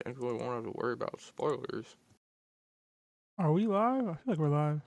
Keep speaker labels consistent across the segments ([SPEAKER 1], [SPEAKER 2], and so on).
[SPEAKER 1] Thankfully, we won't have to worry about spoilers.
[SPEAKER 2] Are we live? I feel like we're live.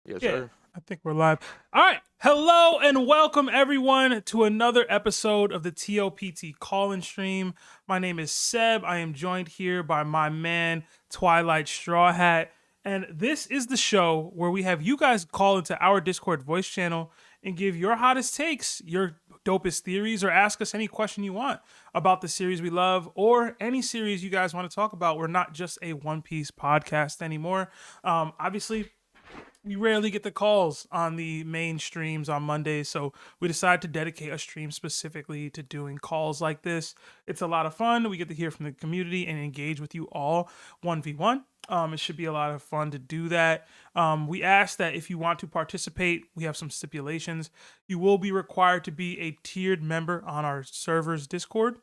[SPEAKER 1] Yes,
[SPEAKER 2] Yeah,
[SPEAKER 1] sir.
[SPEAKER 2] I think we're live. All right. Hello and welcome everyone to another episode of the TOPT call-in stream. My name is Seb. I am joined here by my man Twilight Straw Hat. And this is the show where we have you guys call into our Discord voice channel and give your hottest takes, your dopest theories, or ask us any question you want about the series we love or any series you guys want to talk about. We're not just a One Piece podcast anymore. Obviously, we rarely get the calls on the main streams on Mondays, so we decided to dedicate a stream specifically to doing calls like this. It's a lot of fun. We get to hear from the community and engage with you all 1v1. It should be a lot of fun to do that. We ask that if you want to participate, we have some stipulations. You will be required to be a tiered member on our server's Discord,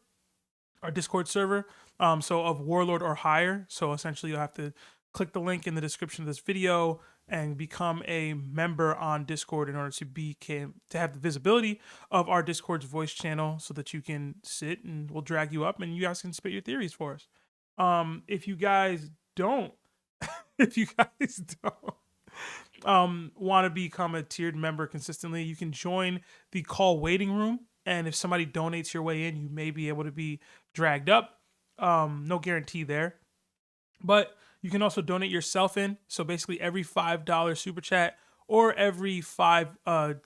[SPEAKER 2] our Discord server, so of Warlord or higher. So essentially you'll have to click the link in the description of this video and become a member on Discord in order to have the visibility of our Discord's voice channel so that you can sit and we'll drag you up and you guys can spit your theories for us. If you guys don't want to become a tiered member consistently, you can join the call waiting room, and if somebody donates your way in, you may be able to be dragged up. No guarantee there, but you can also donate yourself in. So basically every $5 super chat or every 5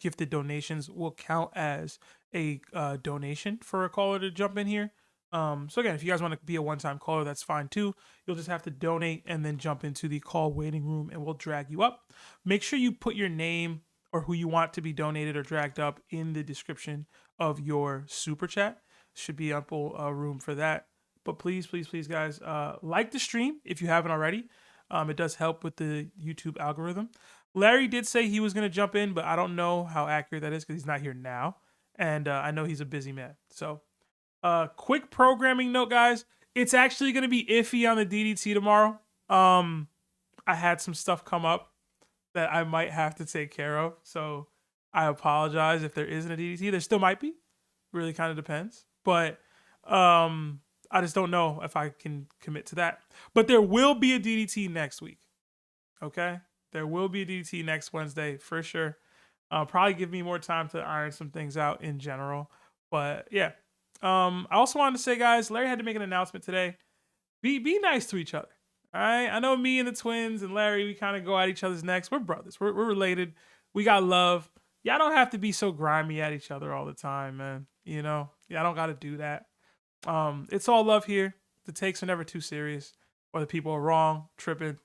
[SPEAKER 2] gifted donations will count as a donation for a caller to jump in here. So again, if you guys want to be a one-time caller, that's fine too. You'll just have to donate and then jump into the call waiting room and we'll drag you up. Make sure you put your name or who you want to be donated or dragged up in the description of your super chat. Should be ample room for that. But please, guys, like the stream if you haven't already. It does help with the YouTube algorithm. Larry did say he was going to jump in, but I don't know how accurate that is because he's not here now. And I know he's a busy man. So quick programming note, guys. It's actually going to be iffy on the DDT tomorrow. I had some stuff come up that I might have to take care of. So I apologize if there isn't a DDT. There still might be. Really kind of depends. But I just don't know if I can commit to that. But there will be a DDT next week. Okay? There will be a DDT next Wednesday for sure. Probably give me more time to iron some things out in general. But yeah. I also wanted to say, guys, Larry had to make an announcement today. Be nice to each other. All right? I know me and the twins and Larry, we kind of go at each other's necks. We're brothers. We're related. We got love. Y'all don't have to be so grimy at each other all the time, man. You know? Y'all don't got to do that. It's all love here. The takes are never too serious, or the people are wrong, tripping.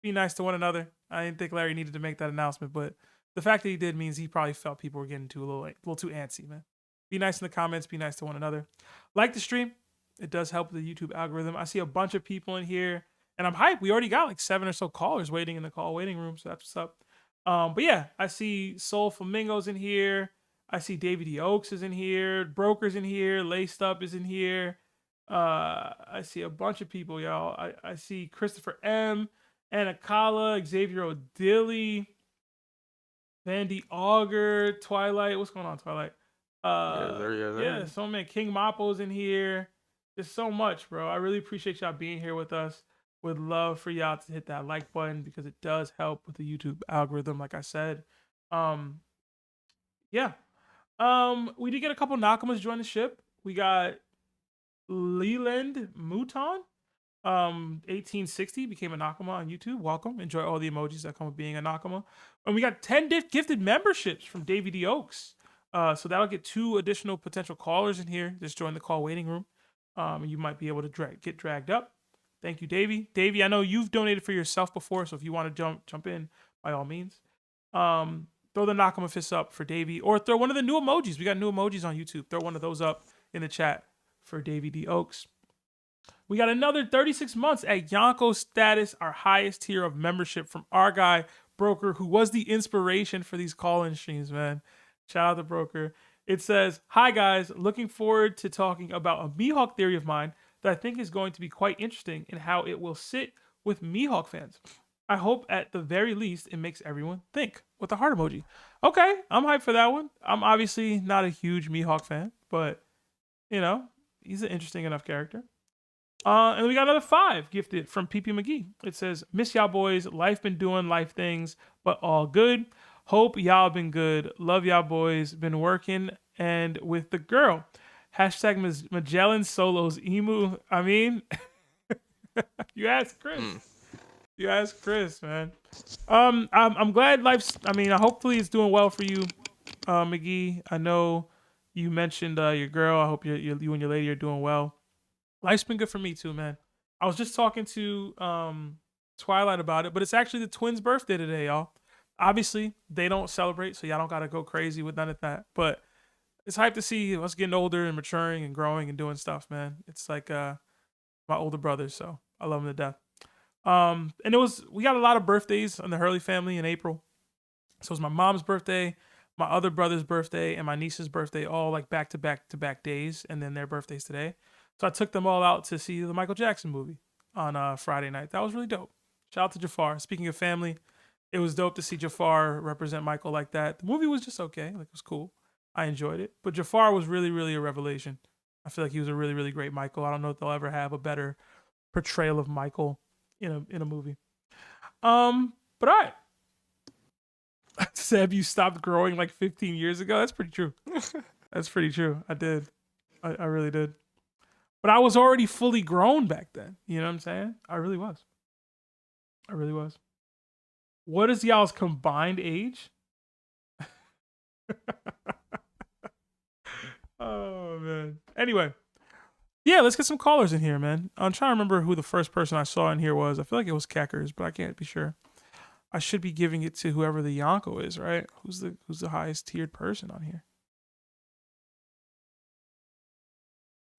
[SPEAKER 2] Be nice to one another. I didn't think Larry needed to make that announcement, but the fact that he did means he probably felt people were getting a little too antsy, man. Be nice in the comments. Be nice to one another. Like the stream. It does help with the YouTube algorithm. I see a bunch of people in here, and I'm hyped. We already got like 7 or so callers waiting in the call waiting room, so that's what's up. But yeah, I see Soul Flamingos in here. I see David E. Oaks is in here. Broker's in here. Laced Up is in here. I see a bunch of people, y'all. I see Christopher M. Anakala, Xavier O'Dilly, Vandy Auger, Twilight. What's going on, Twilight? Yeah, so man, King Mappo's in here. There's so much, bro. I really appreciate y'all being here with us. Would love for y'all to hit that like button because it does help with the YouTube algorithm, like I said. Yeah. We did get a couple Nakamas join the ship. We got Leland Mouton, 1860 became a Nakama on YouTube. Welcome. Enjoy all the emojis that come with being a Nakama. And we got 10 gifted memberships from David D. Oaks. So that'll get 2 additional potential callers in here. Just join the call waiting room. You might be able to get dragged up. Thank you, Davey. Davey, I know you've donated for yourself before, so if you want to jump in, by all means. Throw the Nakama fist up for Davey, or throw one of the new emojis. We got new emojis on YouTube. Throw one of those up in the chat for Davey D. Oaks. We got another 36 months at Yonko status, our highest tier of membership from our guy, Broker, who was the inspiration for these call-in streams, man. Shout out to Broker. It says, "Hi guys, looking forward to talking about a Mihawk theory of mine that I think is going to be quite interesting in how it will sit with Mihawk fans. I hope at the very least it makes everyone think," with a heart emoji. Okay, I'm hyped for that one. I'm obviously not a huge Mihawk fan, but, you know, he's an interesting enough character. And then we got another 5 gifted from PP McGee. It says, "Miss y'all boys. Life been doing life things, but all good. Hope y'all been good. Love y'all boys. Been working and with the girl. Hashtag Magellan Solos Emu. I mean, you asked Chris. You asked Chris, man. I'm glad life's. I mean, hopefully it's doing well for you, McGee. I know you mentioned your girl. I hope you and your lady are doing well. Life's been good for me too, man. I was just talking to Twilight about it, but it's actually the twins' birthday today, y'all. Obviously, they don't celebrate, so y'all don't gotta go crazy with none of that. But it's hype to see us getting older and maturing and growing and doing stuff, man. It's like my older brothers, so I love them to death. And we got a lot of birthdays in the Hurley family in April. So it was my mom's birthday, my other brother's birthday, and my niece's birthday, all like back to back days, and then their birthdays today. So I took them all out to see the Michael Jackson movie on Friday night. That was really dope. Shout out to Jafar. Speaking of family, it was dope to see Jafar represent Michael like that. The movie was just okay. Like, it was cool. I enjoyed it. But Jafar was really, really a revelation. I feel like he was a really, really great Michael. I don't know if they'll ever have a better portrayal of Michael in a movie. But all right. Seb, you stopped growing like 15 years ago. That's pretty true. That's pretty true. I did. I really did. But I was already fully grown back then. You know what I'm saying? I really was. I really was. What is y'all's combined age? Oh, man. Anyway. Yeah, let's get some callers in here, man. I'm trying to remember who the first person I saw in here was. I feel like it was Kekkers, but I can't be sure. I should be giving it to whoever the Yonko is, right? Who's the highest tiered person on here?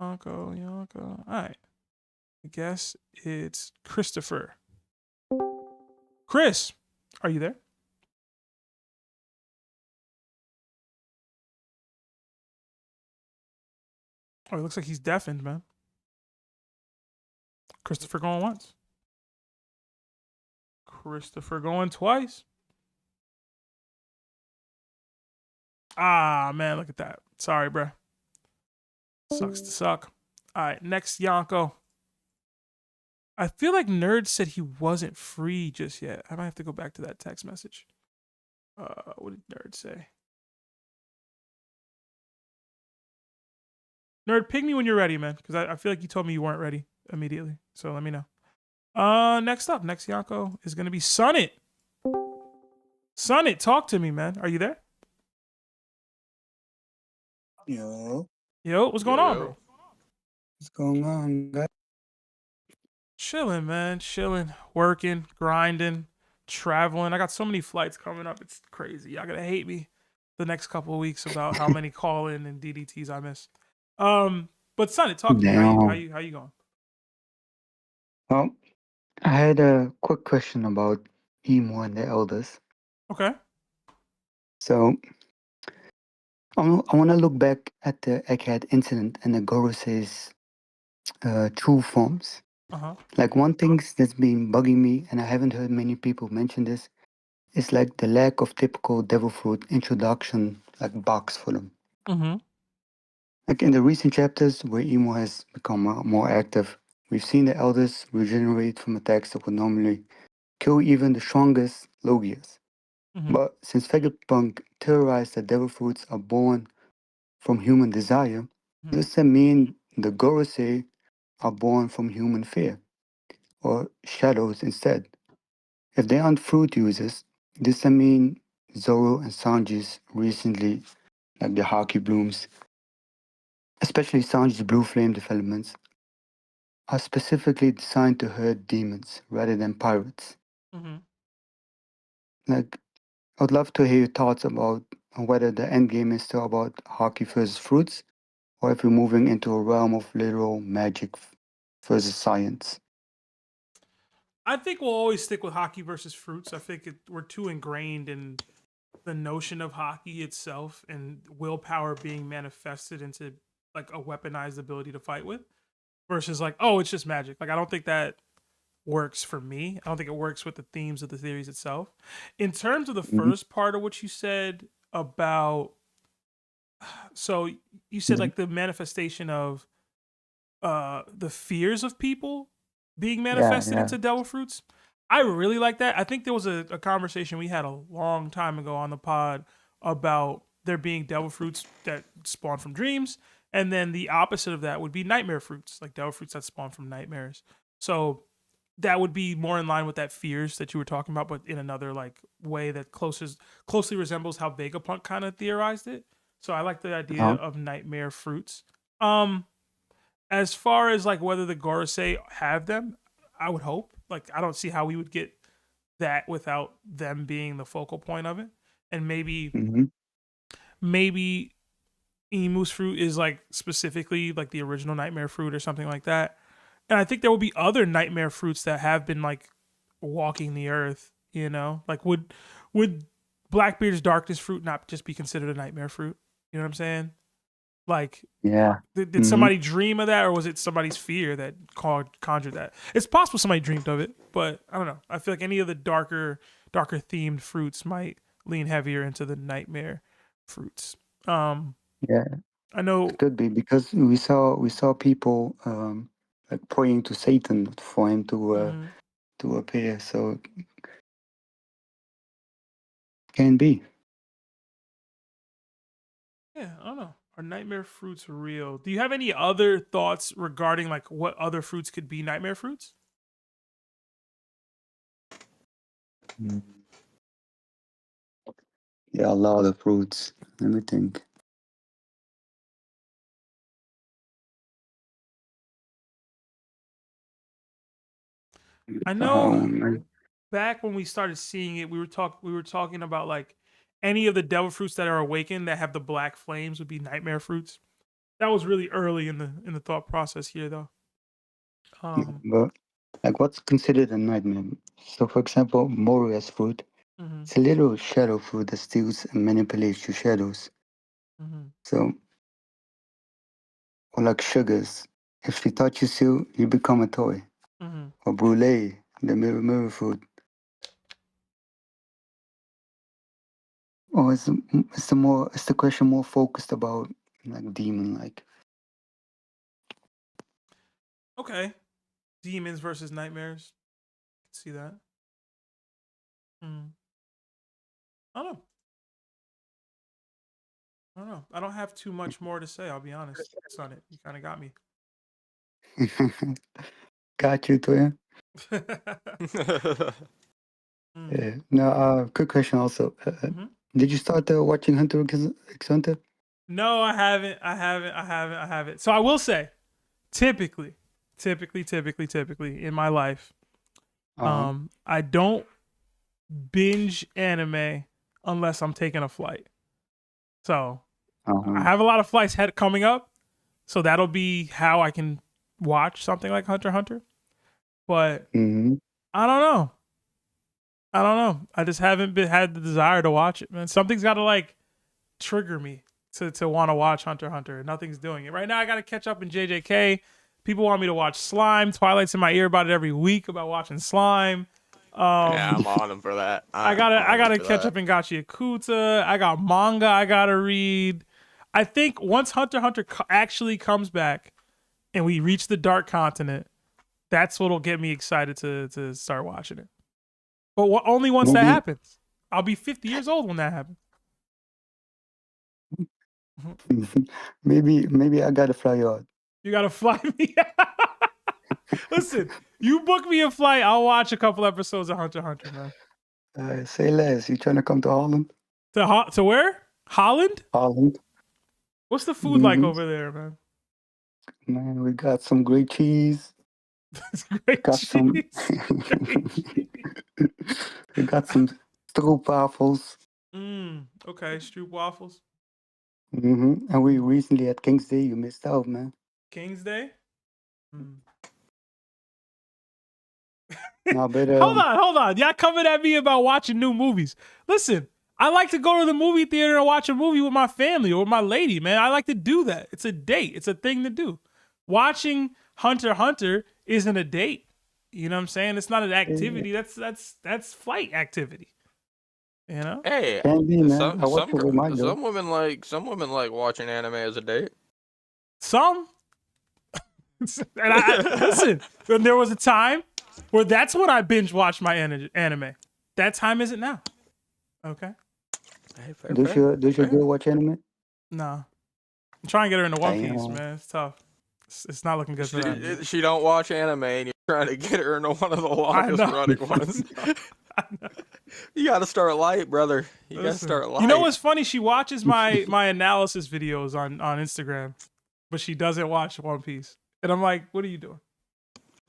[SPEAKER 2] Yonko. All right. I guess it's Christopher. Chris, are you there? Oh, it looks like he's deafened, man. Christopher going once. Christopher going twice. Ah, man, look at that. Sorry, bruh. Sucks to suck. All right, next Yonko. I feel like Nerd said he wasn't free just yet. I might have to go back to that text message. What did Nerd say? Nerd, ping me when you're ready, man, because I feel like you told me you weren't ready immediately. So let me know. Next Yonko is gonna be Sunnit. Sunnit, talk to me, man. Are you there?
[SPEAKER 3] Yo,
[SPEAKER 2] Yo, what's going on, bro?
[SPEAKER 3] what's going on, guys?
[SPEAKER 2] Chilling, man. Chilling, working, grinding, traveling. I got so many flights coming up. It's crazy. Y'all gonna hate me the next couple of weeks about how many call-in and DDTs I miss. But Sunnit, talk to me. How you going?
[SPEAKER 3] Well, I had a quick question about Emu and the elders.
[SPEAKER 2] Okay.
[SPEAKER 3] So, I want to look back at the Egghead incident and the Gorosei's true forms.
[SPEAKER 2] Uh-huh.
[SPEAKER 3] Like, one thing that's been bugging me, and I haven't heard many people mention this, is like the lack of typical Devil Fruit introduction, like box for them.
[SPEAKER 2] Mm-hmm.
[SPEAKER 3] Like in the recent chapters where Emu has become more active, we've seen the elders regenerate from attacks that would normally kill even the strongest Logias.
[SPEAKER 2] Mm-hmm.
[SPEAKER 3] But since Vegapunk theorized that devil fruits are born from human desire, does that mean the Gorosei are born from human fear, or shadows instead? If they aren't fruit users, does that mean Zoro and Sanji's recently, like the Haki blooms, especially Sanji's blue flame developments, are specifically designed to hurt demons rather than pirates?
[SPEAKER 2] Mm-hmm.
[SPEAKER 3] Like, I would love to hear your thoughts about whether the end game is still about hockey versus fruits, or if we're moving into a realm of literal magic versus science.
[SPEAKER 2] I think we'll always stick with hockey versus fruits. I think we're too ingrained in the notion of hockey itself and willpower being manifested into like a weaponized ability to fight with versus like, oh, it's just magic. Like, I don't think that works for me. I don't think it works with the themes of the theories itself. In terms of the first part of what you said about, so you said like the manifestation of the fears of people being
[SPEAKER 3] Yeah,
[SPEAKER 2] manifested
[SPEAKER 3] yeah.
[SPEAKER 2] into devil fruits. I really like that. I think there was a conversation we had a long time ago on the pod about there being devil fruits that spawn from dreams, and then the opposite of that would be nightmare fruits, like devil fruits that spawn from nightmares. So that would be more in line with that fears that you were talking about, but in another like way that closely resembles how Vegapunk kind of theorized it. So I like the idea
[SPEAKER 3] Uh-huh.
[SPEAKER 2] of nightmare fruits. Um, as far as like whether the Gorosei have them, I would hope. Like I don't see how we would get that without them being the focal point of it. And
[SPEAKER 3] Mm-hmm.
[SPEAKER 2] maybe Emu's fruit is like specifically like the original nightmare fruit or something like that. And I think there will be other nightmare fruits that have been like walking the earth, you know? Like would Blackbeard's darkness fruit not just be considered a nightmare fruit? You know what I'm saying? Like
[SPEAKER 3] Yeah.
[SPEAKER 2] did
[SPEAKER 3] Mhm.
[SPEAKER 2] somebody dream of that, or was it somebody's fear that conjured that? It's possible somebody dreamed of it, but I don't know. I feel like any of the darker themed fruits might lean heavier into the nightmare fruits.
[SPEAKER 3] Yeah.
[SPEAKER 2] I know.
[SPEAKER 3] It could be because we saw people like praying to Satan for him
[SPEAKER 2] Mhm.
[SPEAKER 3] to appear. So can be.
[SPEAKER 2] Yeah, I don't know. Are nightmare fruits real? Do you have any other thoughts regarding like what other fruits could be nightmare fruits?
[SPEAKER 3] Mm. Yeah, a lot of fruits. Let me think.
[SPEAKER 2] I know
[SPEAKER 3] Man.
[SPEAKER 2] back when we started seeing it, we were talking about like any of the devil fruits that are awakened that have the black flames would be nightmare fruits. That was really early in the thought process here though.
[SPEAKER 3] But like, what's considered a nightmare? So, for example, Moria's fruit.
[SPEAKER 2] Mhm,
[SPEAKER 3] It's a little shadow fruit that steals and manipulates your shadows.
[SPEAKER 2] mhm,
[SPEAKER 3] So, or like sugars. If she touches you, you become a toy.
[SPEAKER 2] mhm.
[SPEAKER 3] Or brulee, the mirror fruit. Or is the question more focused about like demon like?
[SPEAKER 2] Okay. Demons versus nightmares. See that? Mm. I don't know. I don't know. I don't have too much more to say. I'll be honest, Sunnit. You kind of got me.
[SPEAKER 3] Got you, Toya.
[SPEAKER 2] Mm.
[SPEAKER 3] Yeah. No, quick question also.
[SPEAKER 2] Mhm.
[SPEAKER 3] Did you start watching Hunter x Hunter?
[SPEAKER 2] No, I haven't. I haven't. So I will say, typically, in my life,
[SPEAKER 3] Uh-huh.
[SPEAKER 2] I don't binge anime unless I'm taking a flight. So I
[SPEAKER 3] Uh-huh.
[SPEAKER 2] have a lot of flights coming up, so that'll be how I can watch something like Hunter x Hunter. But
[SPEAKER 3] Mm-hmm.
[SPEAKER 2] I don't know. I don't know. I just haven't had the desire to watch it, man. Something's got to like trigger me to want to watch Hunter x Hunter. Nothing's doing it right now. I got to catch up in JJK. People want me to watch Slime. Twilight's in my ear about it every week about watching Slime.
[SPEAKER 1] Yeah, I'm on him for that.
[SPEAKER 2] I
[SPEAKER 1] I'm on him
[SPEAKER 2] gotta
[SPEAKER 1] for
[SPEAKER 2] catch
[SPEAKER 1] that.
[SPEAKER 2] up in Gachi Akuta. I got manga I gotta read. I think once Hunter x Hunter actually comes back and we reach the Dark Continent, that's what'll get me excited to start watching it. But only once that
[SPEAKER 3] Maybe
[SPEAKER 2] happens. I'll be 50 years old when that happens.
[SPEAKER 3] maybe I gotta fly you out.
[SPEAKER 2] You gotta fly me. Listen, you book me a flight, I'll watch a couple episodes of Hunter x Hunter, man.
[SPEAKER 3] Say less. You trying to come to Holland?
[SPEAKER 2] To where? Holland?
[SPEAKER 3] Holland.
[SPEAKER 2] What's the food like
[SPEAKER 3] Mm-hmm.
[SPEAKER 2] over there, man?
[SPEAKER 3] Man, we got some great cheese.
[SPEAKER 2] It's great
[SPEAKER 3] Got some.
[SPEAKER 2] cheese. Great cheese.
[SPEAKER 3] We got some stroopwafels.
[SPEAKER 2] Okay, Stroop waffles.
[SPEAKER 3] Mm-hmm. And we recently at King's Day. You missed out, man.
[SPEAKER 2] King's Day.
[SPEAKER 3] No, but
[SPEAKER 2] Hold on. Y'all coming at me about watching new movies. Listen, I like to go to the movie theater and watch a movie with my family or with my lady, man. I like to do that. It's a date. It's a thing to do. Watching Hunter x Hunter isn't a date. You know what I'm saying? It's not an activity. That's flight activity. You know?
[SPEAKER 1] Hey,
[SPEAKER 3] can be, man. I watch
[SPEAKER 1] some
[SPEAKER 3] it with my girl.
[SPEAKER 1] women like watching anime as a date.
[SPEAKER 2] Some And I listen. There was a time where that's when I binge watched my anime. That time isn't now. Okay.
[SPEAKER 1] Hey, fair,
[SPEAKER 3] Does
[SPEAKER 1] fair,
[SPEAKER 3] your
[SPEAKER 1] fair.
[SPEAKER 3] girl watch anime?
[SPEAKER 2] Nah. I'm trying to get her into One Piece,
[SPEAKER 3] Damn.
[SPEAKER 2] man. It's tough. It's not looking good for that.
[SPEAKER 1] She don't watch anime, and you're trying to get her into one of the longest
[SPEAKER 2] know.
[SPEAKER 1] running ones. You gotta start light, brother. You gotta
[SPEAKER 2] Listen,
[SPEAKER 1] start light.
[SPEAKER 2] you know what's funny? She watches my analysis videos on Instagram, but she doesn't watch One Piece. And I'm like, what are you doing?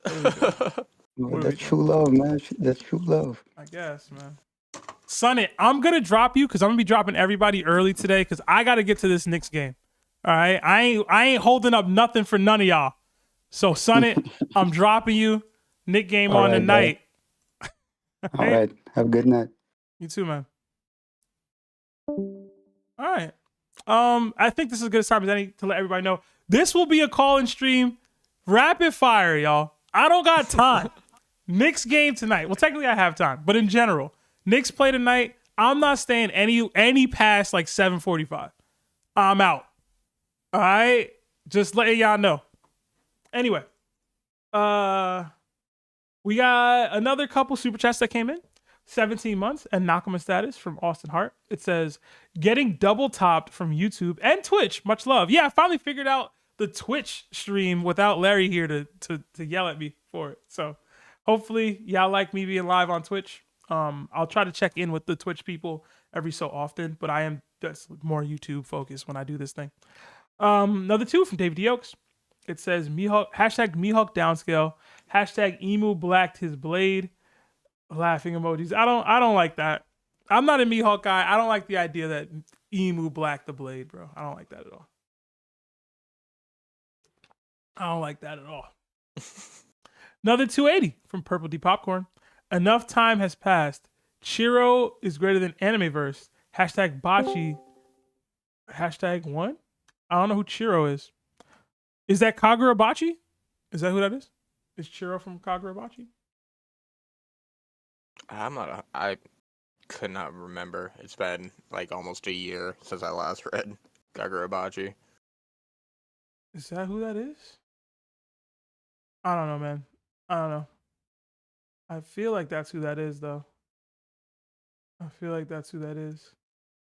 [SPEAKER 3] That's true love, man. That's true love.
[SPEAKER 2] I guess, man. Sunnit, I'm gonna drop you because I'm gonna be dropping everybody early today because I gotta get to this Knicks game. All right, I ain't holding up nothing for none of y'all. So Sunnit, I'm dropping you. Knick game
[SPEAKER 3] All
[SPEAKER 2] on
[SPEAKER 3] right,
[SPEAKER 2] tonight.
[SPEAKER 3] All right. Have a good night.
[SPEAKER 2] You too, man. All right. I think this is as good a time as any to let everybody know this will be a call-in stream, rapid fire, y'all. I don't got time. Knicks game tonight. Well, technically I have time, but in general, Knicks play tonight. I'm not staying any past like 7:45. I'm out. All right, just letting y'all know. Anyway, we got another couple super chats that came in. 17 months and Nakama status from Austin Hart. It says, getting double topped from YouTube and Twitch. Much love. Yeah, I finally figured out the Twitch stream without Larry here to yell at me for it. So hopefully y'all like me being live on Twitch. I'll try to check in with the Twitch people every so often, but I am just more YouTube focused when I do this thing. Another two from David D. Oaks. It says Mihawk, hashtag Mihawk downscale, hashtag Emu blacked his blade. Laughing emojis. I don't like that. I'm not a Mihawk guy. I don't like the idea that Emu blacked the blade, bro. I don't like that at all. I don't like that at all. Another 280 from Purple D Popcorn. Enough time has passed. Chiro is greater than Animeverse. Hashtag Bachi. Hashtag one? I don't know who Chiro is. Is that Kagura Bachi? Is that who that is? Is Chiro from Kagura Bachi?
[SPEAKER 1] I could not remember. It's been like almost a year since I last read Kagurabachi.
[SPEAKER 2] Is that who that is? I don't know, man. I don't know. I feel like that's who that is, though. I feel like that's who that is.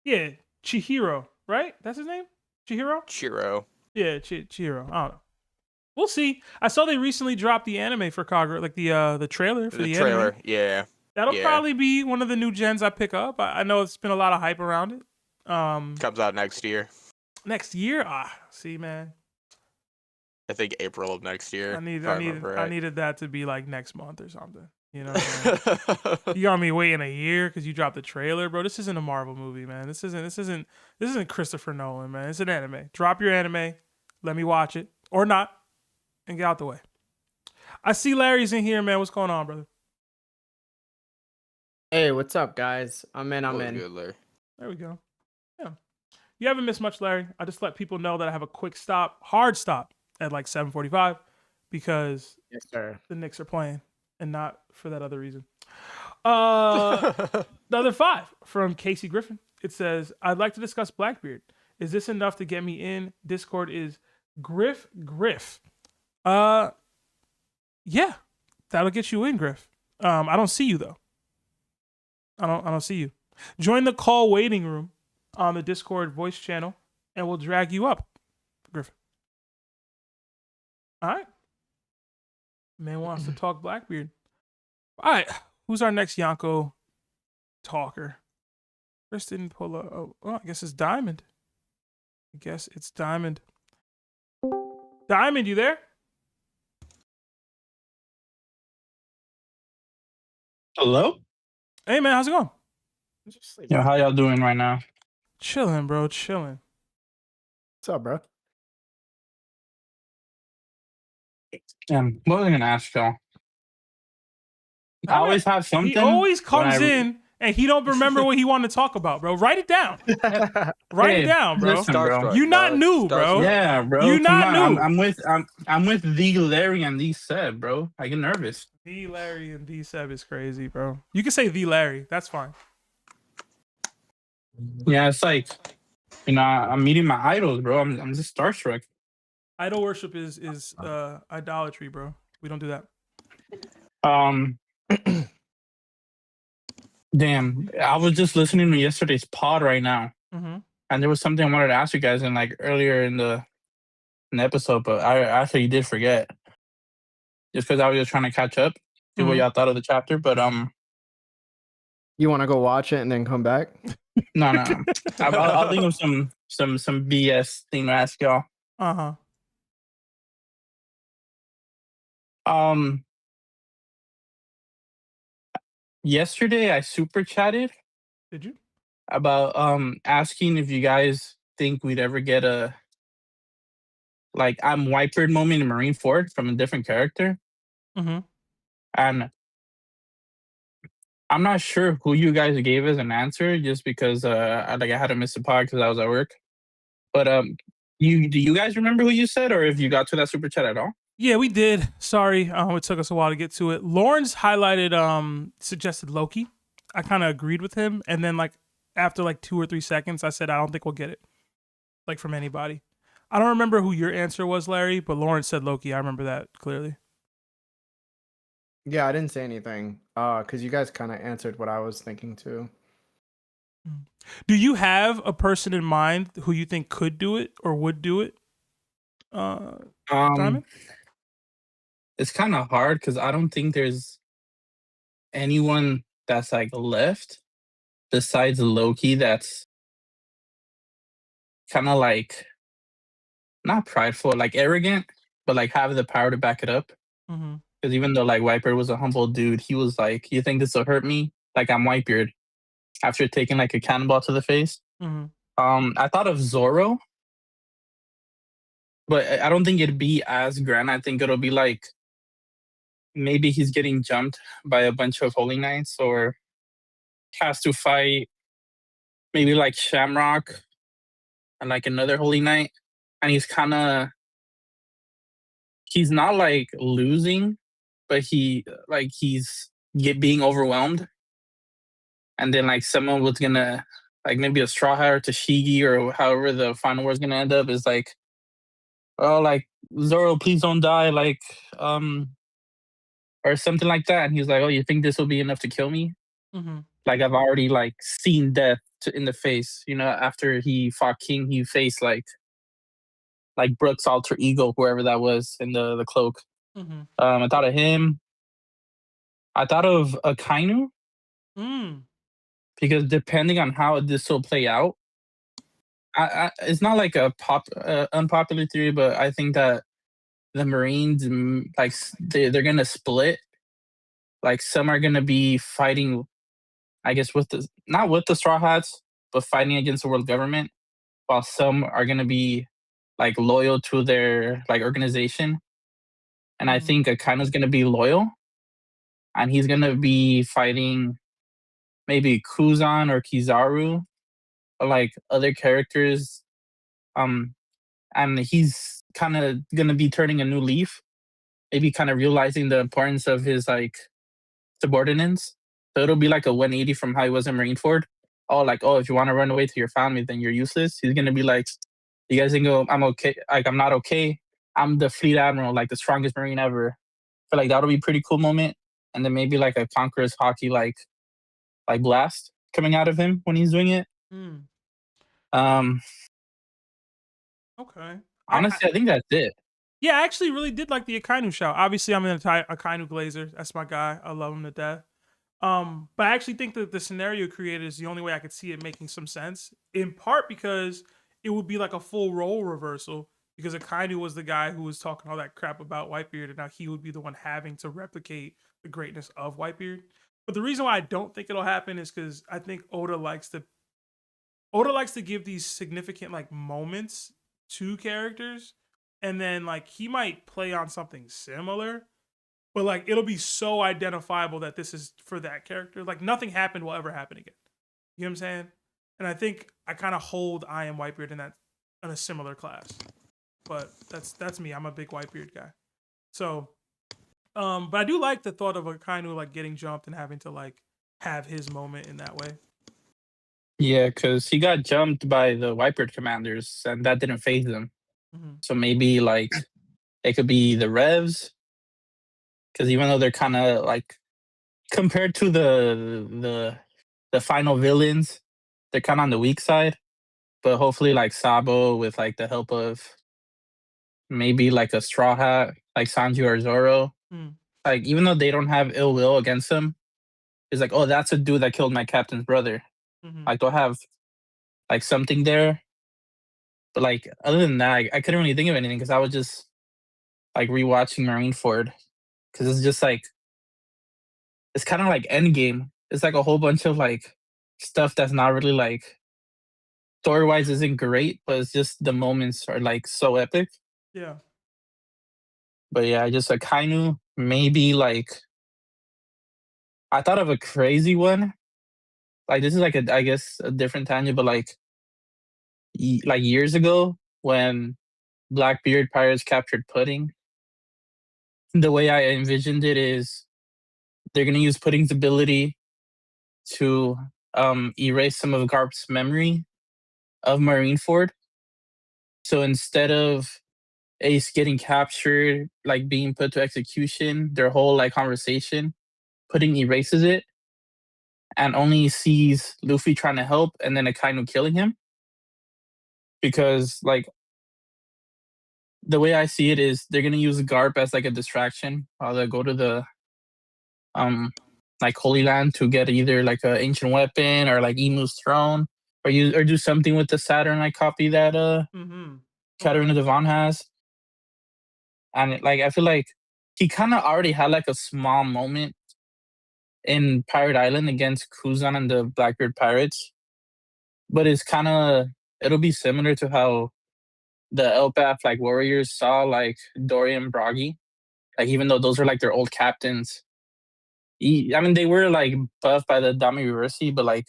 [SPEAKER 2] Yeah, Chihiro, right? That's his name? Chihiro?
[SPEAKER 1] Chiro.
[SPEAKER 2] Yeah, Chihiro. I don't know. We'll see. I saw they recently dropped the anime for Kagura, like the trailer for the
[SPEAKER 1] trailer.
[SPEAKER 2] anime.
[SPEAKER 1] Yeah.
[SPEAKER 2] That'll probably be one of the new gens I pick up. I know it's been a lot of hype around it.
[SPEAKER 1] Comes out next year.
[SPEAKER 2] Next year? See, man.
[SPEAKER 1] I think April of next year.
[SPEAKER 2] I needed that to be like next month or something. You know what I mean? You got me waiting a year because you dropped the trailer, bro. This isn't a Marvel movie, man. This isn't Christopher Nolan, man. It's an anime. Drop your anime. Let me watch it. Or not. And get out the way. I see Larry's in here, man. What's going on, brother?
[SPEAKER 4] Hey, what's up, guys? I'm in.
[SPEAKER 1] Good, Larry.
[SPEAKER 2] There we go. Yeah. You haven't missed much, Larry. I just let people know that I have a quick stop, hard stop at like 7:45 because
[SPEAKER 4] Yes, sir.
[SPEAKER 2] the Knicks are playing and not for that other reason. The other 5 from Casey Griffin. It says, I'd like to discuss Blackbeard. Is this enough to get me in? Discord is GrifGrif. Yeah, that'll get you in, Griff. I don't see you though. I don't see you. Join the call waiting room on the Discord voice channel, and we'll drag you up, Griffin. All right. Man wants to talk Blackbeard. All right. Who's our next Yonko talker? Chris didn't pull up. Oh, I guess it's Diamond. Diamond, you there?
[SPEAKER 5] Hello?
[SPEAKER 2] Hey, man, how's it going?
[SPEAKER 5] Yeah, how y'all doing right now?
[SPEAKER 2] Chilling, bro. Chilling.
[SPEAKER 4] What's up, bro?
[SPEAKER 5] What was I gonna ask y'all? I always have something.
[SPEAKER 2] He always comes in and he don't remember what he wanted to talk about, bro. Write it down. Write it down, bro.
[SPEAKER 5] Listen, bro.
[SPEAKER 2] You not new, bro.
[SPEAKER 5] Yeah, bro.
[SPEAKER 2] You not new.
[SPEAKER 5] I'm with the Larry and the Seb, bro. I get nervous.
[SPEAKER 2] The Larry and the Seb is crazy, bro. You can say the Larry. That's fine.
[SPEAKER 5] Yeah, it's like, I'm meeting my idols, bro. I'm just starstruck.
[SPEAKER 2] Idol worship is idolatry, bro. We don't do that.
[SPEAKER 5] Damn, I was just listening to yesterday's pod right now,
[SPEAKER 2] Mm-hmm.
[SPEAKER 5] and there was something I wanted to ask you guys in like earlier in the episode, but I actually did forget, just because I was just trying to catch up, see what y'all thought of the chapter. But
[SPEAKER 4] You want to go watch it and then come back?
[SPEAKER 5] no. I'll think of some BS thing to ask y'all. Yesterday I super chatted.
[SPEAKER 2] Did you?
[SPEAKER 5] About asking if you guys think we'd ever get a like I'm Whitebeard moment in Marineford from a different character.
[SPEAKER 2] Mm-hmm.
[SPEAKER 5] And I'm not sure who you guys gave as an answer, just because I had to miss the pod because I was at work. But do you guys remember who you said, or if you got to that super chat at all?
[SPEAKER 2] Yeah, we did. Sorry, it took us a while to get to it. Lawrence highlighted suggested Loki. I kind of agreed with him, and then like after like 2 or 3 seconds, I said I don't think we'll get it, like from anybody. I don't remember who your answer was, Larry, but Lawrence said Loki. I remember that clearly.
[SPEAKER 4] Yeah, I didn't say anything because you guys kind of answered what I was thinking too.
[SPEAKER 2] Do you have a person in mind who you think could do it or would do it? Simon?
[SPEAKER 5] It's kind of hard because I don't think there's anyone that's like left besides Loki that's kind of like not prideful, like arrogant, but like have the power to back it up.
[SPEAKER 2] Mm-hmm.
[SPEAKER 5] Because even though like Whitebeard was a humble dude, he was like, "You think this will hurt me? Like I'm Whitebeard." After taking like a cannonball to the face.
[SPEAKER 2] Mm-hmm.
[SPEAKER 5] I thought of Zoro, but I don't think it'd be as grand. I think it'll be like maybe he's getting jumped by a bunch of Holy Knights, or has to fight maybe like Shamrock and like another Holy Knight, and he's not like losing, but he's being overwhelmed, and then like someone was gonna like maybe a Straw Hat or Tashigi or however the final war is gonna end up is like, oh, like Zoro, please don't die, like or something like that, and he's like, oh, you think this will be enough to kill me?
[SPEAKER 2] Mm-hmm.
[SPEAKER 5] Like I've already like seen death in the face, after he fought King, he faced like Brooks' alter ego, whoever that was in the cloak.
[SPEAKER 2] Mm-hmm.
[SPEAKER 5] I thought of him. I thought of Akainu. Because depending on how this will play out, it's not like a unpopular theory, but I think that the Marines, like they're gonna split. Like some are gonna be fighting, I guess not with the Straw Hats, but fighting against the world government, while some are gonna be like loyal to their like organization. And I think Akainu's gonna be loyal, and he's gonna be fighting maybe Kuzan or Kizaru, or like other characters. And he's kind of gonna be turning a new leaf, maybe kind of realizing the importance of his like subordinates. So it'll be like a 180 from how he was in Marineford. Oh, if you want to run away to your family, then you're useless. He's gonna be like, you guys think I'm okay? Like I'm not okay. I'm the fleet admiral, like the strongest Marine ever. I feel like that'll be a pretty cool moment. And then maybe like a Conqueror's hockey like blast coming out of him when he's doing it.
[SPEAKER 2] Okay.
[SPEAKER 5] Honestly, I think that's it.
[SPEAKER 2] Yeah, I actually really did like the Akainu shout. Obviously, I'm an Akainu Glazer. That's my guy. I love him to death. But I actually think that the scenario created is the only way I could see it making some sense. In part because it would be like a full role reversal, because Akainu was the guy who was talking all that crap about Whitebeard, and now he would be the one having to replicate the greatness of Whitebeard. But the reason why I don't think it'll happen is because I think Oda likes to give these significant like moments to characters, and then like he might play on something similar, but like it'll be so identifiable that this is for that character. Like nothing happened will ever happen again. You know what I'm saying? And I think I kind of hold I Am Whitebeard in a similar class. But that's me. I'm a big Whitebeard guy. So but I do like the thought of a kind of like getting jumped and having to like have his moment in that way.
[SPEAKER 5] Yeah, because he got jumped by the Whitebeard commanders, and that didn't phase him. So maybe like it could be the Revs, because even though they're kind of like compared to the final villains, they're kind of on the weak side. But hopefully, like Sabo, with like the help of maybe like a Straw Hat, like Sanji or Zoro, like even though they don't have ill will against him, it's like, oh, that's a dude that killed my captain's brother. Like they'll have like something there. But like other than that, I couldn't really think of anything because I was just like rewatching Marineford, because it's just like it's kind of like Endgame. It's like a whole bunch of like stuff that's not really like story wise isn't great, but it's just the moments are like so epic.
[SPEAKER 2] Yeah.
[SPEAKER 5] But yeah, just a Kainu, maybe like I thought of a crazy one. Like this is like I guess a different tangent, but like like years ago when Blackbeard pirates captured Pudding, the way I envisioned it is they're gonna use Pudding's ability to erase some of Garp's memory of Marineford. So instead of Ace getting captured, like being put to execution, their whole like conversation, Pudding erases it and only sees Luffy trying to help and then Akainu killing him. Because like the way I see it is they're gonna use Garp as like a distraction while they go to the like Holy Land to get either like an ancient weapon or like Imu's throne, or do something with the Saturn like copy that Katarina Devon has. And like I feel like he kind of already had like a small moment in Pirate Island against Kuzan and the Blackbeard Pirates, but it's kind of it'll be similar to how the Elbaf like warriors saw like Dory and Bragi, like even though those are like their old captains. I mean, they were like buffed by the Dami Reversi, but like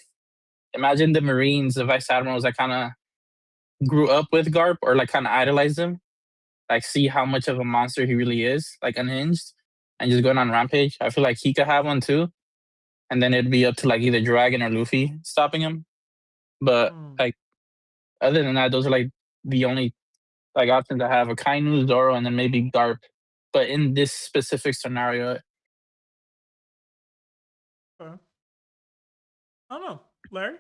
[SPEAKER 5] imagine the Marines, the Vice Admirals that kind of grew up with Garp or like kind of idolized him, like see how much of a monster he really is, like unhinged and just going on rampage. I feel like he could have one too, and then it'd be up to like either Dragon or Luffy stopping him. But like other than that, those are like the only like options I have: Akainu, Zoro, and then maybe Garp. But in this specific scenario,
[SPEAKER 2] I don't know, Larry.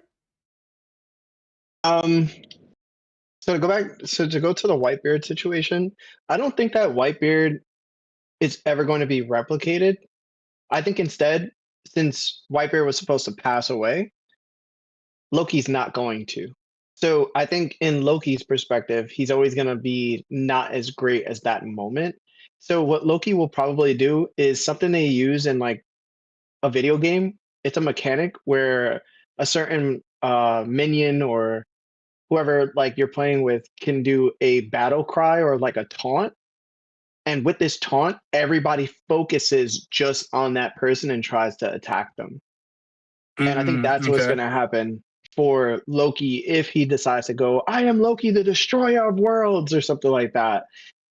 [SPEAKER 6] So to go to the Whitebeard situation, I don't think that Whitebeard is ever going to be replicated. I think instead, since Whitebeard was supposed to pass away, Loki's not going to. So I think in Loki's perspective, he's always going to be not as great as that moment. So what Loki will probably do is something they use in like a video game. It's a mechanic where a certain minion or whoever like you're playing with can do a battle cry or like a taunt. And with this taunt, everybody focuses just on that person and tries to attack them. And I think that's what's going to happen for Loki if he decides to go, I am Loki, the destroyer of worlds, or something like that.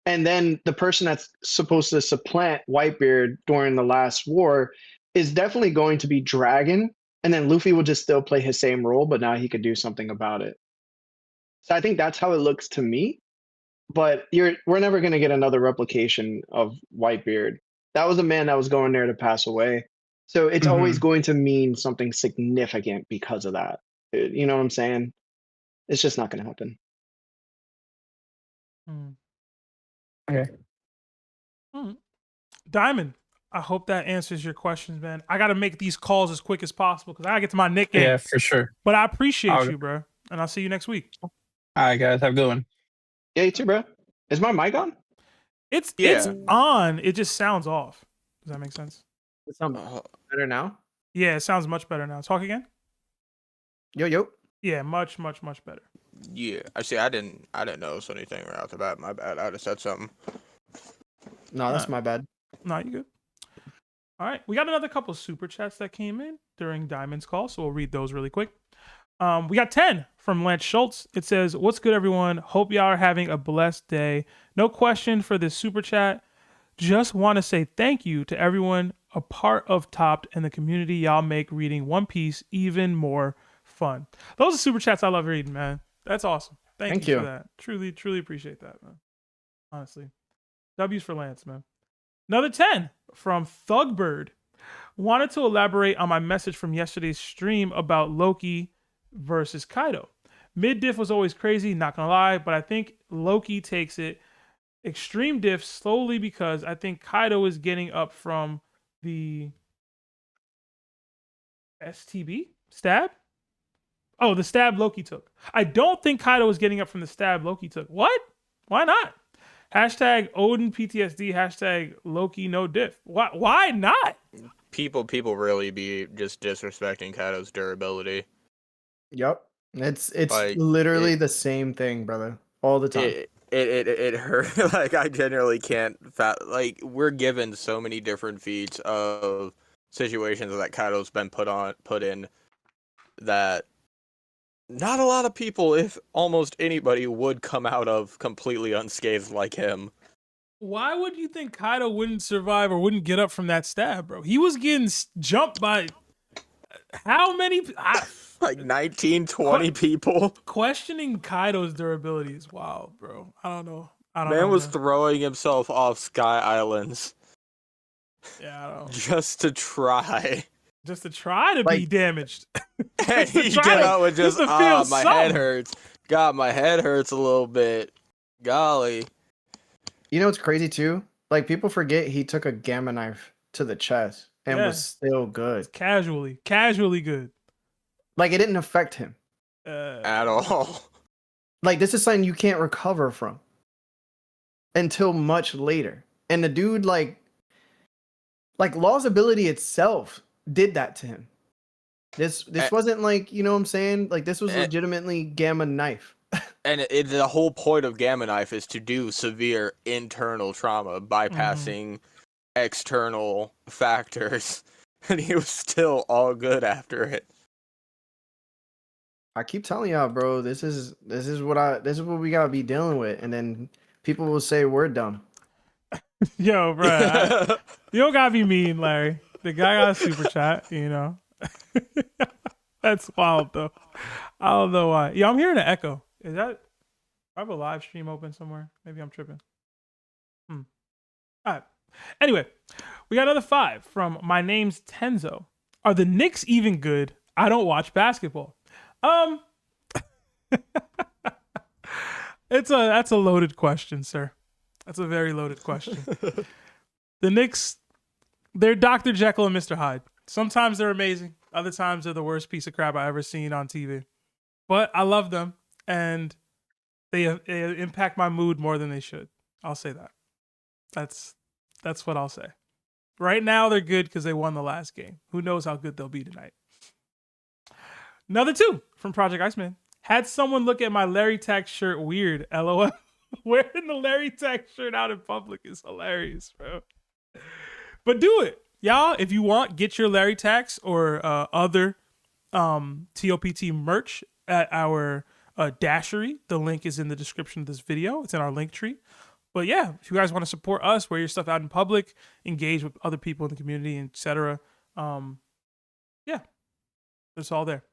[SPEAKER 6] And then the person that's supposed to supplant Whitebeard during the last war is definitely going to be Dragon. And then Luffy will just still play his same role, but now he could do something about it. So I think that's how it looks to me. But we're never going to get another replication of Whitebeard. That was a man that was going there to pass away. So it's always going to mean something significant because of that. You know what I'm saying? It's just not going to happen.
[SPEAKER 5] okay.
[SPEAKER 2] Diamond, I hope that answers your questions, man. I got to make these calls as quick as possible because I got to get to my Nick game.
[SPEAKER 5] Yeah, for sure.
[SPEAKER 2] But I appreciate you, bro. And I'll see you next week.
[SPEAKER 5] All right, guys. Have a good one.
[SPEAKER 6] Yeah, you too, bro. Is my mic on?
[SPEAKER 2] It's on. It just sounds off. Does that make sense?
[SPEAKER 4] It sounds better now.
[SPEAKER 2] Yeah, it sounds much better now. Talk again.
[SPEAKER 4] Yo.
[SPEAKER 2] Yeah, much better.
[SPEAKER 1] Yeah, I didn't notice anything right off the bat. My bad. I'd have said something.
[SPEAKER 4] No, that's my bad.
[SPEAKER 2] No, you good. All right, we got another couple super chats that came in during Diamond's call, so we'll read those really quick. We got 10 from Lance Schultz. It says, what's good, everyone? Hope y'all are having a blessed day. No question for this super chat. Just want to say thank you to everyone a part of TOPT and the community. Y'all make reading One Piece even more fun. Those are super chats I love reading, man. That's awesome. Thank you for that. Truly, truly appreciate that, man. Honestly. W's for Lance, man. Another 10 from Thugbird. Wanted to elaborate on my message from yesterday's stream about Loki versus Kaido. Mid-diff was always crazy, not gonna lie, but I think Loki takes it extreme diff slowly because I think Kaido is getting up from the STB? Stab? Oh, the stab Loki took. I don't think Kaido is getting up from the stab Loki took. What? Why not? Hashtag Odin PTSD, hashtag Loki no diff. Why not?
[SPEAKER 1] People really be just disrespecting Kaido's durability.
[SPEAKER 4] Yep. It's
[SPEAKER 1] Like,
[SPEAKER 4] literally the same thing, brother. All the time.
[SPEAKER 1] It hurt. Like, I generally can't. Like, we're given so many different feats of situations that Kaido's been put in that not a lot of people, if almost anybody, would come out of completely unscathed like him.
[SPEAKER 2] Why would you think Kaido wouldn't survive or wouldn't get up from that stab, bro? He was getting jumped by how many?
[SPEAKER 1] Like 19, 20 people.
[SPEAKER 2] Questioning Kaido's durability is wild, bro. I don't know.
[SPEAKER 1] Man was throwing himself off Sky Islands.
[SPEAKER 2] Yeah, I don't know.
[SPEAKER 1] Just to try.
[SPEAKER 2] Just to try to be damaged.
[SPEAKER 1] And he get out with just, my head hurts. God, my head hurts a little bit. Golly.
[SPEAKER 4] You know what's crazy too? Like, people forget he took a gamma knife to the chest and was still good.
[SPEAKER 2] Casually good.
[SPEAKER 4] Like, it didn't affect him.
[SPEAKER 1] At all.
[SPEAKER 4] Like, this is something you can't recover from until much later. And the dude, like Law's ability itself did that to him. This wasn't like, you know what I'm saying? Like, this was legitimately gamma knife.
[SPEAKER 1] And the whole point of Gamma Knife is to do severe internal trauma, bypassing external factors. And he was still all good after it.
[SPEAKER 4] I keep telling y'all, bro, this is what we gotta be dealing with. And then people will say we're dumb.
[SPEAKER 2] Yo, bro. You don't gotta be mean, Larry. The guy got a super chat, you know. That's wild, though. I don't know why. Yeah, I'm hearing an echo. Is that... I have a live stream open somewhere. Maybe I'm tripping. All right. Anyway, we got another 5 from My Name's Tenzo. Are the Knicks even good? I don't watch basketball. That's a loaded question, sir. That's a very loaded question. The Knicks, they're Dr. Jekyll and Mr. Hyde. Sometimes they're amazing. Other times they're the worst piece of crap I've ever seen on TV. But I love them, and they impact my mood more than they should. I'll say that. That's what I'll say. Right now they're good because they won the last game. Who knows how good they'll be tonight. Another 2 from Project Iceman. Had someone look at my Larry Tax shirt weird. LOL. Wearing the Larry Tax shirt out in public is hilarious, bro. But do it. Y'all, if you want, get your Larry Tax or other TOPT merch at our Dashery. The link is in the description of this video. It's in our link tree. But yeah, if you guys want to support us, wear your stuff out in public, engage with other people in the community, etc. Yeah, it's all there.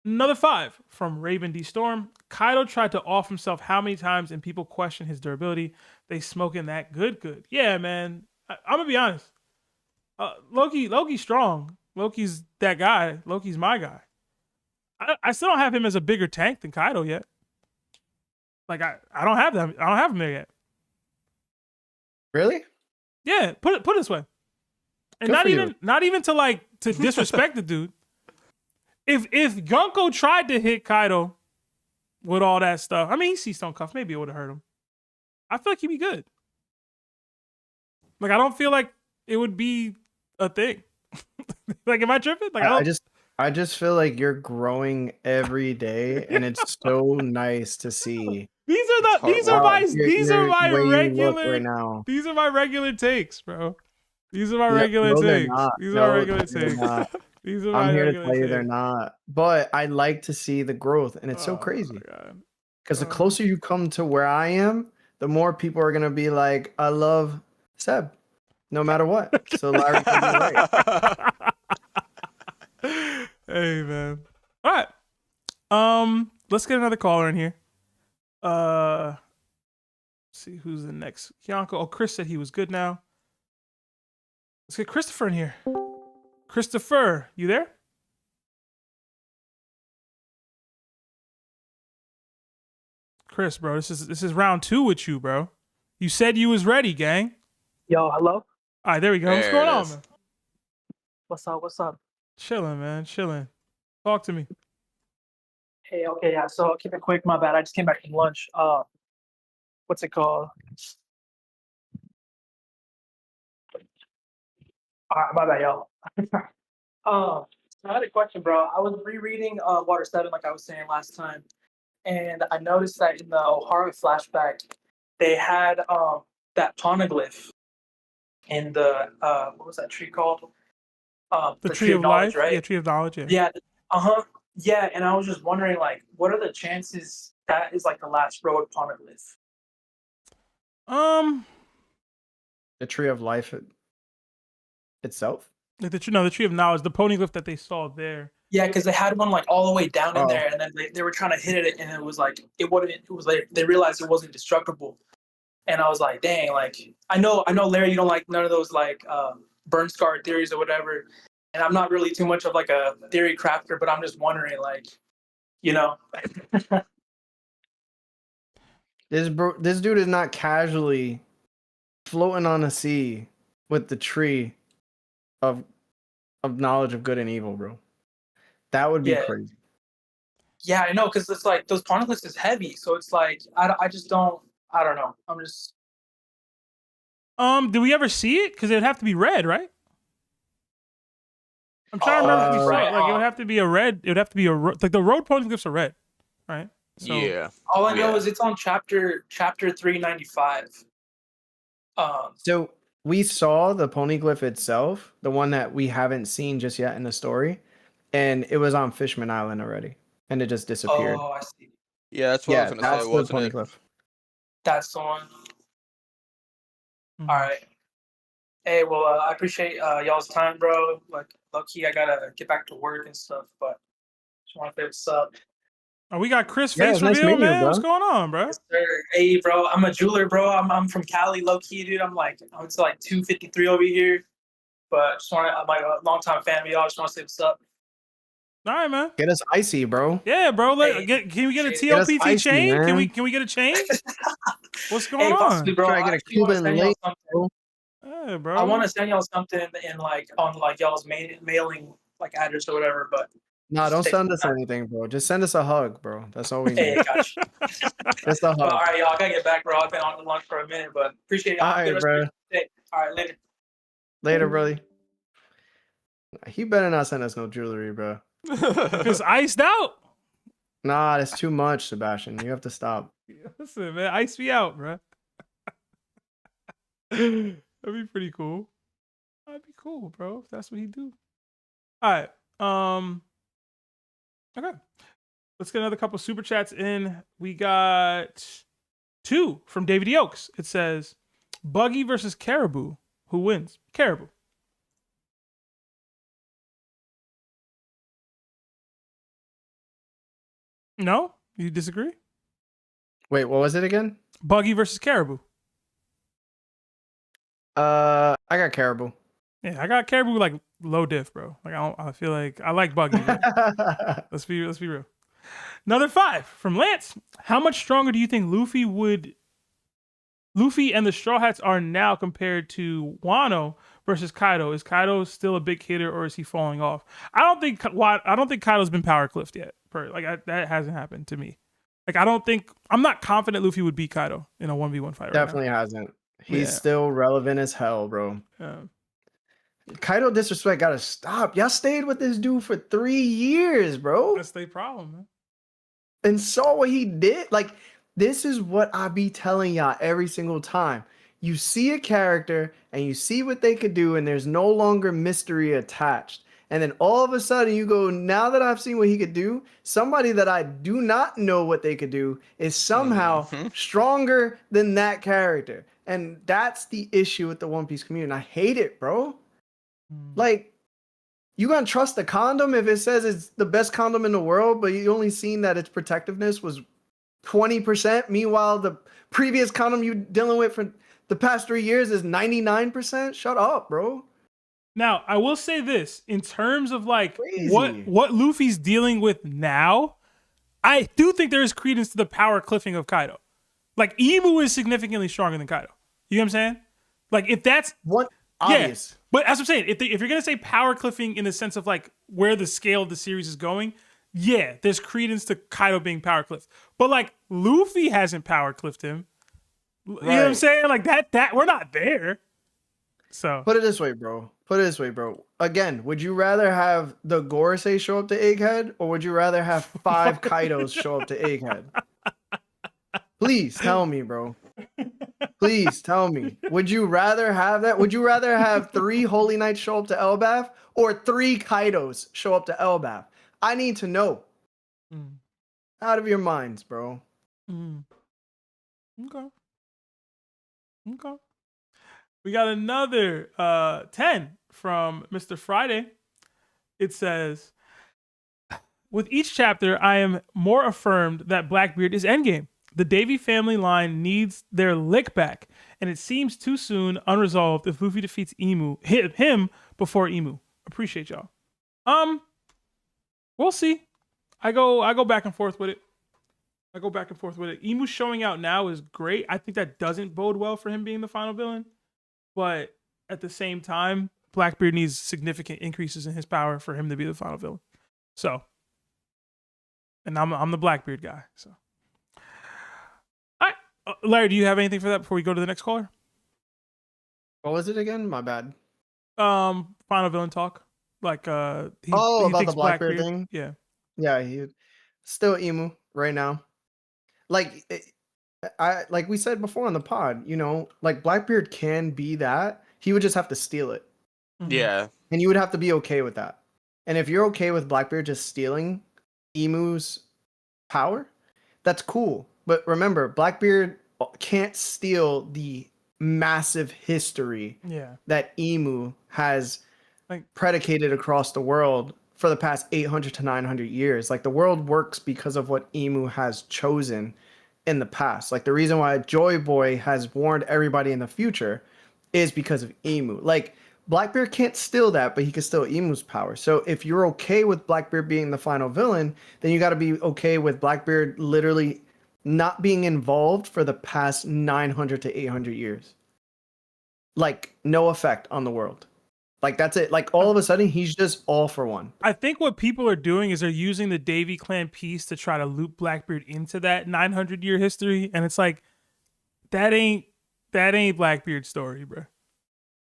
[SPEAKER 2] Another 5 from Raven D. Storm. Kaido tried to off himself how many times and people question his durability. They smoking that good. Yeah, man. I'm going to be honest. Loki's strong. Loki's that guy. Loki's my guy. I still don't have him as a bigger tank than Kaido yet. Like, I don't have them. I don't have him there yet.
[SPEAKER 4] Really?
[SPEAKER 2] Yeah, put it this way. And not even to disrespect the dude. If Gunko tried to hit Kaido with all that stuff, I mean, he sees Stone Cuff, maybe it would have hurt him. I feel like he'd be good. Like, I don't feel like it would be a thing. Like, am I tripping? Like,
[SPEAKER 4] I just feel like you're growing every day, and it's so nice to see.
[SPEAKER 2] These are my regular takes, bro. These are my regular takes. These are my regular takes.
[SPEAKER 4] I'm here to tell you they're not. But I like to see the growth, and it's so crazy. Because the closer you come to where I am, the more people are gonna be like, "I love Seb, no matter what." So Larry can be right.
[SPEAKER 2] Hey, man. All right. Let's get another caller in here. Let's see who's the next. Yonko. Oh, Chris said he was good now. Let's get Christopher in here. Christopher, you there? Chris, bro, this is round 2 with you, bro. You said you was ready, gang.
[SPEAKER 7] Yo, hello?
[SPEAKER 2] All right, there we go. What's
[SPEAKER 1] There
[SPEAKER 2] going
[SPEAKER 1] it
[SPEAKER 2] on,
[SPEAKER 1] is.
[SPEAKER 2] man?
[SPEAKER 7] What's up? What's up?
[SPEAKER 2] Chilling, man. Chilling. Talk to me.
[SPEAKER 7] Hey, okay, yeah. So I'll keep it quick. My bad. I just came back from lunch. What's it called? All right, my bad, y'all. So I had a question, bro. I was rereading Water 7, like I was saying last time, and I noticed that in the Ohara flashback, they had that poneglyph in the what was that tree called?
[SPEAKER 2] The tree of
[SPEAKER 7] knowledge,
[SPEAKER 2] life,
[SPEAKER 7] right?
[SPEAKER 2] yeah, tree of knowledge, yeah.
[SPEAKER 7] Yeah. Yeah, and I was just wondering, like, what are the chances that is like the last road poneglyph?
[SPEAKER 4] The tree of life itself.
[SPEAKER 2] Like the tree of knowledge, the poneglyph that they saw there.
[SPEAKER 7] Yeah, because they had one like all the way down in there, and then they were trying to hit it, and it was like it wouldn't. It was like they realized it wasn't destructible, and I was like, dang, like I know, Larry, you don't like none of those like burn scar theories or whatever, and I'm not really too much of like a theory crafter, but I'm just wondering, like, you know.
[SPEAKER 4] This dude is not casually floating on the sea with the tree of knowledge of good and evil, bro. That would be crazy.
[SPEAKER 7] Yeah, I know, because it's like those poneglyphs is heavy, so it's like I just don't. I don't know. I'm just.
[SPEAKER 2] Do we ever see it? Because it would have to be red, right? I'm trying to remember if we saw it. Like it would have to be a red. It would have to be like the road poneglyphs are red, right? So,
[SPEAKER 1] yeah.
[SPEAKER 7] All I know is it's on chapter 395.
[SPEAKER 4] So we saw the poneglyph itself, the one that we haven't seen just yet in the story, and it was on Fishman Island already, and it just disappeared.
[SPEAKER 7] Oh, I see.
[SPEAKER 1] Yeah, that's what I was gonna say.
[SPEAKER 4] That's the
[SPEAKER 1] Wasn't it?
[SPEAKER 4] poneglyph.
[SPEAKER 7] That's the one.
[SPEAKER 2] Mhm.
[SPEAKER 7] All right. Hey, well, I appreciate y'all's time, bro. Like, low-key, I gotta get back to work and stuff, but just want to say what's up.
[SPEAKER 2] Oh, we got Chris
[SPEAKER 4] Yeah,
[SPEAKER 2] face
[SPEAKER 4] it's nice
[SPEAKER 2] reveal,
[SPEAKER 4] meeting you,
[SPEAKER 2] man.
[SPEAKER 4] bro.
[SPEAKER 2] What's going on, bro?
[SPEAKER 7] Yes, sir. Hey, bro, I'm a jeweler, bro. I'm from Cali, low-key, dude. I'm to like 253 over here, but I'm like a long-time fan of y'all. Just want to say what's up.
[SPEAKER 2] All right, man.
[SPEAKER 4] Get us icy, bro.
[SPEAKER 2] Yeah, bro.
[SPEAKER 7] Hey,
[SPEAKER 2] Can we get a
[SPEAKER 7] get
[SPEAKER 4] us
[SPEAKER 2] TOPT
[SPEAKER 4] icy,
[SPEAKER 2] chain?
[SPEAKER 4] man.
[SPEAKER 2] Can we get a chain? What's going
[SPEAKER 7] Hey,
[SPEAKER 2] on?
[SPEAKER 7] possibly, bro.
[SPEAKER 4] Try to get a
[SPEAKER 7] I actually wanna
[SPEAKER 4] Cuban
[SPEAKER 7] send y'all
[SPEAKER 4] link,
[SPEAKER 7] something.
[SPEAKER 4] bro.
[SPEAKER 2] Yeah, bro.
[SPEAKER 7] I want to send y'all something in like on like y'all's mailing like address or whatever, but
[SPEAKER 4] No, don't
[SPEAKER 7] take
[SPEAKER 4] send us
[SPEAKER 7] some time.
[SPEAKER 4] anything, bro. Just send us a hug, bro. That's all we
[SPEAKER 7] Hey,
[SPEAKER 4] need.
[SPEAKER 7] got you.
[SPEAKER 4] Just a
[SPEAKER 7] But, all
[SPEAKER 4] hug.
[SPEAKER 7] right, y'all. I gotta get back, bro. I've been on the lunch for a minute, but appreciate y'all.
[SPEAKER 4] All
[SPEAKER 7] Have a
[SPEAKER 4] right,
[SPEAKER 7] good rest of
[SPEAKER 4] bro.
[SPEAKER 7] your day. All right, later.
[SPEAKER 4] Later, brother. He better not send us no jewelry, bro.
[SPEAKER 2] If it's iced out.
[SPEAKER 4] Nah, that's too much, Sebastian. You have to stop.
[SPEAKER 2] Listen, man, ice me out, bro. That'd be pretty cool. That'd be cool, bro. If that's what he do. All right. Okay. Let's get another couple super chats in. We got 2 from David E. Oaks. It says, Buggy versus Caribou. Who wins? Caribou. No? You disagree?
[SPEAKER 4] Wait, what was it again?
[SPEAKER 2] Buggy versus Caribou.
[SPEAKER 4] I got Caribou.
[SPEAKER 2] Yeah, I got Caribou like low diff, bro. Like I feel like I like Buggy. But let's be real. Another 5 from Lance. How much stronger do you think Luffy and the Straw Hats are now compared to Wano versus Kaido? Is Kaido still a big hitter or is he falling off? I don't think Kaido's been power cliffed yet. That hasn't happened to me. Like I'm not confident Luffy would beat Kaido in a 1v1 fight.
[SPEAKER 4] Definitely hasn't. He's
[SPEAKER 2] Yeah.
[SPEAKER 4] still relevant as hell, bro.
[SPEAKER 2] Yeah.
[SPEAKER 4] Kaido disrespect gotta stop. Y'all stayed with this dude for 3 years, bro.
[SPEAKER 2] That's their problem, man.
[SPEAKER 4] And saw what he did. Like, this is what I be telling y'all every single time. You see a character and you see what they could do, and there's no longer mystery attached. And then all of a sudden you go, now that I've seen what he could do, somebody that I do not know what they could do is somehow stronger than that character. And that's the issue with the One Piece community. And I hate it, bro. Like, you gonna trust the condom if it says it's the best condom in the world, but you only seen that its protectiveness was 20%. Meanwhile, the previous condom you dealing with for the past 3 years is 99%. Shut up, bro.
[SPEAKER 2] Now, I will say this in terms of like
[SPEAKER 4] Crazy.
[SPEAKER 2] what Luffy's dealing with now, I do think there is credence to the power cliffing of Kaido. Like Imu is significantly stronger than Kaido. You know what I'm saying? Like if that's
[SPEAKER 4] What obvious.
[SPEAKER 2] Yeah, but as I'm saying, if you're gonna say power cliffing in the sense of like where the scale of the series is going, yeah, there's credence to Kaido being power cliffed. But like Luffy hasn't power cliffed him. You know what I'm
[SPEAKER 4] Right.
[SPEAKER 2] saying? Like that we're not there. So
[SPEAKER 4] Put it this way, bro. Again, would you rather have the Gorosei show up to Egghead, or would you rather have 5 Kaidos show up to Egghead? Please tell me, bro. Please tell me. Would you rather have that? Would you rather have 3 Holy Knights show up to Elbaf, or 3 Kaidos show up to Elbaf? I need to know.
[SPEAKER 2] Mm.
[SPEAKER 4] Out of your minds, bro.
[SPEAKER 2] Okay. We got another 10 from Mr. Friday. It says, with each chapter, I am more affirmed that Blackbeard is endgame. The Davy family line needs their lick back, and it seems too soon unresolved if Luffy defeats him before Imu. Appreciate y'all. We'll see. I go back and forth with it. Imu showing out now is great. I think that doesn't bode well for him being the final villain. But at the same time, Blackbeard needs significant increases in his power for him to be the final villain. So, and I'm the Blackbeard guy. So, all right, Larry, do you have anything for that before we go to the next caller?
[SPEAKER 4] What was it again? My bad.
[SPEAKER 2] Final villain talk. Like he
[SPEAKER 4] about
[SPEAKER 2] thinks
[SPEAKER 4] the Blackbeard thing?
[SPEAKER 2] Yeah.
[SPEAKER 4] Yeah, he still Imu right now. Like like we said before on the pod, you know, like Blackbeard can be that. He would just have to steal it.
[SPEAKER 2] Mhm.
[SPEAKER 1] Yeah.
[SPEAKER 4] And you would have to be okay with that. And if you're okay with Blackbeard just stealing Imu's power, that's cool. But remember, Blackbeard can't steal the massive history
[SPEAKER 2] Yeah.
[SPEAKER 4] that Imu has
[SPEAKER 2] Like-
[SPEAKER 4] predicated across the world for the past 800 to 900 years. Like the world works because of what Imu has chosen in the past. Like the reason why Joy Boy has warned everybody in the future is because of Imu. Like Blackbeard can't steal that, but he can steal Imu's power. So if you're okay with Blackbeard being the final villain, then you got to be okay with Blackbeard literally not being involved for the past 900 to 800 years. Like no effect on the world. Like that's it. Like all of a sudden he's just all for one.
[SPEAKER 2] I think what people are doing is they're using the Davy Clan piece to try to loop Blackbeard into that 900-year history, and it's like that ain't Blackbeard's story, bro.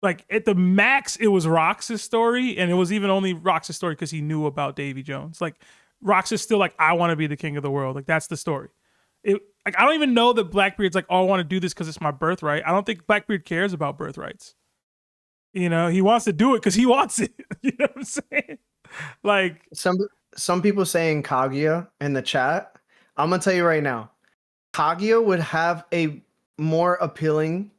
[SPEAKER 2] Like at the max, it was Rox's story, and it was even only Rox's story because he knew about Davy Jones. Like Rox is still like, I want to be the king of the world. Like that's the story. Like I don't even know that Blackbeard's like, oh, I want to do this because it's my birthright. I don't think Blackbeard cares about birthrights. You know, he wants to do it because he wants it. You know what I'm saying? Like
[SPEAKER 4] some people saying Kaguya in the chat. I'm gonna tell you right now, Kaguya would have a more appealing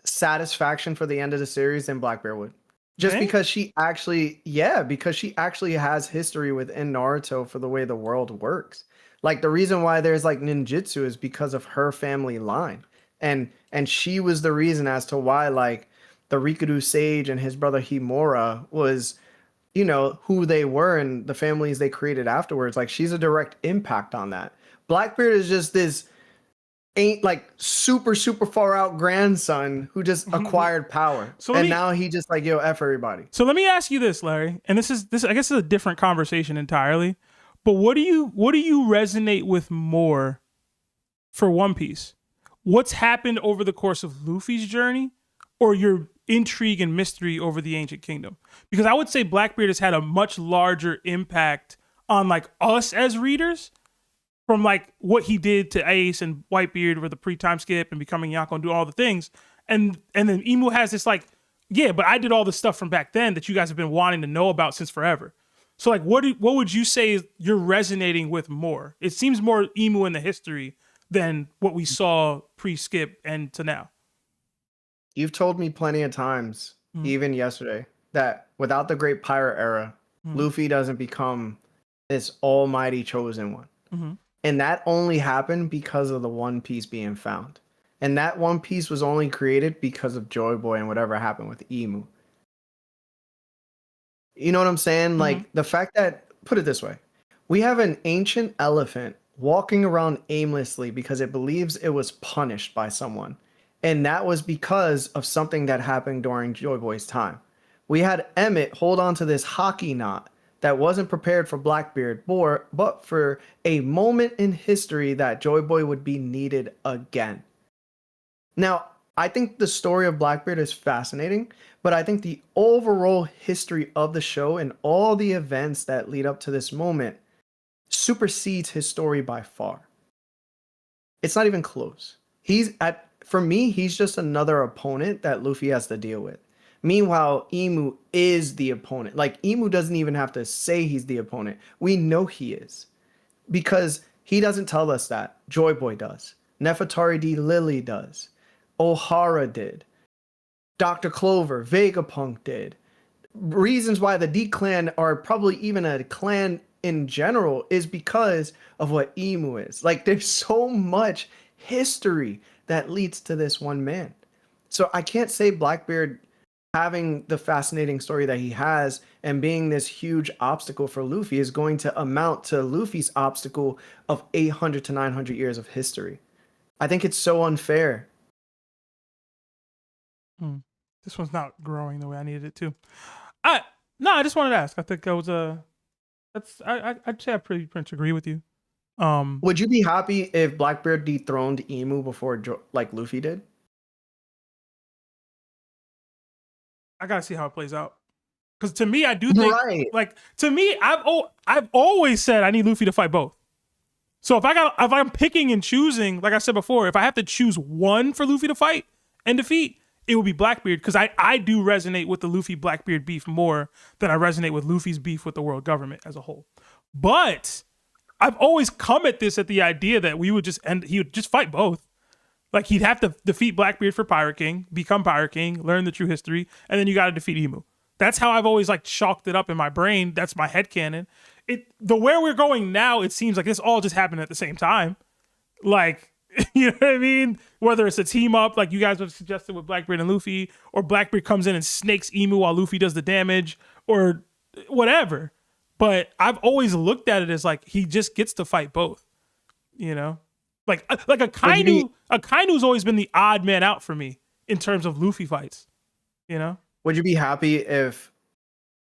[SPEAKER 4] satisfaction for the end of the series than Blackbeard would. Just
[SPEAKER 2] Really?
[SPEAKER 4] because she actually has history within Naruto for the way the world works. Like the reason why there's like ninjutsu is because of her family line. And she was the reason as to why like the Rikudu Sage and his brother Himura was, you know, who they were and the families they created afterwards. Like she's a direct impact on that. Blackbeard is just this ain't like super far out grandson who just acquired power.
[SPEAKER 2] So
[SPEAKER 4] and now he just like, yo, F everybody.
[SPEAKER 2] So let me ask you this, Larry, and this I guess is a different conversation entirely. But what do you resonate with more for One Piece? What's happened over the course of Luffy's journey, or your intrigue and mystery over the Ancient Kingdom? Because I would say Blackbeard has had a much larger impact on like us as readers from like what he did to Ace and Whitebeard with the pre-time skip and becoming Yonko and do all the things. And then Imu has this like, yeah, but I did all the stuff from back then that you guys have been wanting to know about since forever. So like, what would you say you're resonating with more? It seems more Imu in the history than what we saw pre-skip and to now.
[SPEAKER 4] You've told me plenty of times, even yesterday, that without the Great Pirate Era, Luffy doesn't become this almighty chosen one. And that only happened because of the One Piece being found. And that One Piece was only created because of Joy Boy and whatever happened with Imu. You know what I'm saying? Like, the fact that, put it this way, we have an ancient elephant walking around aimlessly because it believes it was punished by someone. And that was because of something that happened during Joy Boy's time. We had Emmett hold on to this hockey knot that wasn't prepared for Blackbeard, but for a moment in history that Joy Boy would be needed again. Now, I think the story of Blackbeard is fascinating, but I think the overall history of the show and all the events that lead up to this moment supersedes his story by far. It's not even close. For me, he's just another opponent that Luffy has to deal with. Meanwhile, Imu is the opponent. Like, Imu doesn't even have to say he's the opponent. We know he is. Because he doesn't tell us that. Joy Boy does. Nefertari D. Lily does. Ohara did. Dr. Clover, Vegapunk did. Reasons why the D-Clan are probably even a clan in general is because of what Imu is. Like, there's so much history that leads to this one man. So I can't say Blackbeard having the fascinating story that he has and being this huge obstacle for Luffy is going to amount to Luffy's obstacle of 800 to 900 years of history. I think it's so unfair.
[SPEAKER 2] This one's not growing the way I needed it to. I just wanted to ask. I think I was I'd say I pretty much agree with you.
[SPEAKER 4] Would you be happy if Blackbeard dethroned Imu before like Luffy did?
[SPEAKER 2] I gotta see how it plays out. Because to me, I do think, like, to me, I've always said I need Luffy to fight both. So if I'm picking and choosing, like I said before, if I have to choose one for Luffy to fight and defeat, it would be Blackbeard. Because I do resonate with the Luffy Blackbeard beef more than I resonate with Luffy's beef with the world government as a whole. But I've always come at this at the idea that he would just fight both. Like, he'd have to defeat Blackbeard for Pirate King, become Pirate King, learn the true history, and then you got to defeat Imu. That's how I've always like chalked it up in my brain. That's my headcanon. Where we're going now, it seems like this all just happened at the same time. Like, you know what I mean? Whether it's a team up, like you guys have suggested with Blackbeard and Luffy, or Blackbeard comes in and snakes Imu while Luffy does the damage, or whatever. But I've always looked at it as like he just gets to fight both, you know? Like a Kainu's always been the odd man out for me in terms of Luffy fights, you know?
[SPEAKER 4] Would you be happy if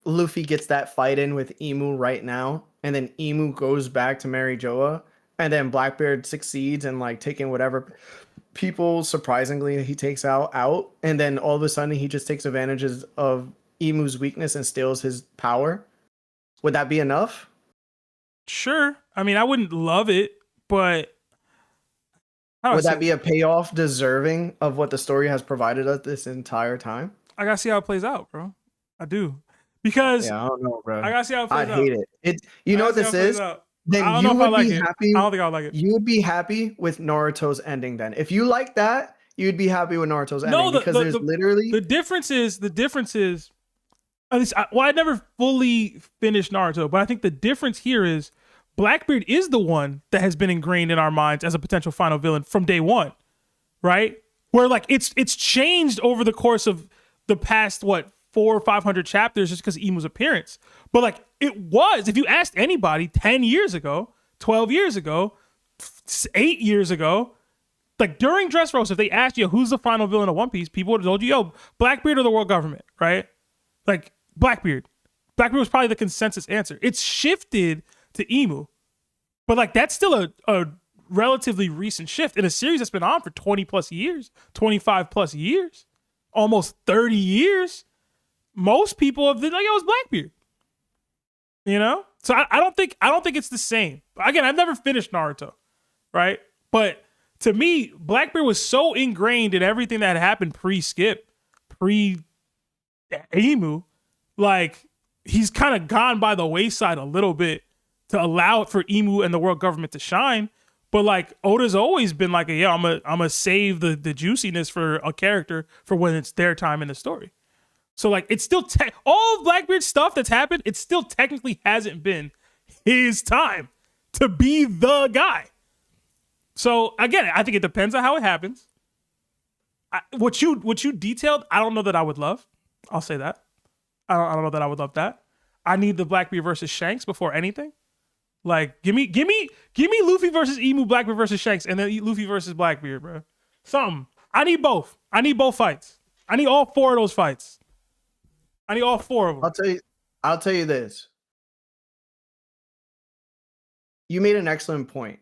[SPEAKER 4] Luffy gets that fight in with Imu right now, and then Imu goes back to marry Joa, and then Blackbeard succeeds in like taking whatever people surprisingly he takes out, and then all of a sudden he just takes advantages of Imu's weakness and steals his power? Would that be enough?
[SPEAKER 2] Sure. I mean, I wouldn't love it, but
[SPEAKER 4] would that be a payoff deserving of what the story has provided us this entire time?
[SPEAKER 2] I gotta see how it plays out, bro. I do. Because
[SPEAKER 4] I don't know, bro.
[SPEAKER 2] I gotta see how it plays out.
[SPEAKER 4] I hate it. You know what this is? Then you would be happy.
[SPEAKER 2] I don't think I'll like it.
[SPEAKER 4] You would be happy with Naruto's ending then. If you like that, you'd be happy with Naruto's ending. Because there's literally
[SPEAKER 2] the difference is at least I never fully finished Naruto, but I think the difference here is Blackbeard is the one that has been ingrained in our minds as a potential final villain from day one, right? Where like it's changed over the course of the past 400 or 500 chapters just because of Imu's appearance. But like it was, if you asked anybody 10 years ago, 12 years ago, 8 years ago, like during Dressrosa, if they asked you who's the final villain of One Piece, people would have told you, yo, Blackbeard or the world government, right? Like Blackbeard. Blackbeard was probably the consensus answer. It's shifted to Imu. But like that's still a relatively recent shift in a series that's been on for 20 plus years, 25 plus years, almost 30 years. Most people have been like, it was Blackbeard. You know? So I don't think it's the same. Again, I've never finished Naruto, right? But to me, Blackbeard was so ingrained in everything that happened pre-Skip, pre-Imu, like he's kind of gone by the wayside a little bit to allow for Imu and the world government to shine. But like Oda's always been like, I'm gonna save the juiciness for a character for when it's their time in the story. So like it's still all of Blackbeard's stuff that's happened, it still technically hasn't been his time. to be the guy. So again, I think it depends on how it happens. What you detailed, I don't know that I would love. I'll say that. I don't know that I would love that. I need the Blackbeard versus Shanks before anything. Like, give me Luffy versus Imu, Blackbeard versus Shanks, and then Luffy versus Blackbeard, bro. Something. I need both. I need both fights. I need all 4 of those fights. I need all 4 of them.
[SPEAKER 4] I'll tell you this. You made an excellent point.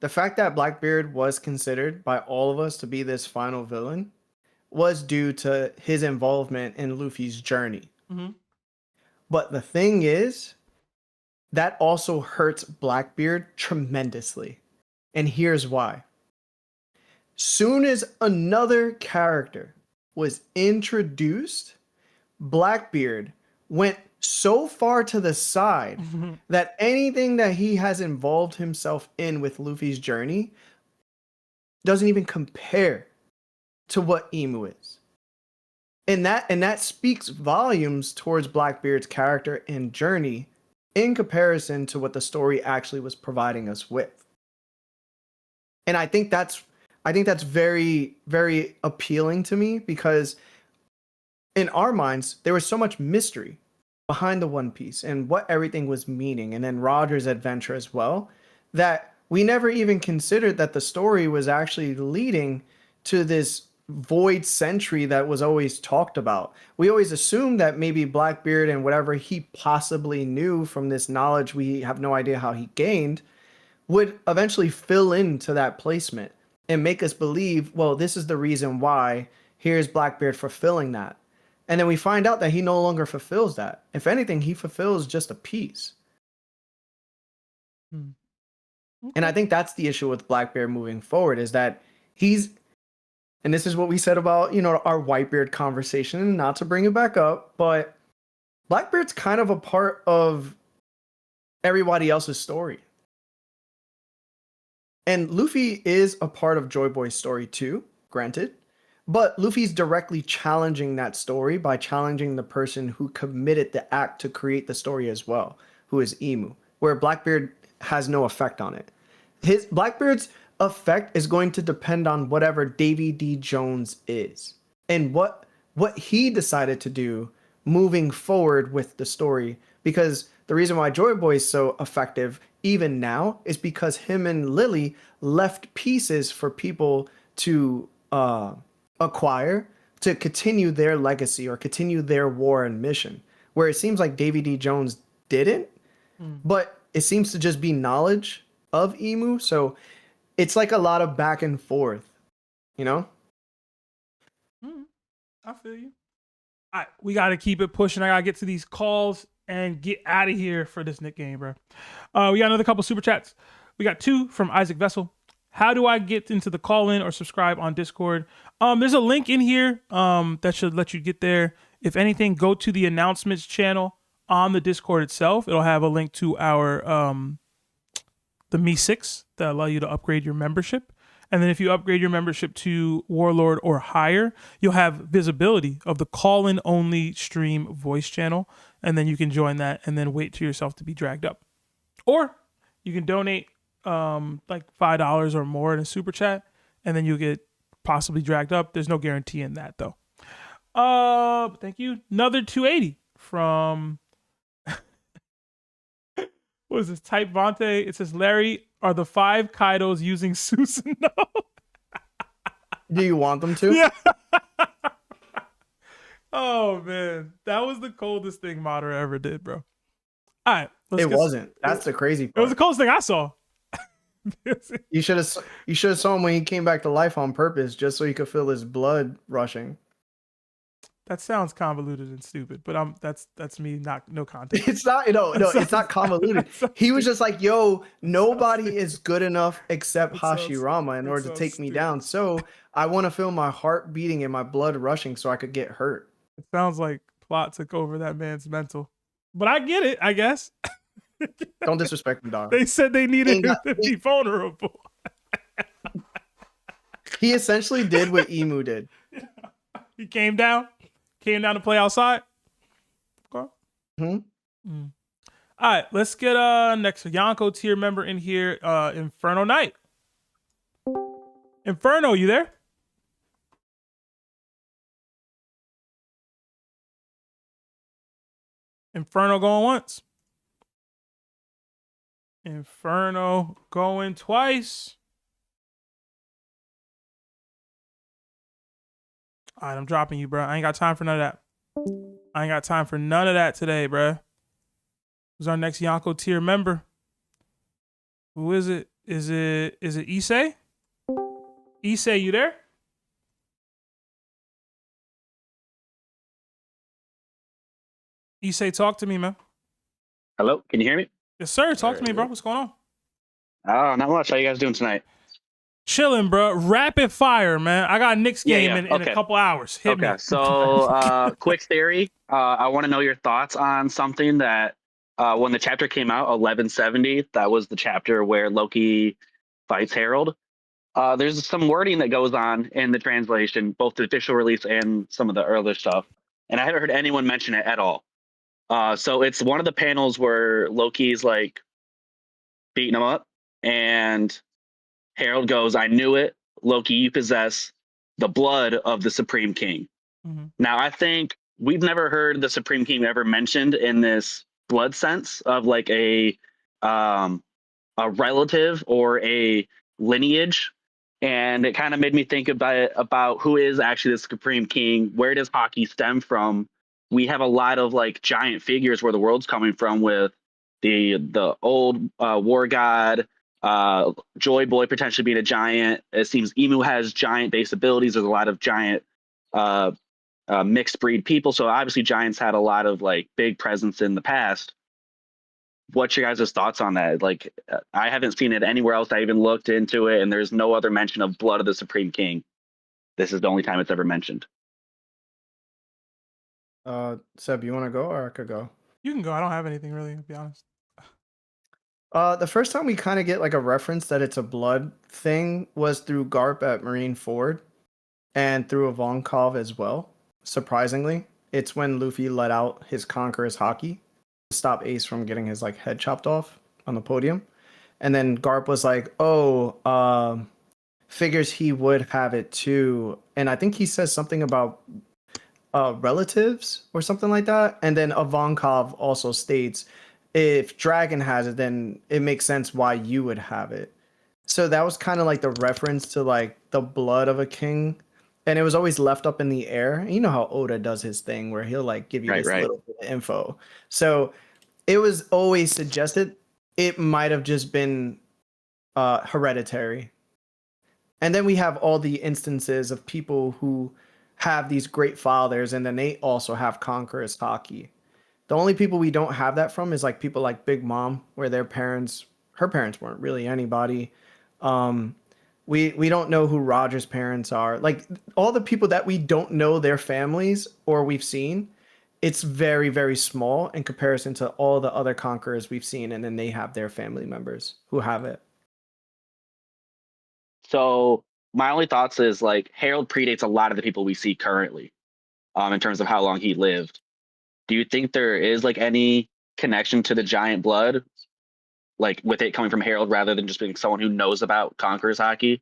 [SPEAKER 4] The fact that Blackbeard was considered by all of us to be this final villain was due to his involvement in Luffy's journey.
[SPEAKER 2] Mm-hmm.
[SPEAKER 4] But the thing is, that also hurts Blackbeard tremendously. And here's why. Soon as another character was introduced, Blackbeard went so far to the side that anything that he has involved himself in with Luffy's journey doesn't even compare to what Imu is. And that speaks volumes towards Blackbeard's character and journey in comparison to what the story actually was providing us with. And I think that's very, very appealing to me, because in our minds, there was so much mystery behind the One Piece and what everything was meaning, and then Roger's adventure as well, that we never even considered that the story was actually leading to this void century that was always talked about. We always assumed that maybe Blackbeard and whatever he possibly knew from this knowledge we have no idea how he gained would eventually fill into that placement and make us believe, well, this is the reason why. Here's Blackbeard fulfilling that. And then we find out that he no longer fulfills that. If anything, he fulfills just a piece.
[SPEAKER 2] Okay.
[SPEAKER 4] And I think that's the issue with Blackbeard moving forward, is that he's, and this is what we said about, our Whitebeard conversation, and not to bring it back up, but Blackbeard's kind of a part of everybody else's story. And Luffy is a part of Joy Boy's story too, granted. But Luffy's directly challenging that story by challenging the person who committed the act to create the story as well, who is Imu, where Blackbeard has no effect on it. Blackbeard's effect is going to depend on whatever Davy D. Jones is and what he decided to do moving forward with the story. Because the reason why Joy Boy is so effective even now is because him and Lily left pieces for people to acquire to continue their legacy or continue their war and mission, where it seems like Davy D. Jones didn't, but it seems to just be knowledge of Imu. So it's like a lot of back and forth,
[SPEAKER 2] I feel you. All right, we got to keep it pushing. I got to get to these calls and get out of here for this Nick game, bro. We got another couple super chats. We got 2 from Isaac Vessel. How do I get into the call-in or subscribe on Discord? There's a link in here that should let you get there. If anything, go to the announcements channel on the Discord itself. It'll have a link to our the Mi 6 that allow you to upgrade your membership. And then if you upgrade your membership to Warlord or higher, you'll have visibility of the call-in only stream voice channel. And then you can join that and then wait for yourself to be dragged up. Or you can donate like $5 or more in a super chat, and then you'll get possibly dragged up. There's no guarantee in that though. Thank you. Another 280 from what is this? Type Vante. It says, Larry, are the 5 Kaidos using Susanoo?
[SPEAKER 4] Do you want them to?
[SPEAKER 2] Yeah. Oh man, that was the coldest thing Madara ever did, bro. All right,
[SPEAKER 4] it wasn't. That's the crazy part.
[SPEAKER 2] It was the coldest thing I saw.
[SPEAKER 4] You should have saw him when he came back to life on purpose, just so he could feel his blood rushing.
[SPEAKER 2] That sounds convoluted and stupid, but that's me, no context.
[SPEAKER 4] It's not, it's not convoluted. He was just like, yo, nobody is good enough except Hashirama in order to take me down. So I want to feel my heart beating and my blood rushing so I could get hurt.
[SPEAKER 2] It sounds like plot took over that man's mental. But I get it, I guess.
[SPEAKER 4] Don't disrespect him, dog.
[SPEAKER 2] They said they needed him to be vulnerable.
[SPEAKER 4] He essentially did what Imu did.
[SPEAKER 2] He came down to play outside. Okay.
[SPEAKER 4] Hmm?
[SPEAKER 2] All All right, let's get next Yonko tier member in here. Inferno Knight. Inferno, you there? Inferno going once. Inferno going twice. All right, I'm dropping you, bro. I ain't got time for none of that. I ain't got time for none of that today, bro. Who's our next Yonko tier member? Who is it? Is it Issei? Issei, you there? Issei, talk to me, man.
[SPEAKER 8] Hello, can you hear me?
[SPEAKER 2] Yes, sir. Talk to me, bro. What's going on?
[SPEAKER 8] Oh, not much. How you guys doing tonight?
[SPEAKER 2] Chilling, bro. Rapid fire, man. I got a Knicks game in a couple hours. Hit me.
[SPEAKER 8] So quick theory. I want to know your thoughts on something that when the chapter came out, 1170, that was the chapter where Loki fights Harold. There's some wording that goes on in the translation, both the official release and some of the earlier stuff, and I haven't heard anyone mention it at all. So it's one of the panels where Loki's like beating him up, and Harold goes, "I knew it, Loki, you possess the blood of the Supreme King."
[SPEAKER 2] Mm-hmm.
[SPEAKER 8] Now, I think we've never heard the Supreme King ever mentioned in this blood sense of like a relative or a lineage. And it kind of made me think about who is actually the Supreme King. Where does hockey stem from? We have a lot of like giant figures where the world's coming from, with the old war god, Joy Boy potentially being a giant. It seems Imu has giant base abilities. There's a lot of giant mixed breed people. So obviously giants had a lot of like big presence in the past. What's your guys' thoughts on that? Like, I haven't seen it anywhere else. I even looked into it, and there's no other mention of blood of the Supreme King. This is the only time it's ever mentioned.
[SPEAKER 4] Seb, you want to go or I could go?
[SPEAKER 2] You can go. I don't have anything really, to be honest.
[SPEAKER 4] The first time we kind of get like a reference that it's a blood thing was through Garp at Marine Ford and through Ivankov as well. Surprisingly, it's when Luffy let out his Conqueror's Haki to stop Ace from getting his like head chopped off on the podium. And then Garp was like, "Oh, figures he would have it too." And I think he says something about relatives or something like that. And then Ivankov also states, if Dragon has it, then it makes sense why you would have it. So that was kind of like the reference to like the blood of a king. And it was always left up in the air. You know how Oda does his thing where he'll like give you little bit of info. So it was always suggested it might have just been hereditary. And then we have all the instances of people who have these great fathers and then they also have Conqueror's Haki. The only people we don't have that from is like people like Big Mom, where her parents weren't really anybody. We don't know who Roger's parents are. Like all the people that we don't know their families or we've seen, it's very, very small in comparison to all the other conquerors we've seen, and then they have their family members who have it.
[SPEAKER 8] So my only thoughts is like Harold predates a lot of the people we see currently, in terms of how long he lived. Do you think there is like any connection to the giant blood, like with it coming from Harold rather than just being someone who knows about Conqueror's Haki,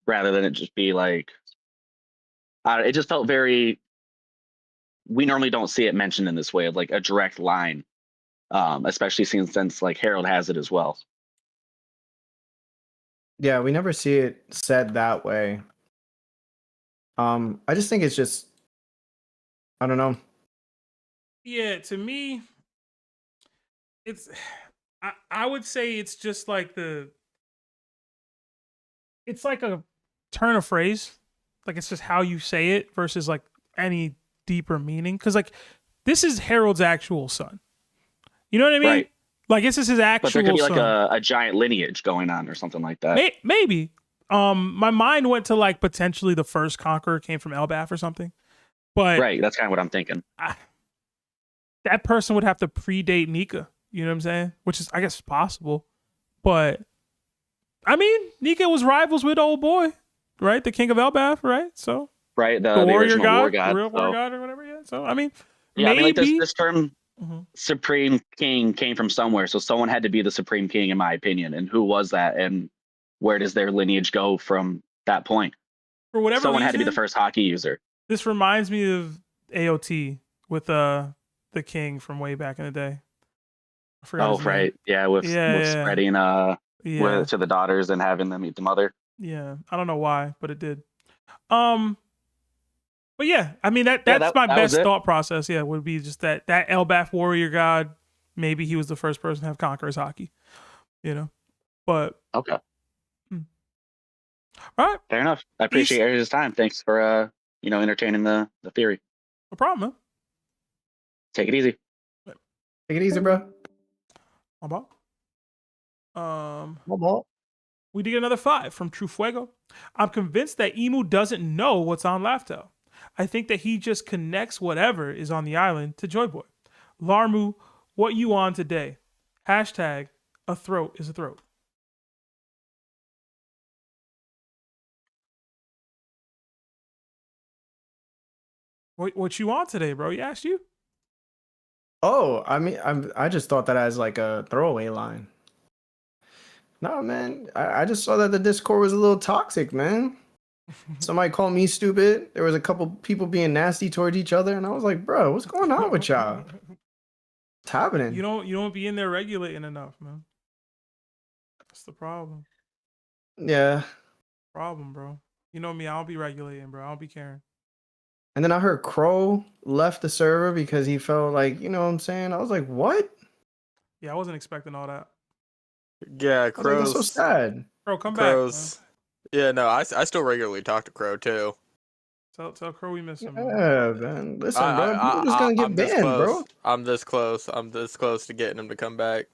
[SPEAKER 8] rather than it just be like, it just felt very, we normally don't see it mentioned in this way of like a direct line, especially since like Harold has it as well.
[SPEAKER 4] Yeah, we never see it said that way. I just think it's just, I don't know.
[SPEAKER 2] Yeah, to me, I would say it's just like it's like a turn of phrase. Like it's just how you say it versus like any deeper meaning. Because like this is Harold's actual son. You know what I mean?
[SPEAKER 8] Right.
[SPEAKER 2] Like this is his actual son.
[SPEAKER 8] But there could be like a giant lineage going on or something like that.
[SPEAKER 2] Maybe. My mind went to like potentially the first conqueror came from Elbaf or something. But
[SPEAKER 8] right, that's kind of what I'm thinking.
[SPEAKER 2] That person would have to predate Nika. You know what I'm saying? Which is, I guess, possible. But, I mean, Nika was rivals with old boy, right? The king of Elbaf, right? So,
[SPEAKER 8] right, the
[SPEAKER 2] warrior
[SPEAKER 8] original
[SPEAKER 2] god,
[SPEAKER 8] war god.
[SPEAKER 2] the real war god or whatever, yeah. So, I mean,
[SPEAKER 8] yeah,
[SPEAKER 2] maybe.
[SPEAKER 8] I mean, like this term Supreme King came from somewhere, so someone had to be the Supreme King, in my opinion. And who was that? And where does their lineage go from that point?
[SPEAKER 2] For whatever
[SPEAKER 8] someone
[SPEAKER 2] reason,
[SPEAKER 8] had to be the first hockey user.
[SPEAKER 2] This reminds me of AOT with the king from way back in the day. I forgot his name.
[SPEAKER 8] Right, yeah, with spreading to the daughters and having them eat the mother.
[SPEAKER 2] Yeah, I don't know why, but it did. But yeah, I mean that's my best thought process. Yeah, would be just that Elbaf warrior god. Maybe he was the first person to have Conqueror's hockey. You know, but
[SPEAKER 8] okay.
[SPEAKER 2] All right,
[SPEAKER 8] fair enough. I appreciate everyone's time. Thanks for entertaining the theory.
[SPEAKER 2] No problem, man.
[SPEAKER 8] Take it easy.
[SPEAKER 4] Take it easy, bro.
[SPEAKER 2] My ball. We did get another 5 from True Fuego. I'm convinced that Emu doesn't know what's on Laftel. I think that he just connects whatever is on the island to Joy Boy. Larmu, what you on today? Hashtag a throat is a throat. What you on today, bro? He asked you.
[SPEAKER 4] Oh, I mean, I just thought that as like a throwaway line. No, man. I just saw that the Discord was a little toxic, man. Somebody called me stupid. There was a couple people being nasty towards each other, and I was like, bro, what's going on with y'all? What's happening?
[SPEAKER 2] You don't be in there regulating enough, man. That's the problem.
[SPEAKER 4] Yeah.
[SPEAKER 2] Problem, bro. You know me, I don't be regulating, bro. I don't be caring.
[SPEAKER 4] And then I heard Crow left the server because he felt like, you know what I'm saying? I was like, what?
[SPEAKER 2] Yeah, I wasn't expecting all that.
[SPEAKER 1] Yeah, Crow's
[SPEAKER 4] so sad.
[SPEAKER 2] Crow, come back. Man.
[SPEAKER 1] Yeah, no, I still regularly talk to Crow too.
[SPEAKER 2] Tell Crow we miss him.
[SPEAKER 4] Yeah, man. Listen, bro, you're just gonna get banned, bro.
[SPEAKER 1] I'm this close. I'm this close to getting him to come back.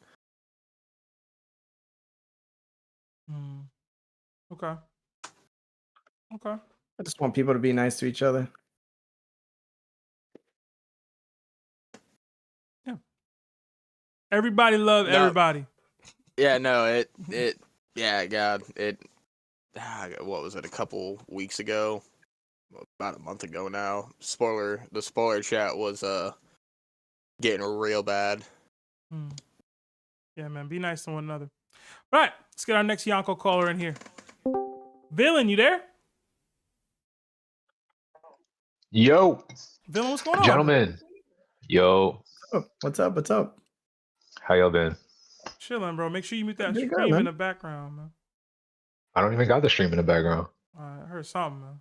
[SPEAKER 2] Okay.
[SPEAKER 4] I just want people to be nice to each other.
[SPEAKER 2] Yeah. Everybody love everybody.
[SPEAKER 1] Yeah, no, what was it, a couple weeks ago? About a month ago now. The spoiler chat was getting real bad.
[SPEAKER 2] Yeah, man, be nice to one another. All right, let's get our next Yonko caller in here. Villain, you there?
[SPEAKER 9] Yo.
[SPEAKER 2] Villain, what's going on?
[SPEAKER 9] Gentlemen. Yo.
[SPEAKER 4] What's up?
[SPEAKER 9] How y'all been?
[SPEAKER 2] Chilling, bro. Make sure you mute that stream in the background, man.
[SPEAKER 9] I don't even got the stream in the background.
[SPEAKER 2] I heard something, man.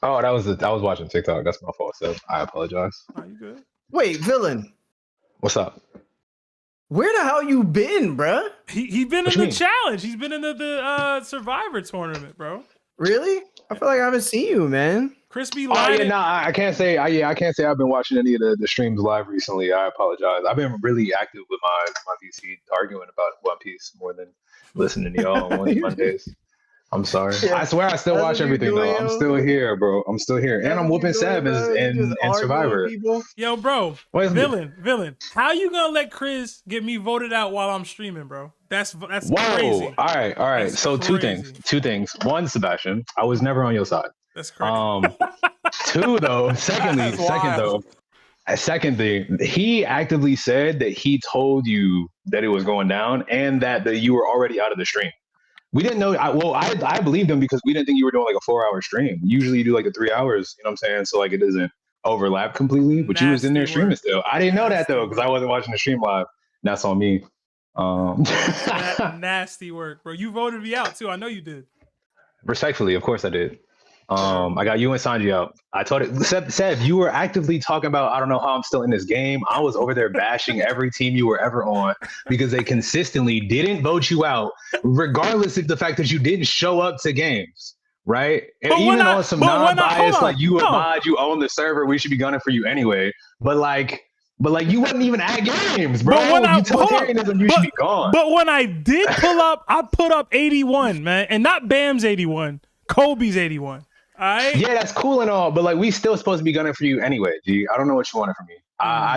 [SPEAKER 9] Oh, I was watching TikTok. That's my fault, so I apologize.
[SPEAKER 2] Are you good?
[SPEAKER 4] Wait, Villain.
[SPEAKER 9] What's up?
[SPEAKER 4] Where the hell you been, bruh?
[SPEAKER 2] He been in the challenge. He's been in the Survivor tournament, bro.
[SPEAKER 4] Really? I feel like I haven't seen you, man.
[SPEAKER 2] Crispy
[SPEAKER 9] I can't say I've been watching any of the streams live recently. I apologize. I've been really active with my VC arguing about One Piece more than listening to y'all on Mondays. I'm sorry. I swear I still watch everything though. I'm still here, bro. I'm still here. And I'm whooping Seb in Survivor.
[SPEAKER 2] Yo, bro. Villain. How you gonna let Chris get me voted out while I'm streaming, bro? That's crazy.
[SPEAKER 9] All right. So two things. One, Sebastian, I was never on your side.
[SPEAKER 2] That's crazy.
[SPEAKER 9] Two though. Second thing, he actively said that he told you that it was going down and that you were already out of the stream. We didn't know. I believed him because we didn't think you were doing like a 4-hour stream. Usually you do like a 3 hours. You know what I'm saying? So like it doesn't overlap completely. But you was in there streaming still. I didn't know that though because I wasn't watching the stream live. That's on me.
[SPEAKER 2] Nasty work, bro. You voted me out too. I know you did.
[SPEAKER 9] Respectfully, of course I did. I got you and Sanji out. I told it. Seb, you were actively talking about, I don't know how I'm still in this game. I was over there bashing every team you were ever on because they consistently didn't vote you out, regardless of the fact that you didn't show up to games, right? And even on some non-bias, like you a mod, you own the server, we should be gunning for you anyway. But you wasn't even at games, bro. Utilitarianism, you should be gone.
[SPEAKER 2] But when I did pull up, I put up 81, man, and not Bam's 81, Kobe's 81. Right.
[SPEAKER 9] Yeah, that's cool and all, but like we still supposed to be gunning for you anyway, G. I don't know what you wanted from me.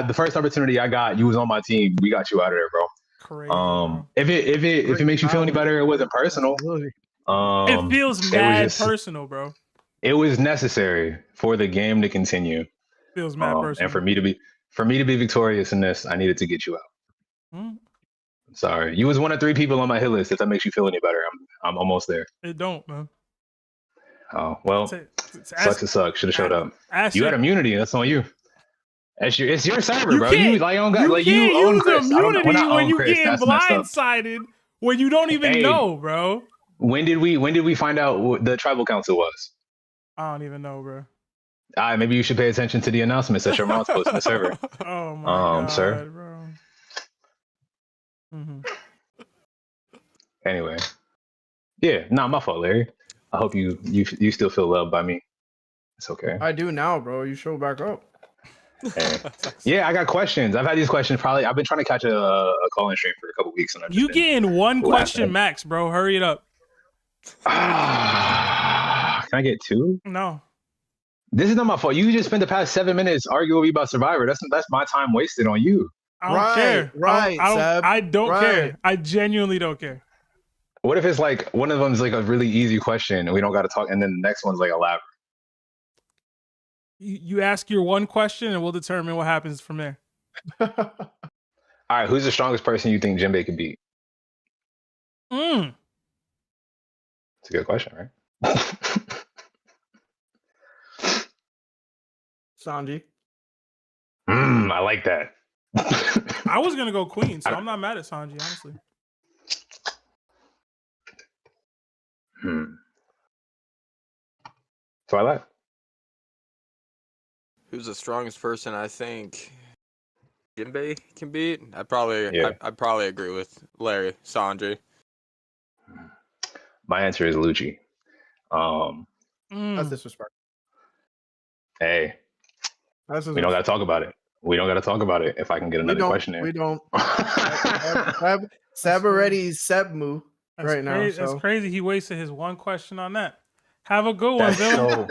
[SPEAKER 9] The first opportunity I got, you was on my team. We got you out of there, bro.
[SPEAKER 2] Crazy,
[SPEAKER 9] if it makes you feel any better, it wasn't personal.
[SPEAKER 2] It feels mad personal, bro.
[SPEAKER 9] It was necessary for the game to continue.
[SPEAKER 2] Feels mad personal.
[SPEAKER 9] And for me to be For me to be victorious in this, I needed to get you out.
[SPEAKER 2] Mm,
[SPEAKER 9] Sorry, you was one of 3 people on my hit list. If that makes you feel any better, I'm almost there.
[SPEAKER 2] it don't, man.
[SPEAKER 9] Oh well, sucks to suck. Should have showed up. You had immunity. That's on you. It's your server, bro. You like on got like you own
[SPEAKER 2] use
[SPEAKER 9] Chris.
[SPEAKER 2] immunity when you
[SPEAKER 9] Chris.
[SPEAKER 2] getting blindsided when you don't even know, bro.
[SPEAKER 9] When did we find out what the tribal council was?
[SPEAKER 2] I don't even know, bro.
[SPEAKER 9] Maybe you should pay attention to the announcements that your mom's posting the server.
[SPEAKER 2] Oh my god,
[SPEAKER 9] sir.
[SPEAKER 2] Bro. Mm-hmm.
[SPEAKER 9] Anyway, yeah, my fault, Larry. I hope you still feel loved by me. It's okay.
[SPEAKER 4] I do now, bro. You show back up.
[SPEAKER 9] Hey. Yeah, I got questions. I've had these questions probably. I've been trying to catch a call-in stream for a couple weeks. And
[SPEAKER 2] you getting one question max, bro. Hurry it up.
[SPEAKER 9] Can I get 2?
[SPEAKER 2] No.
[SPEAKER 9] This is not my fault. You just spent the past 7 minutes arguing with me about Survivor. That's my time wasted on you.
[SPEAKER 2] I don't care.
[SPEAKER 4] Right, Seb.
[SPEAKER 2] I don't care. I genuinely don't care.
[SPEAKER 9] What if it's like one of them's like a really easy question and we don't got to talk, and then the next one's like elaborate?
[SPEAKER 2] You ask your one question and we'll determine what happens from there.
[SPEAKER 9] All right, who's the strongest person you think Jimbei could beat? It's a good question, right?
[SPEAKER 4] Sanji.
[SPEAKER 9] I like that.
[SPEAKER 2] I was gonna go Queen, so I'm not mad at Sanji, honestly.
[SPEAKER 9] Twilight?
[SPEAKER 1] Who's the strongest person I think Jimbei can beat? I'd probably agree with Larry. Sanji.
[SPEAKER 9] My answer is Lucci.
[SPEAKER 4] That's disrespectful.
[SPEAKER 9] Hey, we don't gotta talk about it. We don't gotta talk about it. If I can get another question in.
[SPEAKER 4] We don't. Seb already Seb-mu right now.
[SPEAKER 2] That's crazy. He wasted his one question on that. Have a good one, Bill.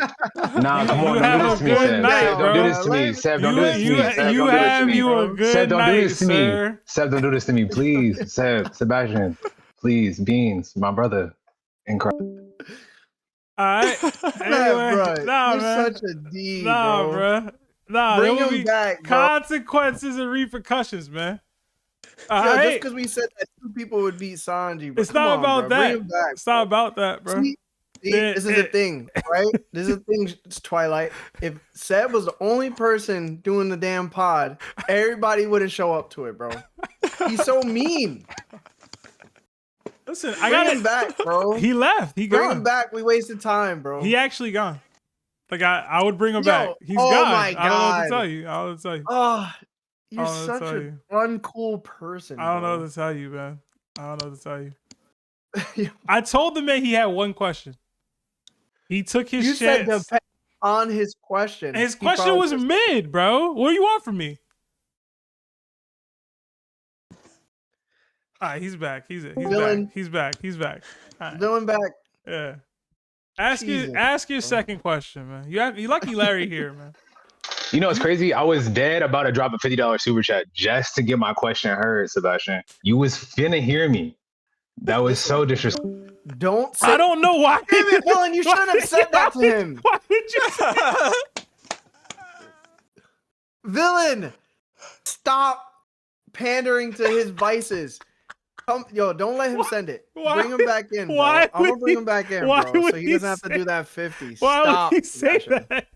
[SPEAKER 9] Nah, come on, don't do this to me, Seb. Don't do this to me, Seb. Don't do this to me.
[SPEAKER 2] You have a good night, sir.
[SPEAKER 9] Seb, don't do this to me, please. Sebastian, please, Beans, my brother. Incredible.
[SPEAKER 2] All right. Anyway,
[SPEAKER 4] bro,
[SPEAKER 2] nah,
[SPEAKER 4] you're
[SPEAKER 2] man.
[SPEAKER 4] such a D,
[SPEAKER 2] bro. Nah,
[SPEAKER 4] bring
[SPEAKER 2] there will
[SPEAKER 4] him
[SPEAKER 2] be
[SPEAKER 4] back, bro.
[SPEAKER 2] consequences and repercussions, man. All
[SPEAKER 4] Yo,
[SPEAKER 2] right.
[SPEAKER 4] just because we said that 2 people would beat Sanji, but
[SPEAKER 2] It's not about that. It's not about that, bro.
[SPEAKER 4] See, this is the thing, right? This is the thing, Twilight. If Seb was the only person doing the damn pod, everybody wouldn't show up to it, bro. He's so mean.
[SPEAKER 2] Listen,
[SPEAKER 4] Bring him back, bro.
[SPEAKER 2] He left. He
[SPEAKER 4] Bring
[SPEAKER 2] gone.
[SPEAKER 4] him back. We wasted time, bro.
[SPEAKER 2] He actually gone. Like I would bring him back. He's gone.
[SPEAKER 4] My
[SPEAKER 2] I don't know what to
[SPEAKER 4] God.
[SPEAKER 2] tell you. I don't know what to tell you.
[SPEAKER 4] Oh, you're
[SPEAKER 2] I don't know what to
[SPEAKER 4] such
[SPEAKER 2] tell
[SPEAKER 4] an
[SPEAKER 2] you.
[SPEAKER 4] uncool person.
[SPEAKER 2] I don't know what to tell you, man. I don't know what to tell you. I told the man he had one question. He took his
[SPEAKER 4] You
[SPEAKER 2] chance.
[SPEAKER 4] said depend on his question.
[SPEAKER 2] His question was mid, bro. What do you want from me? All right, he's back. He's back. He's back. He's back. All right.
[SPEAKER 4] Villain back.
[SPEAKER 2] Yeah. Ask your second question, man. You lucky Larry here, man.
[SPEAKER 9] You know, it's crazy. I was dead about to drop a $50 super chat just to get my question heard, Sebastian. You was finna hear me. That was so disrespectful.
[SPEAKER 4] Don't say
[SPEAKER 2] I don't know why.
[SPEAKER 4] Damn it, Villain, you shouldn't have said that to him.
[SPEAKER 2] Why would you say that?
[SPEAKER 4] Villain, stop pandering to his vices. Don't let him send it. Bring him back in, bro. I'm gonna bring him back in, bro, so he doesn't have to do that 50.
[SPEAKER 2] Why
[SPEAKER 4] Stop,
[SPEAKER 2] would he say
[SPEAKER 4] Sebastian.
[SPEAKER 2] that?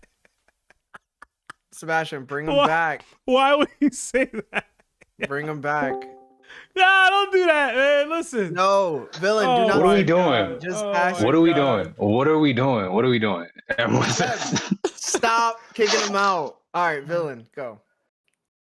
[SPEAKER 4] Sebastian, bring him back.
[SPEAKER 2] Why would he say that?
[SPEAKER 4] Bring him back.
[SPEAKER 2] Nah, don't do that, man. Listen.
[SPEAKER 4] No, Villain, do not.
[SPEAKER 9] What are we doing?
[SPEAKER 4] Just ask.
[SPEAKER 9] What are we doing? What are we doing? What are we doing?
[SPEAKER 4] Stop kicking him out. All right, Villain, go.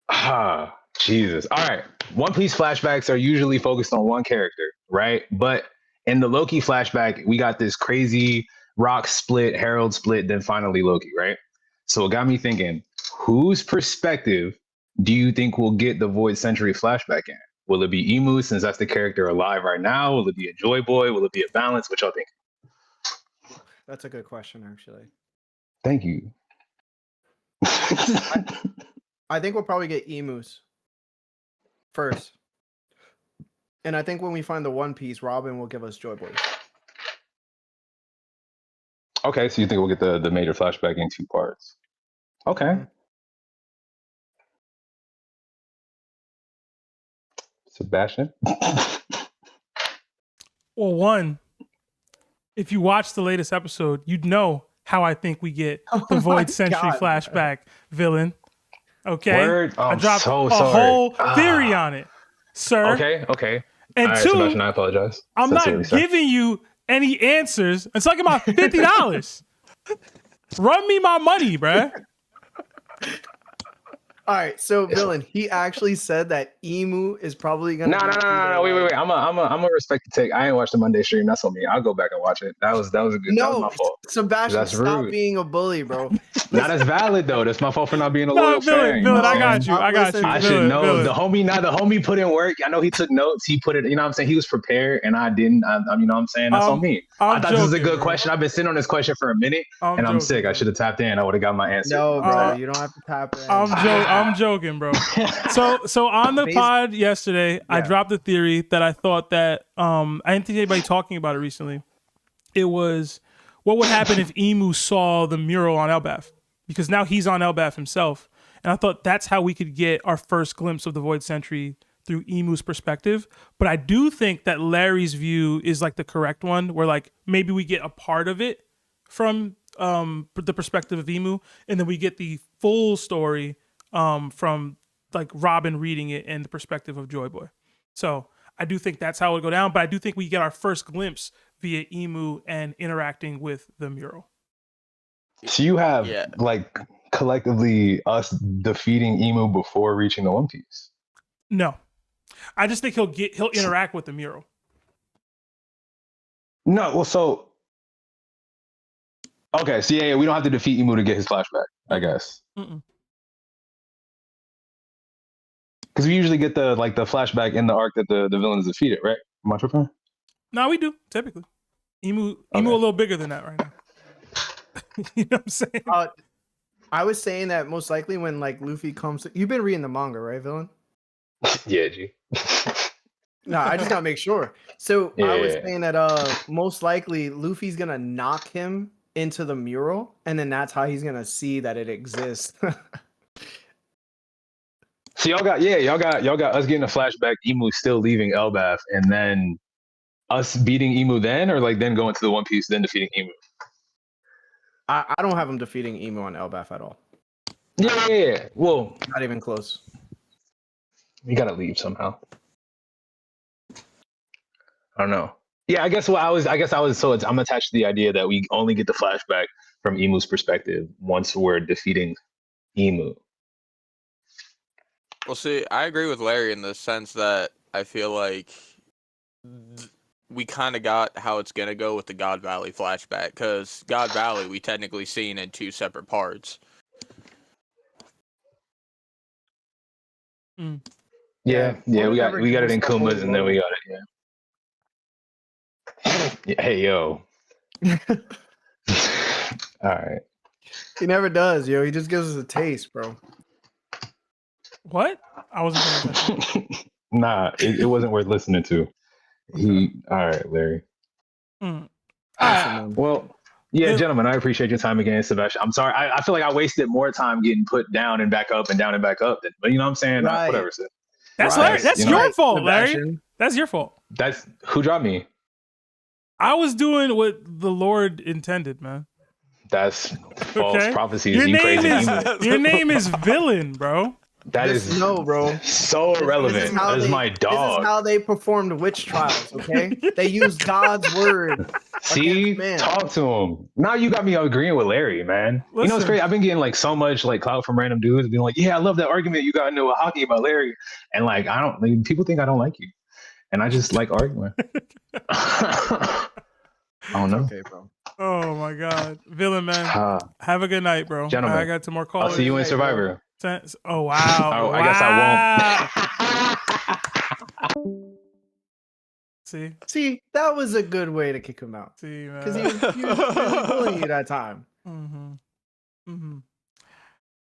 [SPEAKER 9] Ah, Jesus. All right. One Piece flashbacks are usually focused on one character, right? But in the Loki flashback, we got this crazy Rock split, Herald split, then finally Loki, right? So it got me thinking, whose perspective do you think will get the Void Century flashback in? Will it be Imu, since that's the character alive right now? Will it be a Joy Boy? Will it be a Balance? What y'all think?
[SPEAKER 4] That's a good question, actually.
[SPEAKER 9] Thank you.
[SPEAKER 4] I think we'll probably get Emus first. And I think when we find the One Piece, Robin will give us Joy Boys.
[SPEAKER 9] Okay, so you think we'll get the major flashback in 2 parts? Okay. Sebastian.
[SPEAKER 2] Well, one, if you watch the latest episode, you'd know how I think we get the
[SPEAKER 4] Oh my
[SPEAKER 2] Void Century
[SPEAKER 4] God,
[SPEAKER 2] flashback villain. Okay,
[SPEAKER 9] Word.
[SPEAKER 2] I
[SPEAKER 9] I'm
[SPEAKER 2] dropped
[SPEAKER 9] so
[SPEAKER 2] a
[SPEAKER 9] sorry.
[SPEAKER 2] whole theory on it, sir.
[SPEAKER 9] Okay.
[SPEAKER 2] And
[SPEAKER 9] All right,
[SPEAKER 2] two,
[SPEAKER 9] Sebastian, I apologize.
[SPEAKER 2] I'm
[SPEAKER 9] Sincerely,
[SPEAKER 2] not
[SPEAKER 9] sir.
[SPEAKER 2] giving you any answers until I get my $50. Run me my money, bruh.
[SPEAKER 4] All right, so villain, he actually said that Emu is probably gonna.
[SPEAKER 9] No. Wait. I'm a respect the take. I ain't watched the Monday stream. That's on me. I'll go back and watch it. That was a good. That was my fault.
[SPEAKER 4] Sebastian,
[SPEAKER 9] That's
[SPEAKER 4] stop
[SPEAKER 9] rude.
[SPEAKER 4] being a bully, bro.
[SPEAKER 9] Not as valid though. That's my fault for not being a
[SPEAKER 2] No,
[SPEAKER 9] loyal
[SPEAKER 2] villain,
[SPEAKER 9] fan. You know
[SPEAKER 2] villain,
[SPEAKER 9] what
[SPEAKER 2] I
[SPEAKER 9] I'm
[SPEAKER 2] got
[SPEAKER 9] saying?
[SPEAKER 2] you. I got you.
[SPEAKER 9] I should
[SPEAKER 2] Villain,
[SPEAKER 9] know.
[SPEAKER 2] villain.
[SPEAKER 9] The homie put in work. I know he took notes. He put it. You know what I'm saying? He was prepared, and I didn't. You know what I'm saying? That's on me. I thought this was a good question. I've been sitting on this question for a minute, and I'm sick. I should have tapped in. I would have got my answer.
[SPEAKER 4] No, bro, you don't have to tap in.
[SPEAKER 2] I'm joking, bro. So on the pod yesterday, I dropped a theory that I thought that I didn't think anybody talking about it recently. It was what would happen if Emu saw the mural on Elbaf, because now he's on Elbaf himself, and I thought that's how we could get our first glimpse of the Void Century through Emu's perspective. But I do think that Larry's view is like the correct one, where like maybe we get a part of it from the perspective of Emu, and then we get the full story from like Robin reading it and the perspective of Joy Boy. So I do think that's how it would go down, but I do think we get our first glimpse via Emu and interacting with the mural.
[SPEAKER 9] So you have like collectively us defeating Emu before reaching the One Piece.
[SPEAKER 2] No, I just think he'll interact with the mural.
[SPEAKER 9] No, well, so okay, so we don't have to defeat Emu to get his flashback, I guess. Because we usually get the flashback in the arc that the villain is defeated, right? Am I tripping?
[SPEAKER 2] No, we do typically. Emu a little bigger than that right now. You know what I'm saying?
[SPEAKER 4] I was saying that most likely when like Luffy comes, you've been reading the manga, right, villain?
[SPEAKER 9] Yeah, G.
[SPEAKER 4] No, I just gotta make sure. So I was saying that most likely Luffy's gonna knock him into the mural, and then that's how he's gonna see that it exists.
[SPEAKER 9] So y'all got us getting a flashback, Emu still leaving Elbaf, and then us beating Emu then, or like then going to the One Piece, then defeating Emu.
[SPEAKER 4] I don't have him defeating Emu on Elbaf at all.
[SPEAKER 9] Yeah. Well,
[SPEAKER 4] not even close.
[SPEAKER 9] You gotta leave somehow. I don't know. Yeah, I guess I'm attached to the idea that we only get the flashback from Emu's perspective once we're defeating Emu.
[SPEAKER 1] Well, see, I agree with Larry in the sense that I feel like we kind of got how it's going to go with the God Valley flashback, because God Valley we technically seen in two separate parts.
[SPEAKER 9] Yeah, we got it in Kuma's, and then we got it, Hey, yo. All right.
[SPEAKER 4] He never does, yo. He just gives us a taste, bro.
[SPEAKER 2] What? I wasn't paying attention.
[SPEAKER 9] Nah, it wasn't worth listening to. All right, Larry. Well, gentlemen, I appreciate your time again, Sebastian. I'm sorry. I feel like I wasted more time getting put down and back up and down and back up. But you know what I'm saying?
[SPEAKER 4] Right.
[SPEAKER 9] Whatever.
[SPEAKER 2] That's Larry. That's your fault,
[SPEAKER 4] Sebastian.
[SPEAKER 2] Larry. That's your fault.
[SPEAKER 9] That's who dropped me.
[SPEAKER 2] I was doing what the Lord intended, man.
[SPEAKER 9] That's false prophecies.
[SPEAKER 2] Your name is Villain, bro.
[SPEAKER 9] That is
[SPEAKER 4] bro.
[SPEAKER 9] So irrelevant. That is my dog.
[SPEAKER 4] This is how they performed witch trials, okay? They used God's word.
[SPEAKER 9] See? Talk to him. Now you got me agreeing with Larry, man. Listen. You know what's crazy? I've been getting like so much like clout from random dudes being like, yeah, I love that argument you got into with hockey about Larry. And like, people think I don't like you. And I just like arguing. I don't know.
[SPEAKER 4] Okay, bro.
[SPEAKER 2] Oh my God. Villain, man. Have a good night, bro.
[SPEAKER 9] Gentlemen,
[SPEAKER 2] I got some more callers.
[SPEAKER 9] I'll see you in Survivor.
[SPEAKER 2] Oh, wow.
[SPEAKER 9] I guess I won't.
[SPEAKER 4] See, that was a good way to kick him out.
[SPEAKER 2] See, man.
[SPEAKER 4] Because he was really bullying you that time.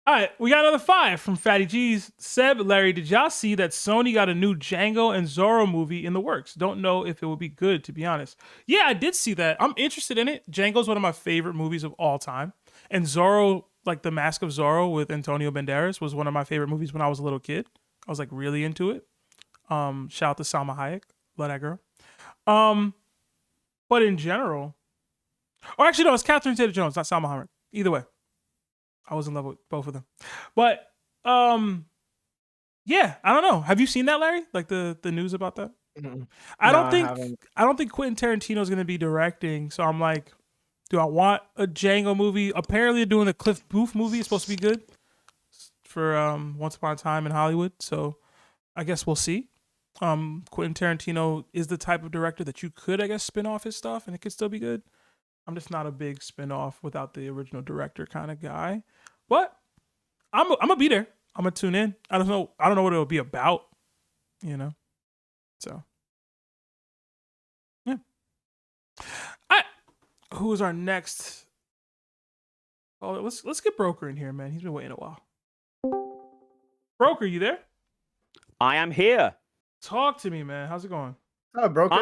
[SPEAKER 2] All right, we got another 5 from Fatty G's. Seb, Larry, did y'all see that Sony got a new Django and Zoro movie in the works? Don't know if it would be good, to be honest. Yeah, I did see that. I'm interested in it. Django's one of my favorite movies of all time. And Zoro, like The Mask of Zorro with Antonio Banderas, was one of my favorite movies when I was a little kid. I was like really into it. Shout out to Salma Hayek. Love that girl. But in general, or actually no, it's Catherine Zeta-Jones, not Salma Hayek. Either way, I was in love with both of them. But yeah, I don't know. Have you seen that, Larry? Like the news about that?
[SPEAKER 4] Mm-mm.
[SPEAKER 2] I
[SPEAKER 4] No,
[SPEAKER 2] don't
[SPEAKER 4] I
[SPEAKER 2] think
[SPEAKER 4] haven't.
[SPEAKER 2] I don't think Quentin Tarantino is going to be directing. So I'm like, do I want a Django movie? Apparently, they're doing a Cliff Booth movie. It's supposed to be good for Once Upon a Time in Hollywood. So I guess we'll see. Quentin Tarantino is the type of director that you could, I guess, spin off his stuff and it could still be good. I'm just not a big spin off without the original director kind of guy. But I'm gonna be there. I'm gonna tune in. I don't know what it'll be about, you know. So yeah. Who is our next? Oh, let's get Broker in here, man. He's been waiting a while. Broker, you there?
[SPEAKER 10] I am here.
[SPEAKER 2] Talk to me, man. How's it going?
[SPEAKER 4] Oh, broker.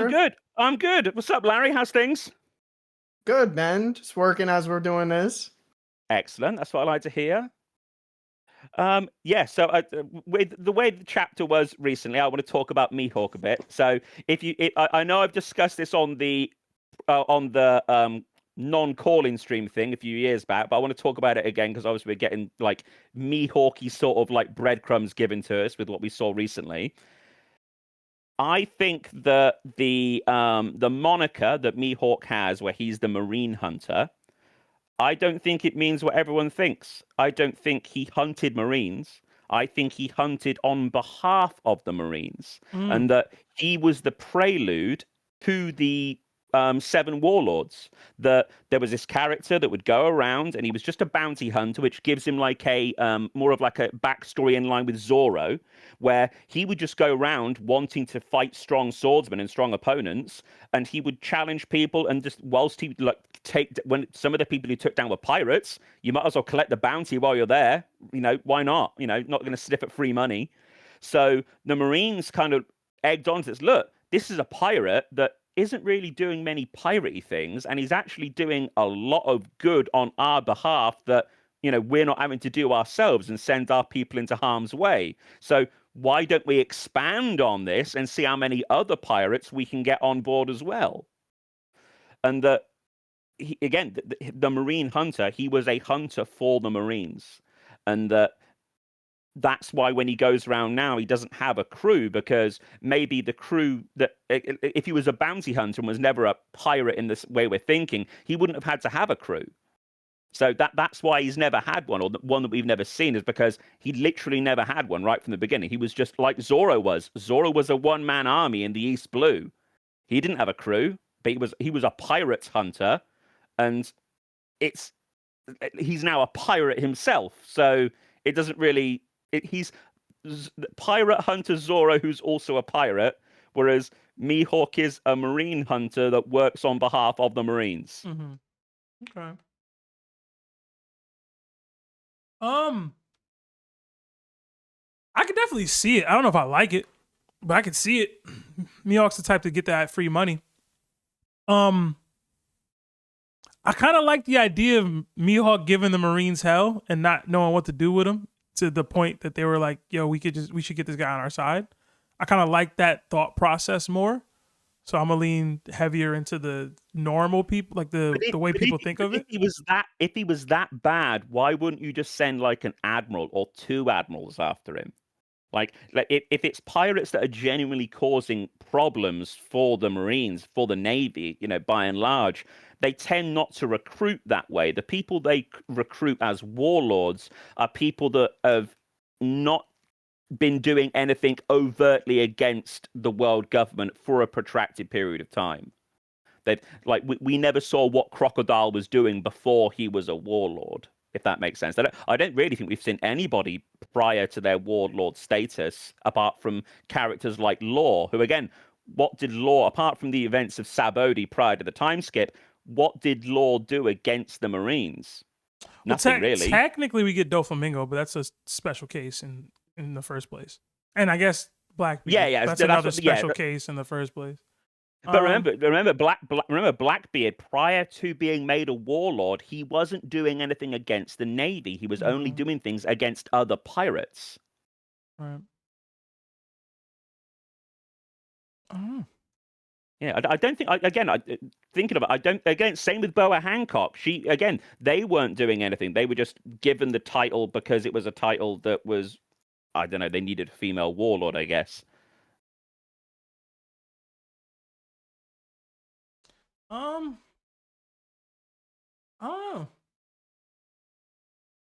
[SPEAKER 10] I'm good. What's up, Larry? How's things?
[SPEAKER 4] Good, man. Just working as we're doing this.
[SPEAKER 10] Excellent. That's what I like to hear. Yeah. So with the way the chapter was recently, I want to talk about Mihawk a bit. So I know I've discussed this on the non-calling stream thing a few years back, but I want to talk about it again because obviously we're getting like Mihawky sort of like breadcrumbs given to us with what we saw recently. I think that the moniker that Mihawk has, where he's the Marine Hunter, I don't think it means what everyone thinks. I don't think he hunted Marines. I think he hunted on behalf of the Marines, and that he was the prelude to the 7 warlords. That there was this character that would go around, and he was just a bounty hunter, which gives him like a more of like a backstory in line with Zoro, where he would just go around wanting to fight strong swordsmen and strong opponents, and he would challenge people. And just whilst he like when some of the people who took down were pirates, you might as well collect the bounty while you're there. You know, why not? You know, not going to sniff at free money. So the Marines kind of egged on to this. Look, this is a pirate that isn't really doing many piratey things, and he's actually doing a lot of good on our behalf that, you know, we're not having to do ourselves and send our people into harm's way. So why don't we expand on this and see how many other pirates we can get on board as well? And that, again, the Marine Hunter, he was a hunter for the Marines. And that's why when he goes around now, he doesn't have a crew, because maybe the crew that if he was a bounty hunter and was never a pirate in this way we're thinking, he wouldn't have had to have a crew. So that's why he's never had one, or the one that we've never seen is because he literally never had one right from the beginning. He was just like Zoro was. Zoro was a one-man army in the East Blue. He didn't have a crew, but he was a pirate hunter, and he's now a pirate himself. So it doesn't really. He's pirate hunter Zoro, who's also a pirate, whereas Mihawk is a Marine hunter that works on behalf of the Marines.
[SPEAKER 2] Mm-hmm. Okay. I could definitely see it. I don't know if I like it, but I could see it. Mihawk's the type to get that free money. I kind of like the idea of Mihawk giving the Marines hell and not knowing what to do with them, to the point that they were like, yo, we should get this guy on our side. I kind of like that thought process more. So I'm gonna lean heavier into the normal people, like the way people think of it.
[SPEAKER 10] If he was that bad, why wouldn't you just send like an admiral or 2 admirals after him? Like if it's pirates that are genuinely causing problems for the Marines, for the Navy, you know, by and large, they tend not to recruit that way. The people they recruit as warlords are people that have not been doing anything overtly against the world government for a protracted period of time. They've we never saw what Crocodile was doing before he was a warlord, if that makes sense. I don't really think we've seen anybody prior to their warlord status, apart from characters like Law, who, again, what did Law, apart from the events of Sabodi prior to the time skip, what did Law do against the Marines? Nothing really.
[SPEAKER 2] Technically, we get Doflamingo, but that's a special case in the first place. And I guess Blackbeard.
[SPEAKER 10] Yeah,
[SPEAKER 2] that's another special case in the first place.
[SPEAKER 10] But remember Blackbeard, prior to being made a warlord, he wasn't doing anything against the Navy. He was only doing things against other pirates.
[SPEAKER 2] Right.
[SPEAKER 10] Yeah, I don't think. Thinking about, I don't. Again, same with Boa Hancock. They weren't doing anything. They were just given the title because it was a title that was, I don't know. They needed a female warlord, I guess.
[SPEAKER 2] I don't know.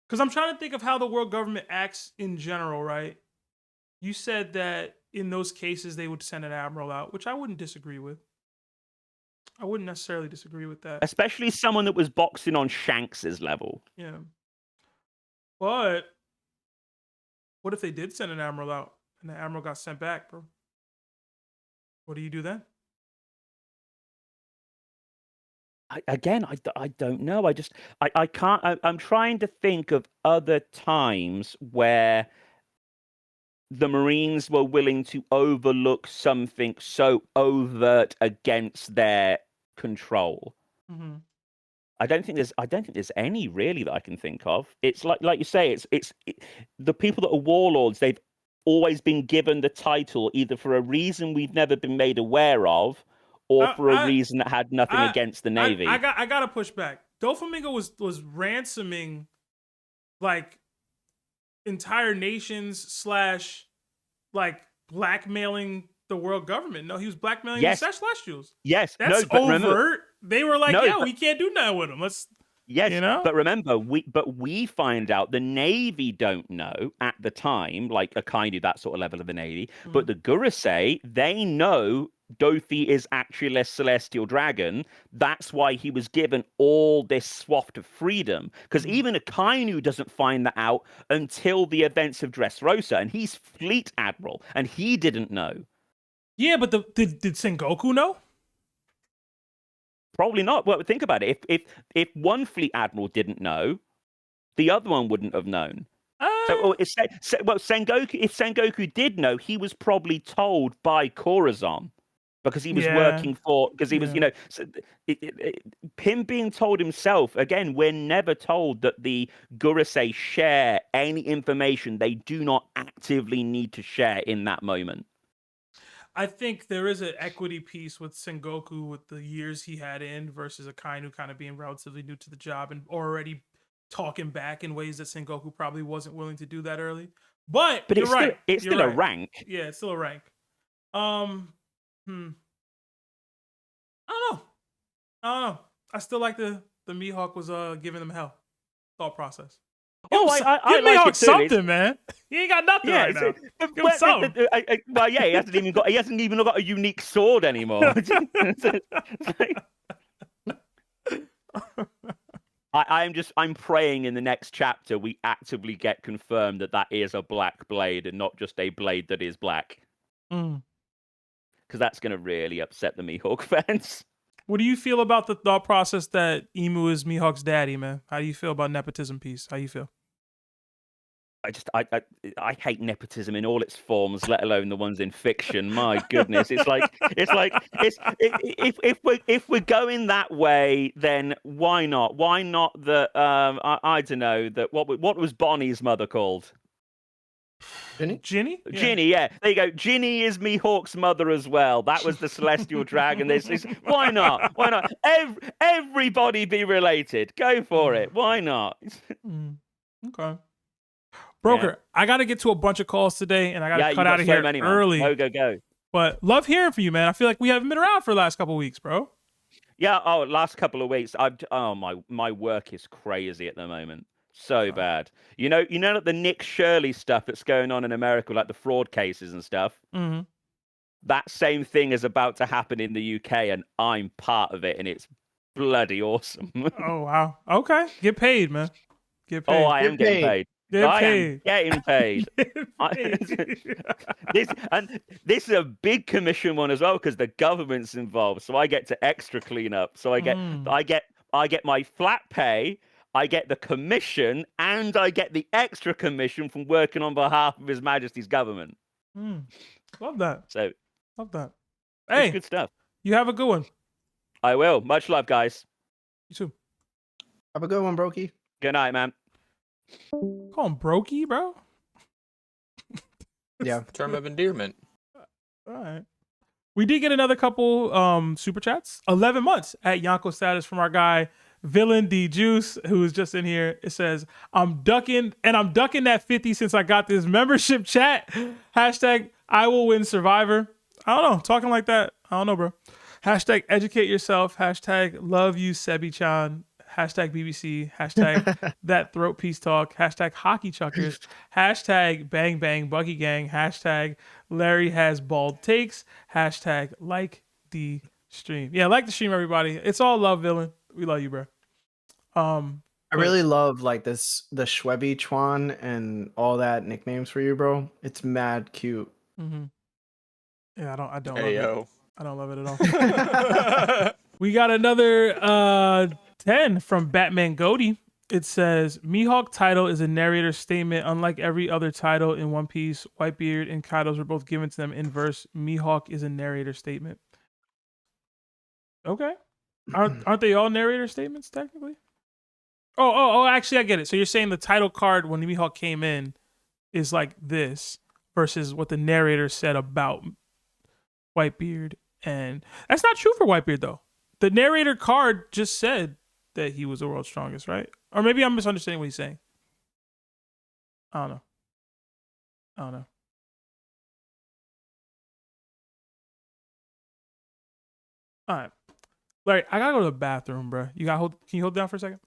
[SPEAKER 2] Because I'm trying to think of how the world government acts in general, right? You said that in those cases they would send an admiral out, which I wouldn't disagree with. I wouldn't necessarily disagree with that.
[SPEAKER 10] Especially someone that was boxing on Shanks's level.
[SPEAKER 2] Yeah. But what if they did send an admiral out and the admiral got sent back, bro? What do you do then?
[SPEAKER 10] I don't know. I can't. I'm trying to think of other times where the Marines were willing to overlook something so overt against their control.
[SPEAKER 2] Mm-hmm.
[SPEAKER 10] I don't think there's any really that I can think of. It's like you say, the people that are warlords. They've always been given the title either for a reason we've never been made aware of, or for a reason that had nothing against the Navy.
[SPEAKER 2] I gotta push back. Doflamingo was ransoming like entire nations / like blackmailing the world government. No, he was blackmailing the Celestials.
[SPEAKER 10] Yes,
[SPEAKER 2] that's overt. Remember, they were like, we can't do nothing with him. Let's.
[SPEAKER 10] Yes,
[SPEAKER 2] you know?
[SPEAKER 10] But remember, we find out the Navy don't know at the time, like Akainu, that sort of level of the Navy. Mm-hmm. But the Gurusei, they know Dofi is actually a celestial dragon. That's why he was given all this swath of freedom. Because even Akainu doesn't find that out until the events of Dressrosa, and he's fleet admiral, and he didn't know.
[SPEAKER 2] Yeah, but did Sengoku know?
[SPEAKER 10] Probably not. Well, think about it. If one fleet admiral didn't know, the other one wouldn't have known. If Sengoku did know, he was probably told by Corazon because he was working for. Because he was, him being told himself. Again, we're never told that the Gurusei share any information they do not actively need to share in that moment.
[SPEAKER 2] I think there is an equity piece with Sengoku with the years he had in versus Akainu kind of being relatively new to the job and already talking back in ways that Sengoku probably wasn't willing to do that early. But you're right.
[SPEAKER 10] It's still a rank.
[SPEAKER 2] Yeah, it's still a rank. I don't know. I still like the Mihawk was giving them hell. Thought process.
[SPEAKER 10] Give
[SPEAKER 2] Mihawk something, man. He ain't got nothing right now. Give him something.
[SPEAKER 10] He hasn't even got a unique sword anymore. I'm praying in the next chapter we actively get confirmed that is a black blade and not just a blade that is black. Because that's going to really upset the Mihawk fans.
[SPEAKER 2] What do you feel about the thought process that Imu is Mihawk's daddy, man? How do you feel about nepotism piece? How you feel?
[SPEAKER 10] I hate nepotism in all its forms, let alone the ones in fiction. My goodness, if we're going that way, then why not? Why not the I don't know that what was Bonnie's mother called?
[SPEAKER 2] Ginny?
[SPEAKER 10] Ginny, yeah. There you go. Ginny is Mihawk's mother as well. That was the celestial dragon. Why not? Why not? Everybody be related. Go for it. Why not?
[SPEAKER 2] Okay. Broker, I got to get to a bunch of calls today, and I got to cut out of here early.
[SPEAKER 10] Go.
[SPEAKER 2] But love hearing from you, man. I feel like we haven't been around for the last couple of weeks, bro.
[SPEAKER 10] Yeah. Oh, last couple of weeks. My work is crazy at the moment. So bad. You know the Nick Shirley stuff that's going on in America, like the fraud cases and stuff.
[SPEAKER 2] Mm-hmm.
[SPEAKER 10] That same thing is about to happen in the UK, and I'm part of it, and it's bloody awesome.
[SPEAKER 2] Oh wow. Okay. Get paid, man. Get paid.
[SPEAKER 10] Oh, I am getting paid. I am getting paid. This is a big commission one as well because the government's involved, so I get to extra clean up. So I get my flat pay. I get the commission, and I get the extra commission from working on behalf of His Majesty's government.
[SPEAKER 2] Love that.
[SPEAKER 10] So,
[SPEAKER 2] love that. Hey,
[SPEAKER 10] good stuff.
[SPEAKER 2] You have a good one.
[SPEAKER 10] I will. Much love, guys.
[SPEAKER 2] You too.
[SPEAKER 4] Have a good one, Brokey.
[SPEAKER 10] Good night, man.
[SPEAKER 2] Call him Brokey, bro.
[SPEAKER 4] Yeah.
[SPEAKER 1] Term of endearment.
[SPEAKER 2] All right. We did get another couple super chats. 11 months at Yonko status from our guy Villain D Juice, who is just in here. It says, I'm ducking that 50 since I got this membership chat. Hashtag I will win Survivor. I don't know. Talking like that. I don't know, bro. Hashtag educate yourself. Hashtag love you, Sebi-chan. Hashtag BBC. Hashtag that throat piece talk. Hashtag hockey chuckers. Hashtag bang bang buggy gang. Hashtag Larry has bald takes. Hashtag like the stream. Yeah, like the stream, everybody. It's all love, Villain. We love you, bro.
[SPEAKER 4] I really love like the Txbi Chuan and all that nicknames for you, bro. It's mad cute.
[SPEAKER 2] Mm-hmm. Yeah, I don't
[SPEAKER 1] Hey,
[SPEAKER 2] love
[SPEAKER 1] yo.
[SPEAKER 2] it. I don't love it at all. We got another 10 from Batman Goaty. It says, Mihawk title is a narrator statement. Unlike every other title in One Piece, Whitebeard and Kaido's were both given to them in verse. Mihawk is a narrator statement. Okay. Aren't they all narrator statements, technically? Oh, actually, I get it. So you're saying the title card when Mihawk came in is like this versus what the narrator said about Whitebeard. And that's not true for Whitebeard, though. The narrator card just said that he was the world's strongest, right? Or maybe I'm misunderstanding what he's saying. I don't know. All right. Larry, I gotta go to the bathroom, bro. Can you hold down for a second?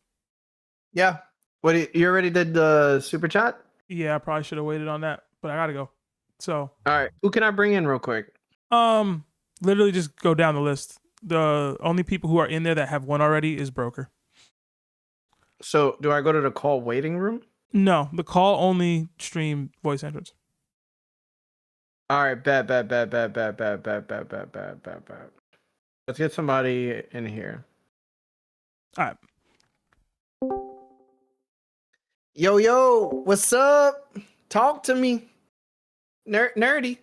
[SPEAKER 4] Yeah. You already did the super chat?
[SPEAKER 2] Yeah, I probably should have waited on that, but I gotta go. So
[SPEAKER 4] all right. Who can I bring in real quick?
[SPEAKER 2] Literally just go down the list. The only people who are in there that have one already is Broker.
[SPEAKER 4] So do I go to the call waiting room?
[SPEAKER 2] No, the call only stream voice entrance.
[SPEAKER 4] All right, bet. Let's get somebody in here.
[SPEAKER 2] All right.
[SPEAKER 4] Yo, what's up? Talk to me. Nerdy.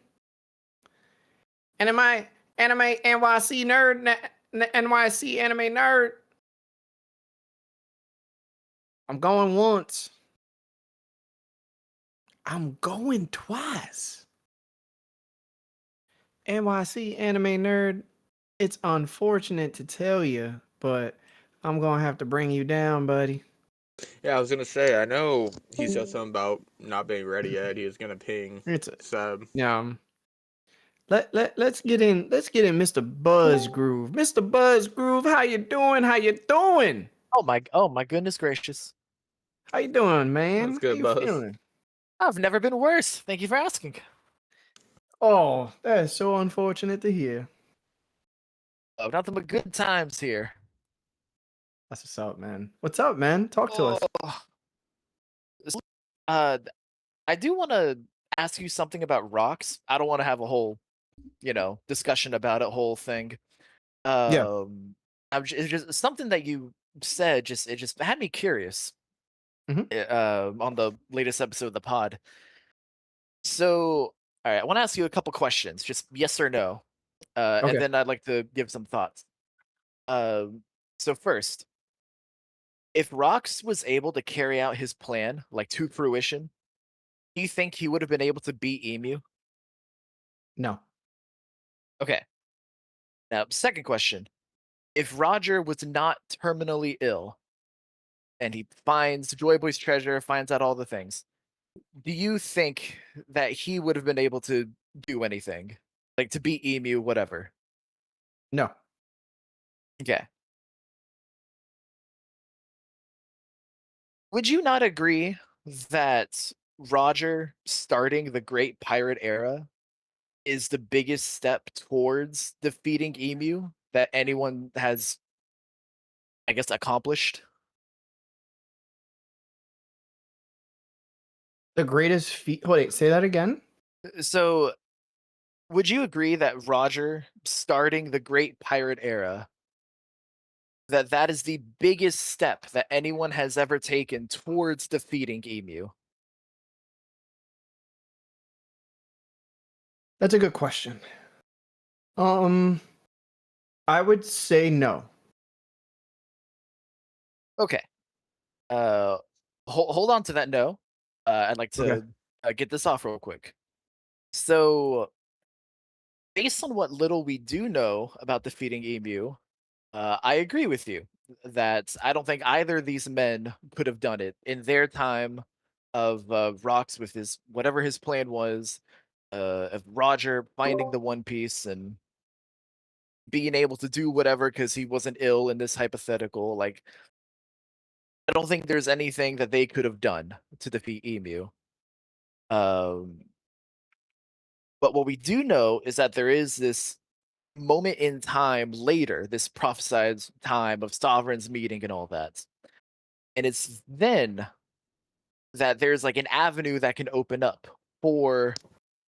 [SPEAKER 4] Anime NYC nerd, NYC anime nerd. I'm going once. I'm going twice. NYC anime nerd, it's unfortunate to tell you, but I'm going to have to bring you down, buddy.
[SPEAKER 1] Yeah, I was gonna say. I know he said something about not being ready yet. He was gonna ping Seb.
[SPEAKER 4] Yeah. Let's get in. Let's get in, Mr. BuzGroove. Mr. BuzGroove, how you doing?
[SPEAKER 11] Oh my goodness gracious.
[SPEAKER 4] How you doing, man?
[SPEAKER 1] That's good,
[SPEAKER 4] how
[SPEAKER 1] Buzz.
[SPEAKER 4] you feeling?
[SPEAKER 11] I've never been worse. Thank you for asking.
[SPEAKER 4] Oh, that is so unfortunate to hear.
[SPEAKER 11] Oh, nothing but good times here.
[SPEAKER 4] That's what's up, man. What's up, man? Talk to us.
[SPEAKER 11] I do want to ask you something about rocks. I don't want to have a whole, discussion about it, whole thing. It's just something that you said. It just had me curious. On the latest episode of the pod. So, all right, I want to ask you a couple questions, just yes or no, and then I'd like to give some thoughts. So first, if Rox was able to carry out his plan, like to fruition, do you think he would have been able to beat Emu?
[SPEAKER 4] No.
[SPEAKER 11] Okay. Now, second question. If Roger was not terminally ill, and he finds Joy Boy's treasure, finds out all the things, do you think that he would have been able to do anything? Like to beat Emu, whatever?
[SPEAKER 4] No.
[SPEAKER 11] Okay. Would you not agree that Roger starting the Great Pirate Era is the biggest step towards defeating Emu that anyone has, I guess, accomplished?
[SPEAKER 4] The greatest feat. Wait, say that again.
[SPEAKER 11] So, would you agree that Roger starting the Great Pirate Era, that is the biggest step that anyone has ever taken towards defeating Emu?
[SPEAKER 4] That's a good question. I would say no.
[SPEAKER 11] Okay. Hold on to that no. I'd like to get this off real quick. So, based on what little we do know about defeating Emu, I agree with you that I don't think either of these men could have done it in their time of Rocks with his whatever his plan was, of Roger finding the One Piece and being able to do whatever because he wasn't ill in this hypothetical. Like, I don't think there's anything that they could have done to defeat Emu. But what we do know is that there is this moment in time later, this prophesied time of sovereigns meeting and all that. And it's then that there's like an avenue that can open up for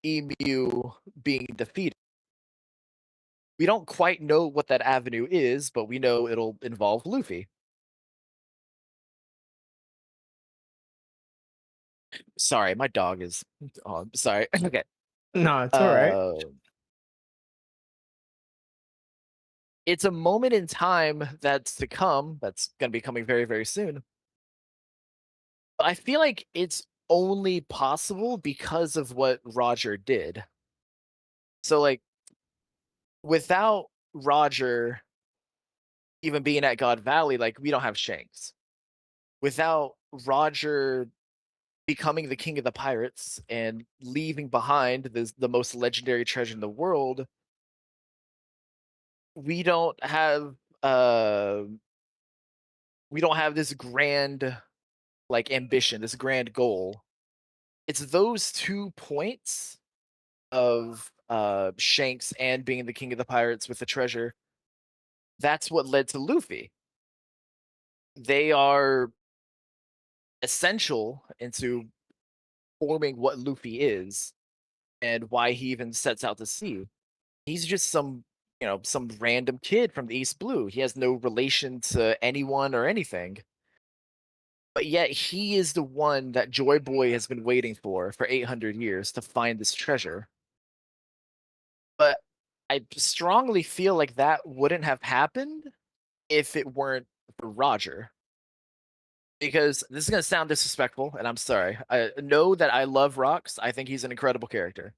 [SPEAKER 11] Emu being defeated. We don't quite know what that avenue is, but we know it'll involve Luffy. Sorry, my dog is. Oh, sorry. Okay.
[SPEAKER 4] No, it's all right.
[SPEAKER 11] It's a moment in time that's to come. That's going to be coming very, very soon. But I feel like it's only possible because of what Roger did. So, like, without Roger even being at God Valley, like, we don't have Shanks. Without Roger becoming the king of the pirates and leaving behind the most legendary treasure in the world, we don't have this grand like ambition, this grand goal. It's those 2 points of Shanks and being the king of the pirates with the treasure. That's what led to Luffy. They are essential into forming what Luffy is and why he even sets out to sea. He's just some random kid from the East Blue. He has no relation to anyone or anything. But yet he is the one that Joy Boy has been waiting for 800 years to find this treasure. But I strongly feel like that wouldn't have happened if it weren't for Roger. Because this is going to sound disrespectful, and I'm sorry. I know that I love Rocks. I think he's an incredible character.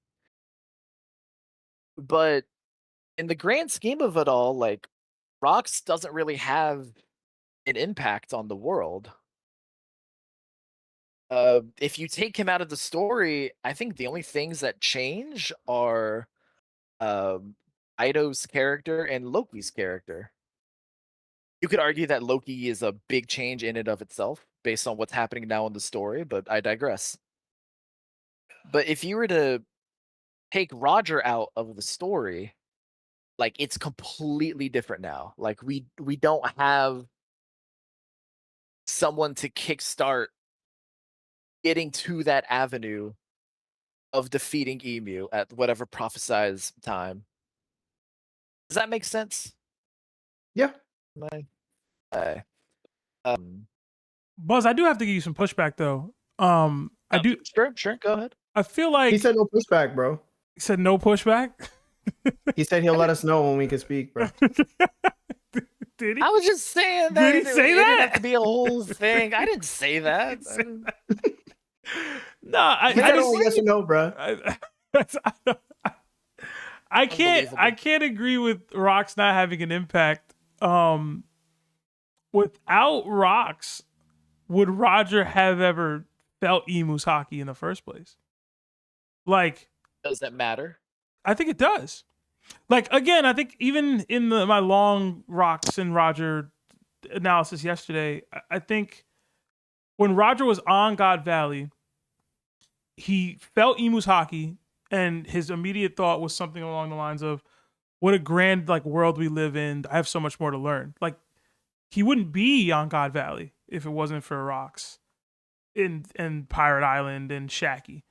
[SPEAKER 11] But in the grand scheme of it all, like, Rocks doesn't really have an impact on the world. If you take him out of the story, I think the only things that change are Ido's character and Loki's character. You could argue that Loki is a big change in and of itself based on what's happening now in the story, but I digress. But if you were to take Roger out of the story, like, it's completely different now. Like, we don't have someone to kickstart getting to that avenue of defeating Emu at whatever prophesized time. Does that make sense?
[SPEAKER 4] Yeah.
[SPEAKER 2] Buzz, I do have to give you some pushback though. I do.
[SPEAKER 11] Sure, go ahead.
[SPEAKER 2] I feel like
[SPEAKER 4] he said no pushback, bro.
[SPEAKER 2] He said no pushback.
[SPEAKER 4] He said he'll let us know when we can speak, bro.
[SPEAKER 2] Did he?
[SPEAKER 11] I was just saying that.
[SPEAKER 2] Did he say
[SPEAKER 11] it
[SPEAKER 2] that?
[SPEAKER 11] didn't have to be a whole thing. I didn't say that.
[SPEAKER 2] No, I
[SPEAKER 4] said
[SPEAKER 2] just
[SPEAKER 4] only yes or no, bro.
[SPEAKER 2] I can't agree with Rocks not having an impact. Without Rocks, would Roger have ever felt Emu's hockey in the first place? Like,
[SPEAKER 11] does that matter?
[SPEAKER 2] I think it does. Like, again, I think even in my long Rocks and Roger analysis yesterday, I think when Roger was on God Valley, he felt Emu's hockey, and his immediate thought was something along the lines of, what a grand like world we live in. I have so much more to learn. Like, he wouldn't be on God Valley if it wasn't for Rocks and Pirate Island and Shacky.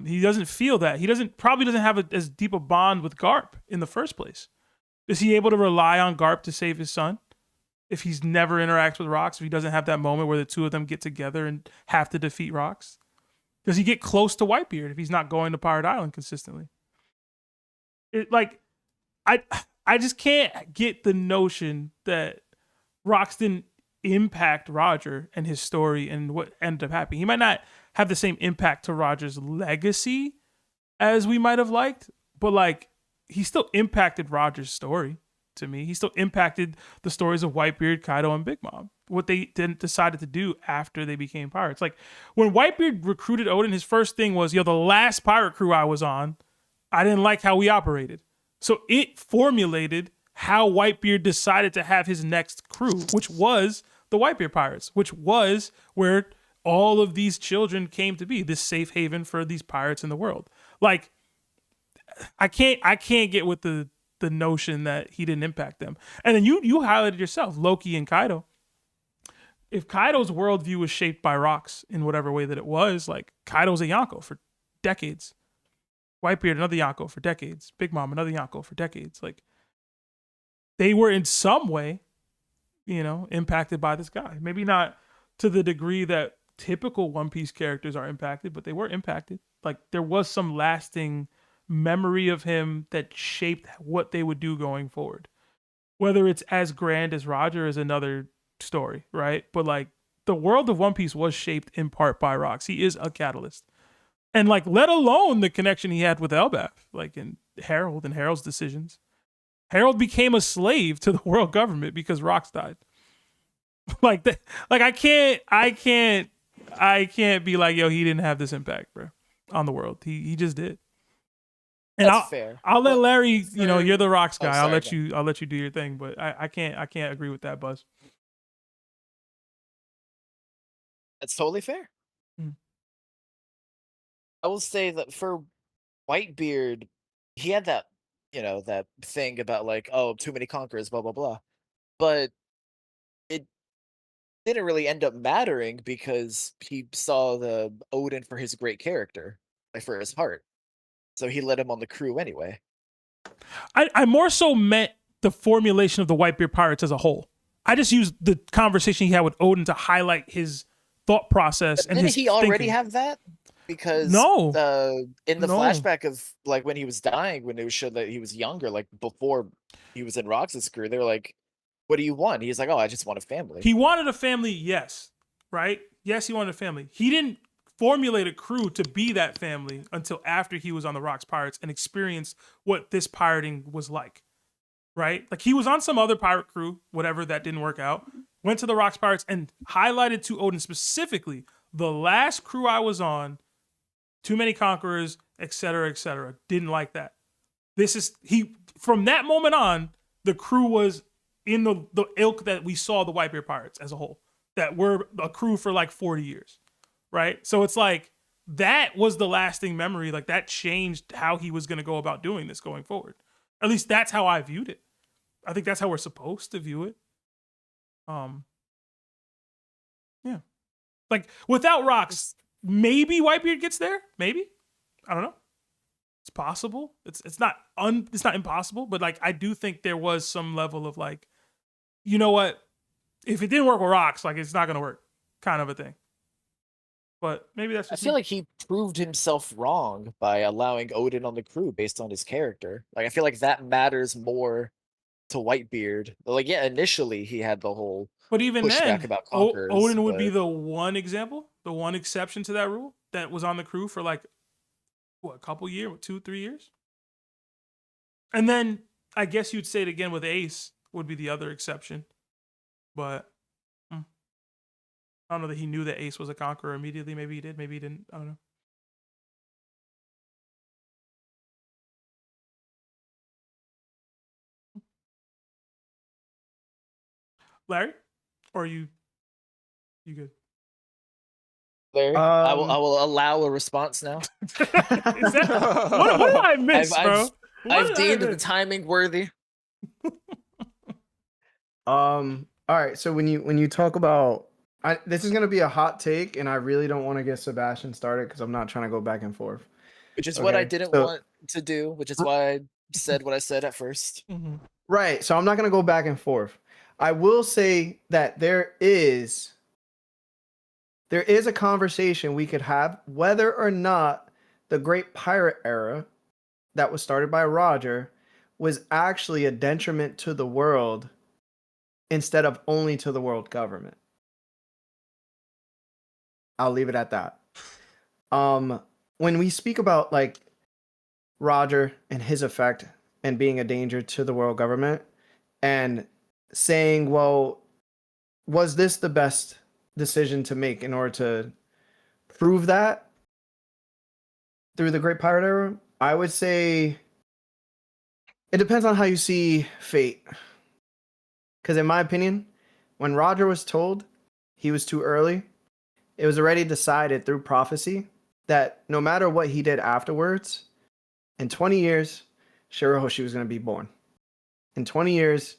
[SPEAKER 2] He doesn't feel that. He probably doesn't have as deep a bond with Garp in the first place. Is he able to rely on Garp to save his son? If he's never interacts with Rocks, if he doesn't have that moment where the two of them get together and have to defeat Rocks? Does he get close to Whitebeard if he's not going to Pirate Island consistently? I just can't get the notion that Rocks didn't impact Roger and his story and what ended up happening. He might not have the same impact to Roger's legacy as we might have liked, but like, he still impacted Roger's story to me. He still impacted the stories of Whitebeard, Kaido, and Big Mom. What they decided to do after they became pirates. Like when Whitebeard recruited Oden, his first thing was, the last pirate crew I was on, I didn't like how we operated. So it formulated how Whitebeard decided to have his next crew, which was the Whitebeard Pirates, which was where all of these children came to be, this safe haven for these pirates in the world. Like, I can't get with the notion that he didn't impact them. And then you highlighted yourself, Loki and Kaido. If Kaido's worldview was shaped by rocks in whatever way that it was, like Kaido's a Yonko for decades. Whitebeard, another Yonko for decades. Big Mom, another Yonko for decades. Like, they were in some way, impacted by this guy. Maybe not to the degree that typical One Piece characters are impacted, but they were impacted. Like, there was some lasting memory of him that shaped what they would do going forward. Whether it's as grand as Roger is another story, right? But like, the world of One Piece was shaped in part by rocks. He is a catalyst. And like, let alone the connection he had with Elbaf, like in Harold and Harold's decisions. Harold became a slave to the world government because Rocks died. Like that, like I can't be like, yo, he didn't have this impact, bro, on the world. He just did. And
[SPEAKER 11] That's fair.
[SPEAKER 2] I'll let Larry,
[SPEAKER 11] Sorry.
[SPEAKER 2] you're the Rocks guy.
[SPEAKER 11] Oh,
[SPEAKER 2] I'll
[SPEAKER 11] sorry,
[SPEAKER 2] let you do your thing, but I can't agree with that, Buzz.
[SPEAKER 11] That's totally fair.
[SPEAKER 2] Mm.
[SPEAKER 11] I will say that for Whitebeard, he had that, that thing about like, oh, too many conquerors, blah, blah, blah. But it didn't really end up mattering because he saw the Odin for his great character, like for his heart. So he let him on the crew anyway.
[SPEAKER 2] I more so meant the formulation of the Whitebeard Pirates as a whole. I just used the conversation he had with Odin to highlight his thought process.
[SPEAKER 11] But
[SPEAKER 2] and
[SPEAKER 11] didn't he already
[SPEAKER 2] thinking.
[SPEAKER 11] have that? Because in the flashback of like when he was dying, when it was showed that he was younger, like before he was in Rox's crew, they were like, what do you want? He's like, oh, I just want a family.
[SPEAKER 2] He wanted a family, yes. Right? Yes, he wanted a family. He didn't formulate a crew to be that family until after he was on the Rocks Pirates and experienced what this pirating was like. Right? Like he was on some other pirate crew, whatever, that didn't work out, went to the Rocks Pirates and highlighted to Odin specifically, the last crew I was on, too many conquerors, etc., etc. Didn't like that. From that moment on, the crew was in the ilk that we saw the Whitebeard Pirates as a whole, that were a crew for like 40 years, right? So it's like, that was the lasting memory. Like that changed how he was going to go about doing this going forward. At least that's how I viewed it. I think that's how we're supposed to view it. Yeah. Like without rocks, maybe Whitebeard gets there. Maybe. I don't know. It's possible. It's not impossible, but like I do think there was some level of like, you know what? If it didn't work with rocks, like it's not gonna work, kind of a thing. But maybe that's just
[SPEAKER 11] I feel like he proved himself wrong by allowing Odin on the crew based on his character. Like I feel like that matters more to Whitebeard. Like yeah, initially he had the whole
[SPEAKER 2] but even
[SPEAKER 11] pushback
[SPEAKER 2] then,
[SPEAKER 11] about conquerors,
[SPEAKER 2] Odin would be the one example, the one exception to that rule that was on the crew for like what, a couple years, 2-3 years. And then I guess you'd say it again with Ace would be the other exception. But I don't know that he knew that Ace was a conqueror immediately. Maybe he did. Maybe he didn't. I don't know. Larry? Or are you good?
[SPEAKER 11] Larry, I will allow a response now.
[SPEAKER 2] Is that, what did I miss, bro?
[SPEAKER 11] I've deemed the timing worthy.
[SPEAKER 4] All right, so when you talk about, this is gonna be a hot take, and I really don't want to get Sebastian started because I'm not trying to go back and forth.
[SPEAKER 11] Which is what I didn't want to do, which is why I said what I said at first.
[SPEAKER 2] Mm-hmm.
[SPEAKER 4] Right, so I'm not gonna go back and forth. I will say that there is a conversation we could have whether or not the Great Pirate Era that was started by Roger was actually a detriment to the world instead of only to the world government. I'll leave it at that. When we speak about like Roger and his effect and being a danger to the world government, and saying, well, was this the best decision to make in order to prove that through the Great Pirate Era? I would say it depends on how you see fate. Because in my opinion, when Roger was told he was too early, it was already decided through prophecy that no matter what he did afterwards, in 20 years, Shirahoshi was going to be born. In 20 years,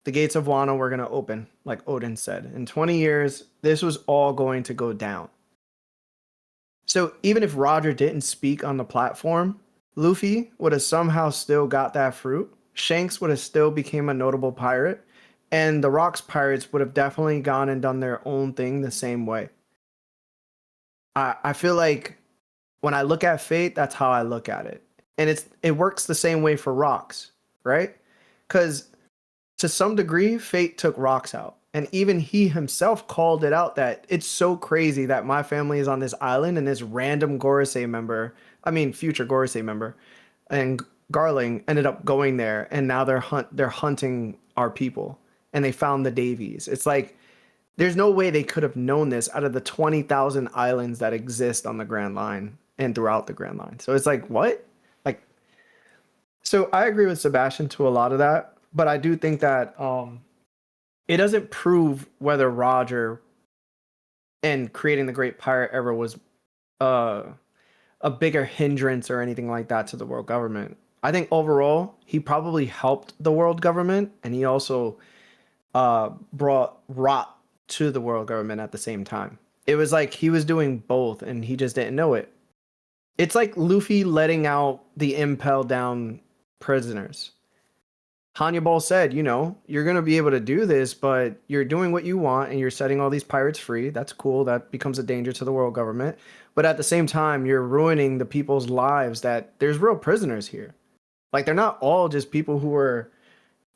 [SPEAKER 4] the gates of Wano were going to open, like Odin said. In 20 years, this was all going to go down. So even if Roger didn't speak on the platform, Luffy would have somehow still got that fruit. Shanks would have still became a notable pirate. And the Rocks pirates would have definitely gone and done their own thing the same way. I feel like when I look at fate, that's how I look at it. And it works the same way for Rocks, right? Because to some degree, fate took Rocks out. And even he himself called it out that it's so crazy that my family is on this island and this random Gorosei member, future Gorosei member, and Garling ended up going there, and now they're hunting our people, and they found the Davies. It's like there's no way they could have known this out of the 20,000 islands that exist on the Grand Line and throughout the Grand Line. So it's like, what? So I agree with Sebastian to a lot of that, but I do think that it doesn't prove whether Roger and creating the Great Pirate Era was a bigger hindrance or anything like that to the world government. I think overall, he probably helped the world government, and he also brought rot to the world government at the same time. It was like he was doing both, and he just didn't know it. It's like Luffy letting out the Impel Down prisoners. Hannibal said, you're going to be able to do this, but you're doing what you want and you're setting all these pirates free. That's cool. That becomes a danger to the world government. But at the same time, you're ruining the people's lives that there's real prisoners here. Like, they're not all just people who were,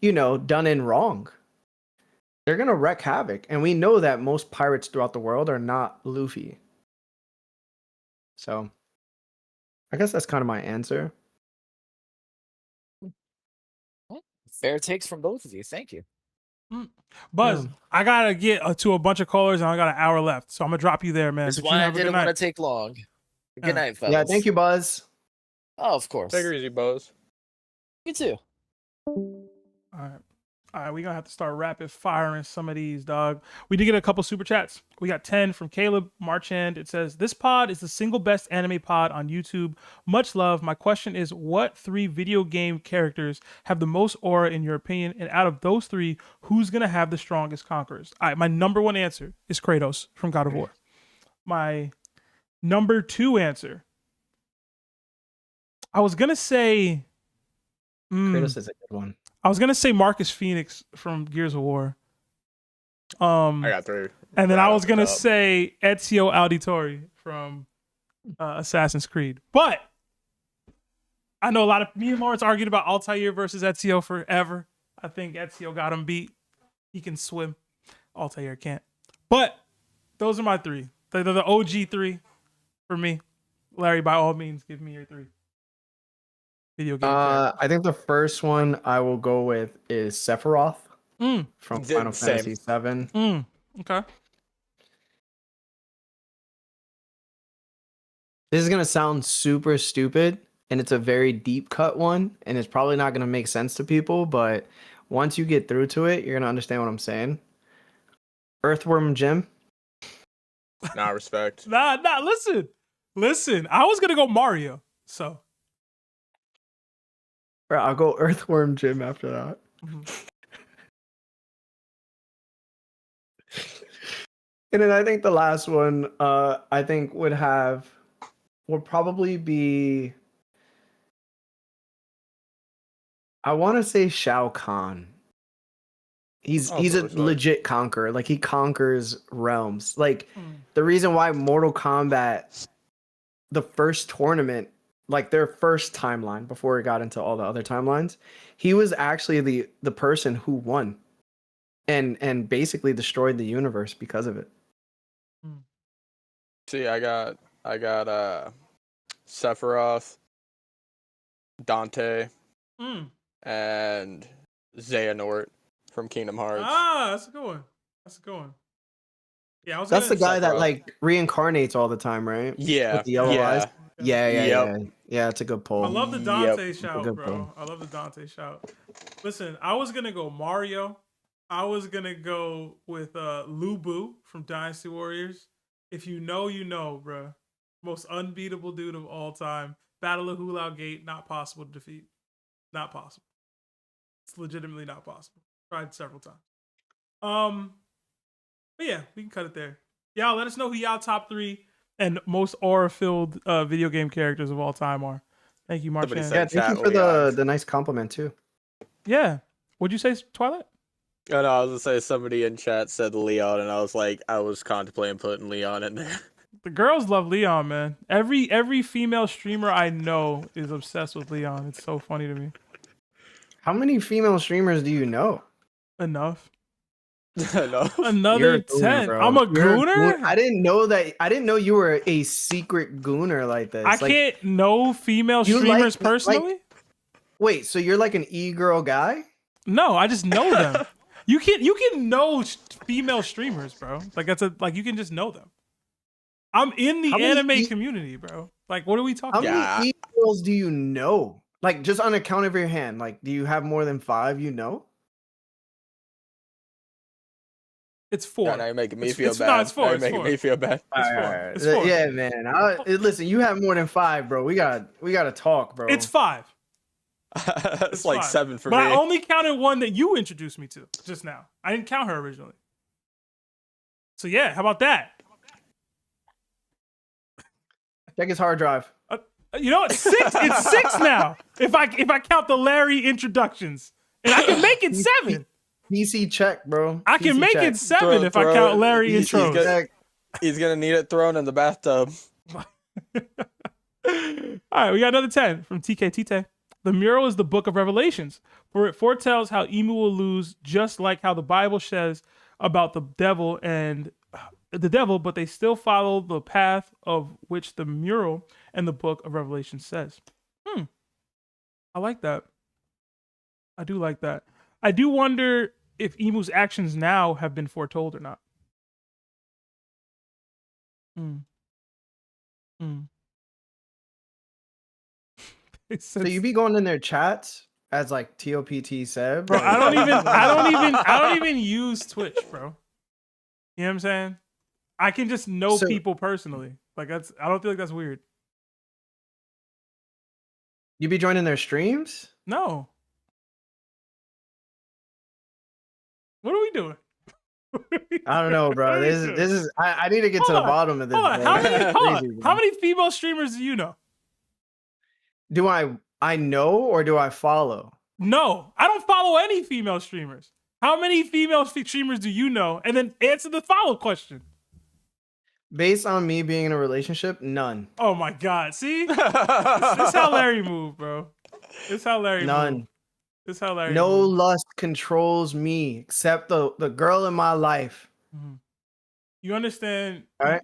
[SPEAKER 4] done in wrong. They're going to wreak havoc. And we know that most pirates throughout the world are not Luffy. So I guess that's kind of my answer.
[SPEAKER 11] Fair takes from both of you. Thank you.
[SPEAKER 2] Buzz, I gotta get to a bunch of callers, and I got an hour left, so I'm gonna drop you there, man.
[SPEAKER 11] That's why I didn't want to take long. Good night, fellas.
[SPEAKER 4] Yeah, thank you, Buzz.
[SPEAKER 11] Oh, of course.
[SPEAKER 1] Take it easy, Buzz.
[SPEAKER 11] You too.
[SPEAKER 2] All right, we're gonna have to start rapid firing some of these, dog. We did get a couple super chats. We got 10 from Caleb Marchand. It says, "This pod is the single best anime pod on YouTube. Much love. My question is, what 3 video game characters have the most aura in your opinion? And out of those 3, who's gonna have the strongest conquerors?" All right, my number 1 answer is Kratos from God of War. My number 2 answer, I was gonna say
[SPEAKER 4] Kratos is a good one.
[SPEAKER 2] I was gonna say Marcus Phoenix from Gears of War.
[SPEAKER 1] I got 3.
[SPEAKER 2] And then I was gonna say Ezio Auditore from Assassin's Creed. But I know a lot of me and Lawrence argued about Altair versus Ezio forever. I think Ezio got him beat. He can swim. Altair can't. But those are my 3. They're the OG 3 for me. Larry, by all means, give me your 3. Video game characters.
[SPEAKER 4] I think the first one I will go with is Sephiroth from Final Fantasy VII.
[SPEAKER 2] Okay.
[SPEAKER 4] This is going to sound super stupid, and it's a very deep cut one, and it's probably not going to make sense to people, but once you get through to it, you're going to understand what I'm saying. Earthworm Jim.
[SPEAKER 1] Nah, respect.
[SPEAKER 2] Nah, listen. I was going to go Mario, so.
[SPEAKER 4] Bro, I'll go Earthworm Jim after that. And then I think the last one, I think would probably be, I want to say Shao Kahn. He's a legit conqueror. Like, he conquers realms. Like, the reason why Mortal Kombat, the first tournament, like their first timeline before it got into all the other timelines, he was actually the person who won and basically destroyed the universe because of it.
[SPEAKER 1] See, I got Sephiroth, Dante, and Xehanort from Kingdom Hearts.
[SPEAKER 2] Ah, that's a good one. That's a good one. Yeah,
[SPEAKER 4] That's the guy that
[SPEAKER 1] Sephiroth.
[SPEAKER 4] like reincarnates all the time, right?
[SPEAKER 1] Yeah,
[SPEAKER 4] With the yellow
[SPEAKER 1] yeah.
[SPEAKER 4] eyes. Yeah,
[SPEAKER 1] Yep.
[SPEAKER 4] yeah. It's a good
[SPEAKER 2] I
[SPEAKER 4] pull.
[SPEAKER 2] love the
[SPEAKER 1] Yep.
[SPEAKER 2] Dante shout,
[SPEAKER 4] Good
[SPEAKER 2] bro.
[SPEAKER 4] pull.
[SPEAKER 2] I love the Dante shout. Listen, I was gonna go Mario. I was gonna go with Lubu from Dynasty Warriors. If you know, you know, bro. Most unbeatable dude of all time. Battle of Hulao Gate, not possible to defeat. Not possible. It's legitimately not possible. Tried several times. But yeah, we can cut it there. Y'all let us know who y'all top 3 and most aura-filled video game characters of all time are. Thank you,
[SPEAKER 1] Somebody
[SPEAKER 2] Marchand.
[SPEAKER 1] said-
[SPEAKER 4] Yeah, thank you
[SPEAKER 1] Chat
[SPEAKER 4] for
[SPEAKER 1] Leon.
[SPEAKER 4] the nice compliment too.
[SPEAKER 2] Yeah. What'd you say, Twilight?
[SPEAKER 1] Oh, no, I was gonna say somebody in chat said Leon, and I was contemplating putting Leon in there.
[SPEAKER 2] The girls love Leon, man. Every female streamer I know is obsessed with Leon. It's so funny to me.
[SPEAKER 4] How many female streamers do you know?
[SPEAKER 2] Enough.
[SPEAKER 1] No.
[SPEAKER 4] You're
[SPEAKER 2] Another
[SPEAKER 4] a gooner,
[SPEAKER 2] 10.
[SPEAKER 4] bro.
[SPEAKER 2] I'm a
[SPEAKER 4] You're a
[SPEAKER 2] gooner?
[SPEAKER 4] I didn't know that. I didn't know you were a secret gooner like this.
[SPEAKER 2] I
[SPEAKER 4] Like,
[SPEAKER 2] can't know female
[SPEAKER 4] you
[SPEAKER 2] streamers
[SPEAKER 4] like-
[SPEAKER 2] personally?
[SPEAKER 4] wait, so you're like an e-girl guy?
[SPEAKER 2] No, I just know them. You can know female streamers, bro. Like you can just know them. I'm in the
[SPEAKER 4] How many
[SPEAKER 2] anime community, bro. Like, what are we talking
[SPEAKER 4] How
[SPEAKER 2] about?
[SPEAKER 4] many e-girls do you know? Like, just on account of your hand. Like, do you have more than 5 you know?
[SPEAKER 2] It's 4.
[SPEAKER 1] Yeah, now you're making me
[SPEAKER 2] It's-
[SPEAKER 1] feel
[SPEAKER 2] it's-
[SPEAKER 1] bad.
[SPEAKER 2] no, it's 4,
[SPEAKER 1] Now you're
[SPEAKER 2] it's
[SPEAKER 1] making
[SPEAKER 2] 4.
[SPEAKER 1] me feel bad.
[SPEAKER 2] It's 4.
[SPEAKER 4] Alright.
[SPEAKER 2] It's 4.
[SPEAKER 4] Yeah, man. Listen, you have more than 5, bro. We gotta talk, bro.
[SPEAKER 2] It's 5.
[SPEAKER 1] It's like
[SPEAKER 2] 5.
[SPEAKER 1] 7 for
[SPEAKER 2] but
[SPEAKER 1] me.
[SPEAKER 2] I only counted one that you introduced me to just now. I didn't count her originally. So yeah, how about that?
[SPEAKER 4] Check his hard drive.
[SPEAKER 2] You know what? 6. It's 6 now. If I count the Larry introductions, and I can make it 7.
[SPEAKER 4] PC check, bro.
[SPEAKER 2] I can
[SPEAKER 4] PC
[SPEAKER 2] make
[SPEAKER 4] check.
[SPEAKER 2] it 7 if I count Larry
[SPEAKER 1] he's
[SPEAKER 2] intros.
[SPEAKER 1] gonna- He's gonna need it thrown in the bathtub.
[SPEAKER 2] All right, we got another 10 from TK. The mural is the book of Revelations, for it foretells how Imu will lose, just like how the Bible says about the devil, but they still follow the path of which the mural and the book of Revelation says. I like that. I do like that. I do wonder if Imu's actions now have been foretold or not.
[SPEAKER 4] So you be going in their chats as like TOPT Seb?
[SPEAKER 2] Bro, I don't even use Twitch, bro. You know what I'm saying? I can just know
[SPEAKER 4] So-
[SPEAKER 2] people personally. Like I don't feel like that's weird.
[SPEAKER 4] You be joining their streams?
[SPEAKER 2] No. What are we doing?
[SPEAKER 4] I don't know, bro.
[SPEAKER 2] What are we
[SPEAKER 4] This
[SPEAKER 2] doing?
[SPEAKER 4] is I need to get to
[SPEAKER 2] Hold
[SPEAKER 4] the
[SPEAKER 2] on,
[SPEAKER 4] bottom of this.
[SPEAKER 2] Hold on.
[SPEAKER 4] bro.
[SPEAKER 2] How
[SPEAKER 4] This
[SPEAKER 2] many,
[SPEAKER 4] is
[SPEAKER 2] hold on.
[SPEAKER 4] crazy, bro.
[SPEAKER 2] How many female streamers do you know?
[SPEAKER 4] Do I know or do I follow?
[SPEAKER 2] No, I don't follow any female streamers. How many female streamers do you know? And then answer the follow question.
[SPEAKER 4] Based on me being in a relationship, none.
[SPEAKER 2] Oh my God. See? This how Larry move, bro. This how Larry move.
[SPEAKER 4] None.
[SPEAKER 2] This how Larry
[SPEAKER 4] No
[SPEAKER 2] move.
[SPEAKER 4] lust controls me except the girl in my life.
[SPEAKER 2] You understand?
[SPEAKER 4] All right.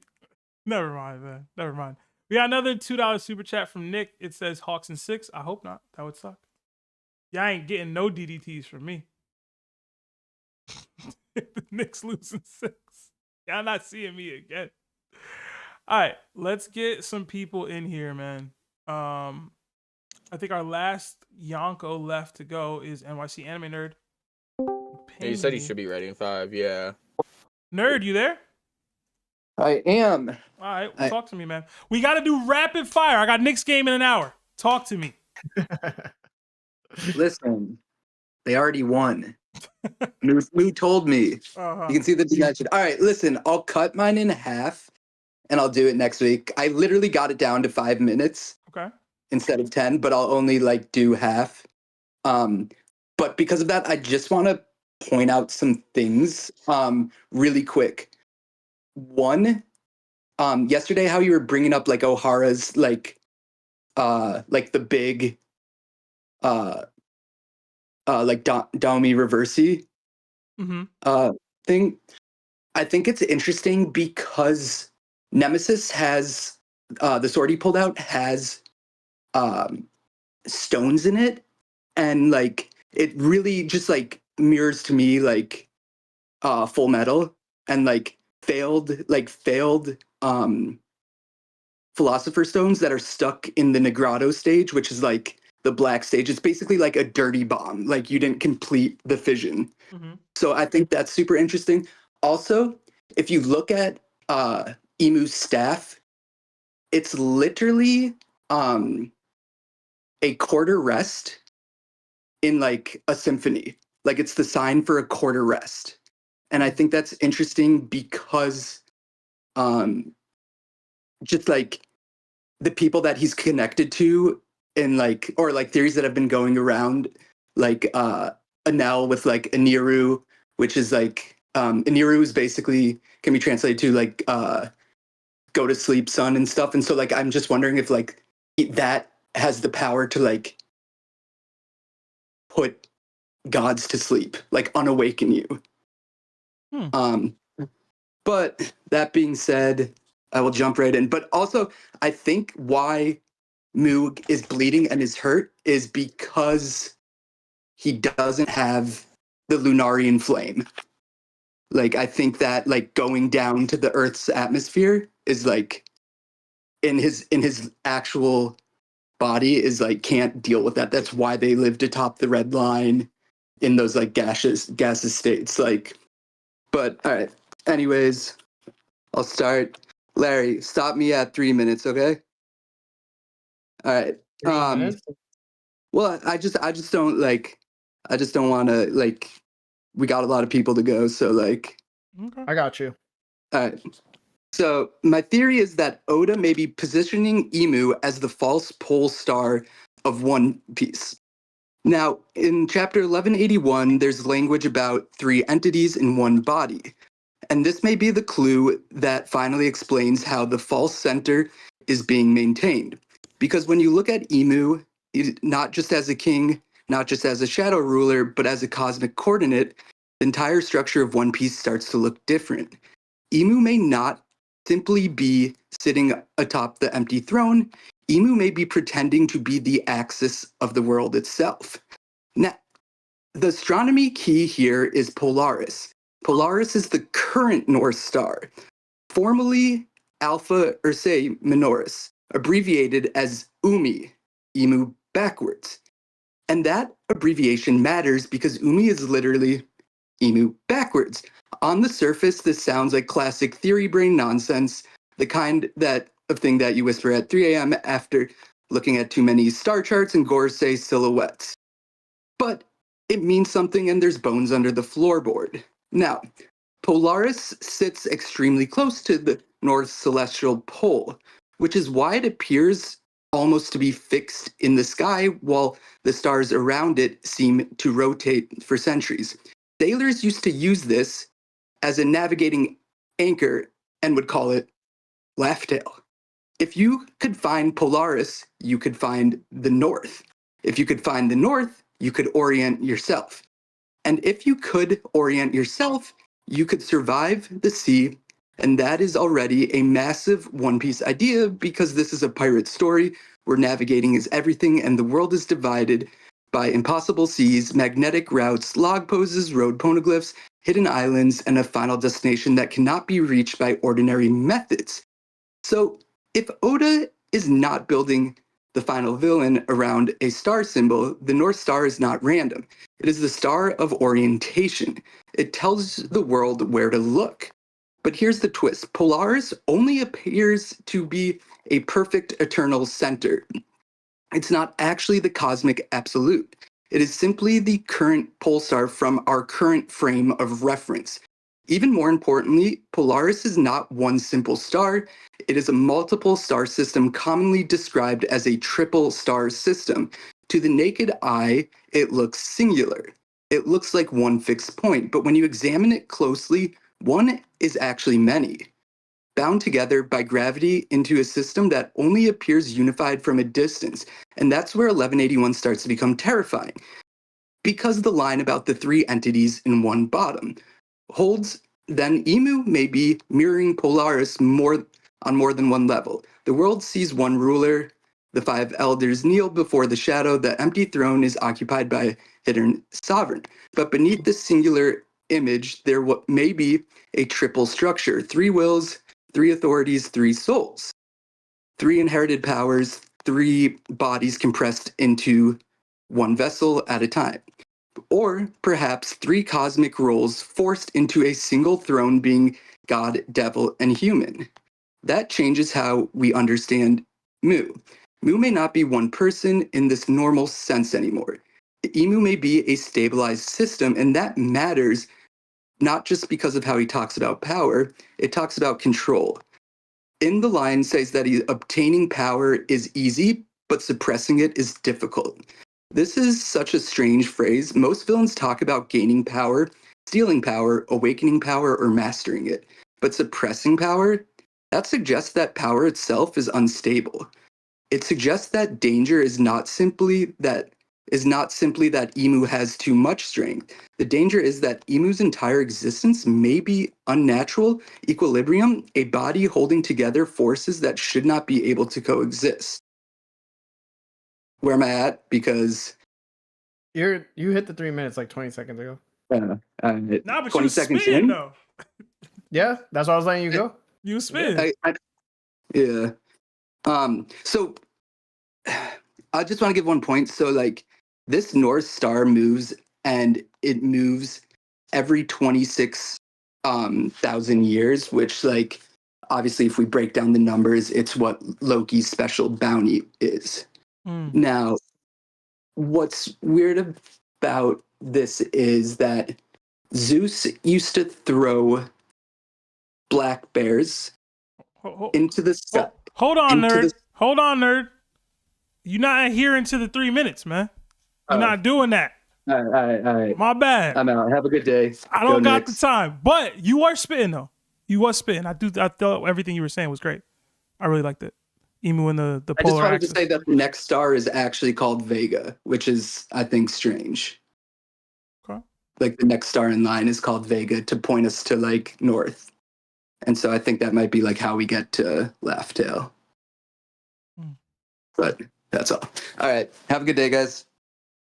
[SPEAKER 2] Never mind, man. Never mind. We got another $2 super chat from Nick. It says Hawks and 6. I hope not. That would suck. Y'all ain't getting no DDTs from me. Nick's losing 6. Y'all not seeing me again. All right, let's get some people in here, man. I think our last Yonko left to go is NYC Anime Nerd.
[SPEAKER 1] Yeah, you said he should be ready in 5. Yeah.
[SPEAKER 2] Nerd, you there?
[SPEAKER 12] I am.
[SPEAKER 2] All right, well, talk to me, man. We got to do rapid fire. I got Nick's game in an hour. Talk to me.
[SPEAKER 12] Listen, they already won. Moo told me.
[SPEAKER 2] Uh-huh.
[SPEAKER 12] You can see the dimension. All right, listen, I'll cut mine in half and I'll do it next week. I literally got it down to 5 minutes.
[SPEAKER 2] Okay.
[SPEAKER 12] Instead of 10, but I'll only do half. But because of that, I just want to point out some things really quick. One, yesterday how you were bringing up Ohara's the big Daomi Reversi thing. I think it's interesting because Nemesis has the sword he pulled out has stones in it, and it really just like mirrors to me like Full Metal and like failed Philosopher Stones that are stuck in the Negrado stage, which is like the black stage. It's basically like a dirty bomb. Like you didn't complete the fission.
[SPEAKER 2] Mhm.
[SPEAKER 12] So I think that's super interesting. Also, if you look at Imu's staff, it's literally a quarter rest in like a symphony. Like it's the sign for a quarter rest. And I think that's interesting because just like the people that he's connected to in like, or like theories that have been going around, like Enel with like Aniru, which is like Aniru is basically can be translated to like go to sleep son and stuff. And so like I'm just wondering if like that has the power to like put gods to sleep, like unawaken you. But that being said, I will jump right in. But also, I think why Moog is bleeding and is hurt is because he doesn't have the Lunarian flame. Like, I think that like going down to the Earth's atmosphere is like in his actual body is like can't deal with that. That's why they lived atop the red line in those like gaseous states. Like, but all right. Anyways, I'll start. Larry, stop me at 3 minutes, okay? All right.
[SPEAKER 6] 3 minutes?
[SPEAKER 12] Well, I just don't like. I just don't want to like. We got a lot of people to go, so like.
[SPEAKER 2] Okay.
[SPEAKER 4] I got you.
[SPEAKER 12] All right. So my theory is that Oda may be positioning Imu as the false pole star of One Piece. Now, in chapter 1181, there's language about 3 entities in one body. And this may be the clue that finally explains how the false center is being maintained. Because when you look at Imu, not just as a king, not just as a shadow ruler, but as a cosmic coordinate, the entire structure of One Piece starts to look different. Imu may not simply be sitting atop the empty throne. Imu may be pretending to be the axis of the world itself. Now, the astronomy key here is Polaris. Polaris is the current North Star, formerly Alpha Ursae Minoris, abbreviated as Umi, Imu backwards. And that abbreviation matters because Umi is literally Imu backwards. On the surface, this sounds like classic theory brain nonsense, the kind of thing that you whisper at 3 a.m. after looking at too many star charts and Gorsei silhouettes. But it means something and there's bones under the floorboard. Now, Polaris sits extremely close to the North Celestial Pole, which is why it appears almost to be fixed in the sky while the stars around it seem to rotate for centuries. Sailors used to use this as a navigating anchor and would call it Laugh Tale. If you could find Polaris, you could find the North. If you could find the North, you could orient yourself. And if you could orient yourself, you could survive the sea. And that is already a massive One Piece idea because this is a pirate story where navigating is everything and the world is divided by impossible seas, magnetic routes, log poses, road poneglyphs, hidden islands, and a final destination that cannot be reached by ordinary methods. So if Oda is not building the final villain around a star symbol, the North Star is not random. It is the star of orientation. It tells the world where to look. But here's the twist. Polaris only appears to be a perfect eternal center. It's not actually the cosmic absolute. It is simply the current pole star from our current frame of reference. Even more importantly, Polaris is not one simple star. It is a multiple star system commonly described as a triple star system. To the naked eye, it looks singular. It looks like one fixed point, but when you examine it closely, one is actually many, bound together by gravity into a system that only appears unified from a distance. And that's where 1181 starts to become terrifying. Because the line about the 3 entities in one bottom holds, then Imu may be mirroring Polaris on more than one level. The world sees one ruler, The 5 elders kneel before the shadow. The empty throne is occupied by a hidden sovereign. But beneath this singular image, there may be a triple structure: 3 wills, 3 authorities, 3 souls, 3 inherited powers, 3 bodies compressed into 1 vessel at a time. Or perhaps 3 cosmic roles forced into a single throne, being God, devil, and human. That changes how we understand Mu. Mu may not be one person in this normal sense anymore. Imu may be a stabilized system, and that matters not just because of how he talks about power, it talks about control. In the line says that obtaining power is easy, but suppressing it is difficult. This is such a strange phrase. Most villains talk about gaining power, stealing power, awakening power, or mastering it. But suppressing power, that suggests that power itself is unstable. It suggests that danger is not simply that Imu has too much strength. The danger is that Imu's entire existence may be unnatural equilibrium, a body holding together forces that should not be able to coexist. Where am I at? Because
[SPEAKER 4] you hit the 3 minutes like 20 seconds ago.
[SPEAKER 2] Nah, but
[SPEAKER 12] 20
[SPEAKER 2] you
[SPEAKER 12] seconds
[SPEAKER 2] spitting
[SPEAKER 12] in?
[SPEAKER 2] though.
[SPEAKER 4] Yeah, that's why I was letting you go.
[SPEAKER 2] You spitting.
[SPEAKER 12] Yeah. So I just want to give one point. So like this North Star moves, and it moves every 26,000 years, which like obviously if we break down the numbers, it's what Loki's special bounty is. Now, what's weird about this is that Zeus used to throw black bears into the sky.
[SPEAKER 2] Hold on, nerd. Hold on, nerd. You're not adhering to the 3 minutes, man. You're not doing that.
[SPEAKER 12] All right.
[SPEAKER 2] My bad.
[SPEAKER 12] I'm out. Have a good day.
[SPEAKER 2] I don't got the time. But you are spitting though. You was spitting. I thought everything you were saying was great. I really liked it. Imu in the
[SPEAKER 12] I just
[SPEAKER 2] polar
[SPEAKER 12] wanted
[SPEAKER 2] axis.
[SPEAKER 12] to say that the next star is actually called Vega, which is, I think, strange.
[SPEAKER 2] Okay.
[SPEAKER 12] Like the next star in line is called Vega to point us to like north. And so I think that might be like how we get to Laugh Tale. But that's all. All right. Have a good day, guys.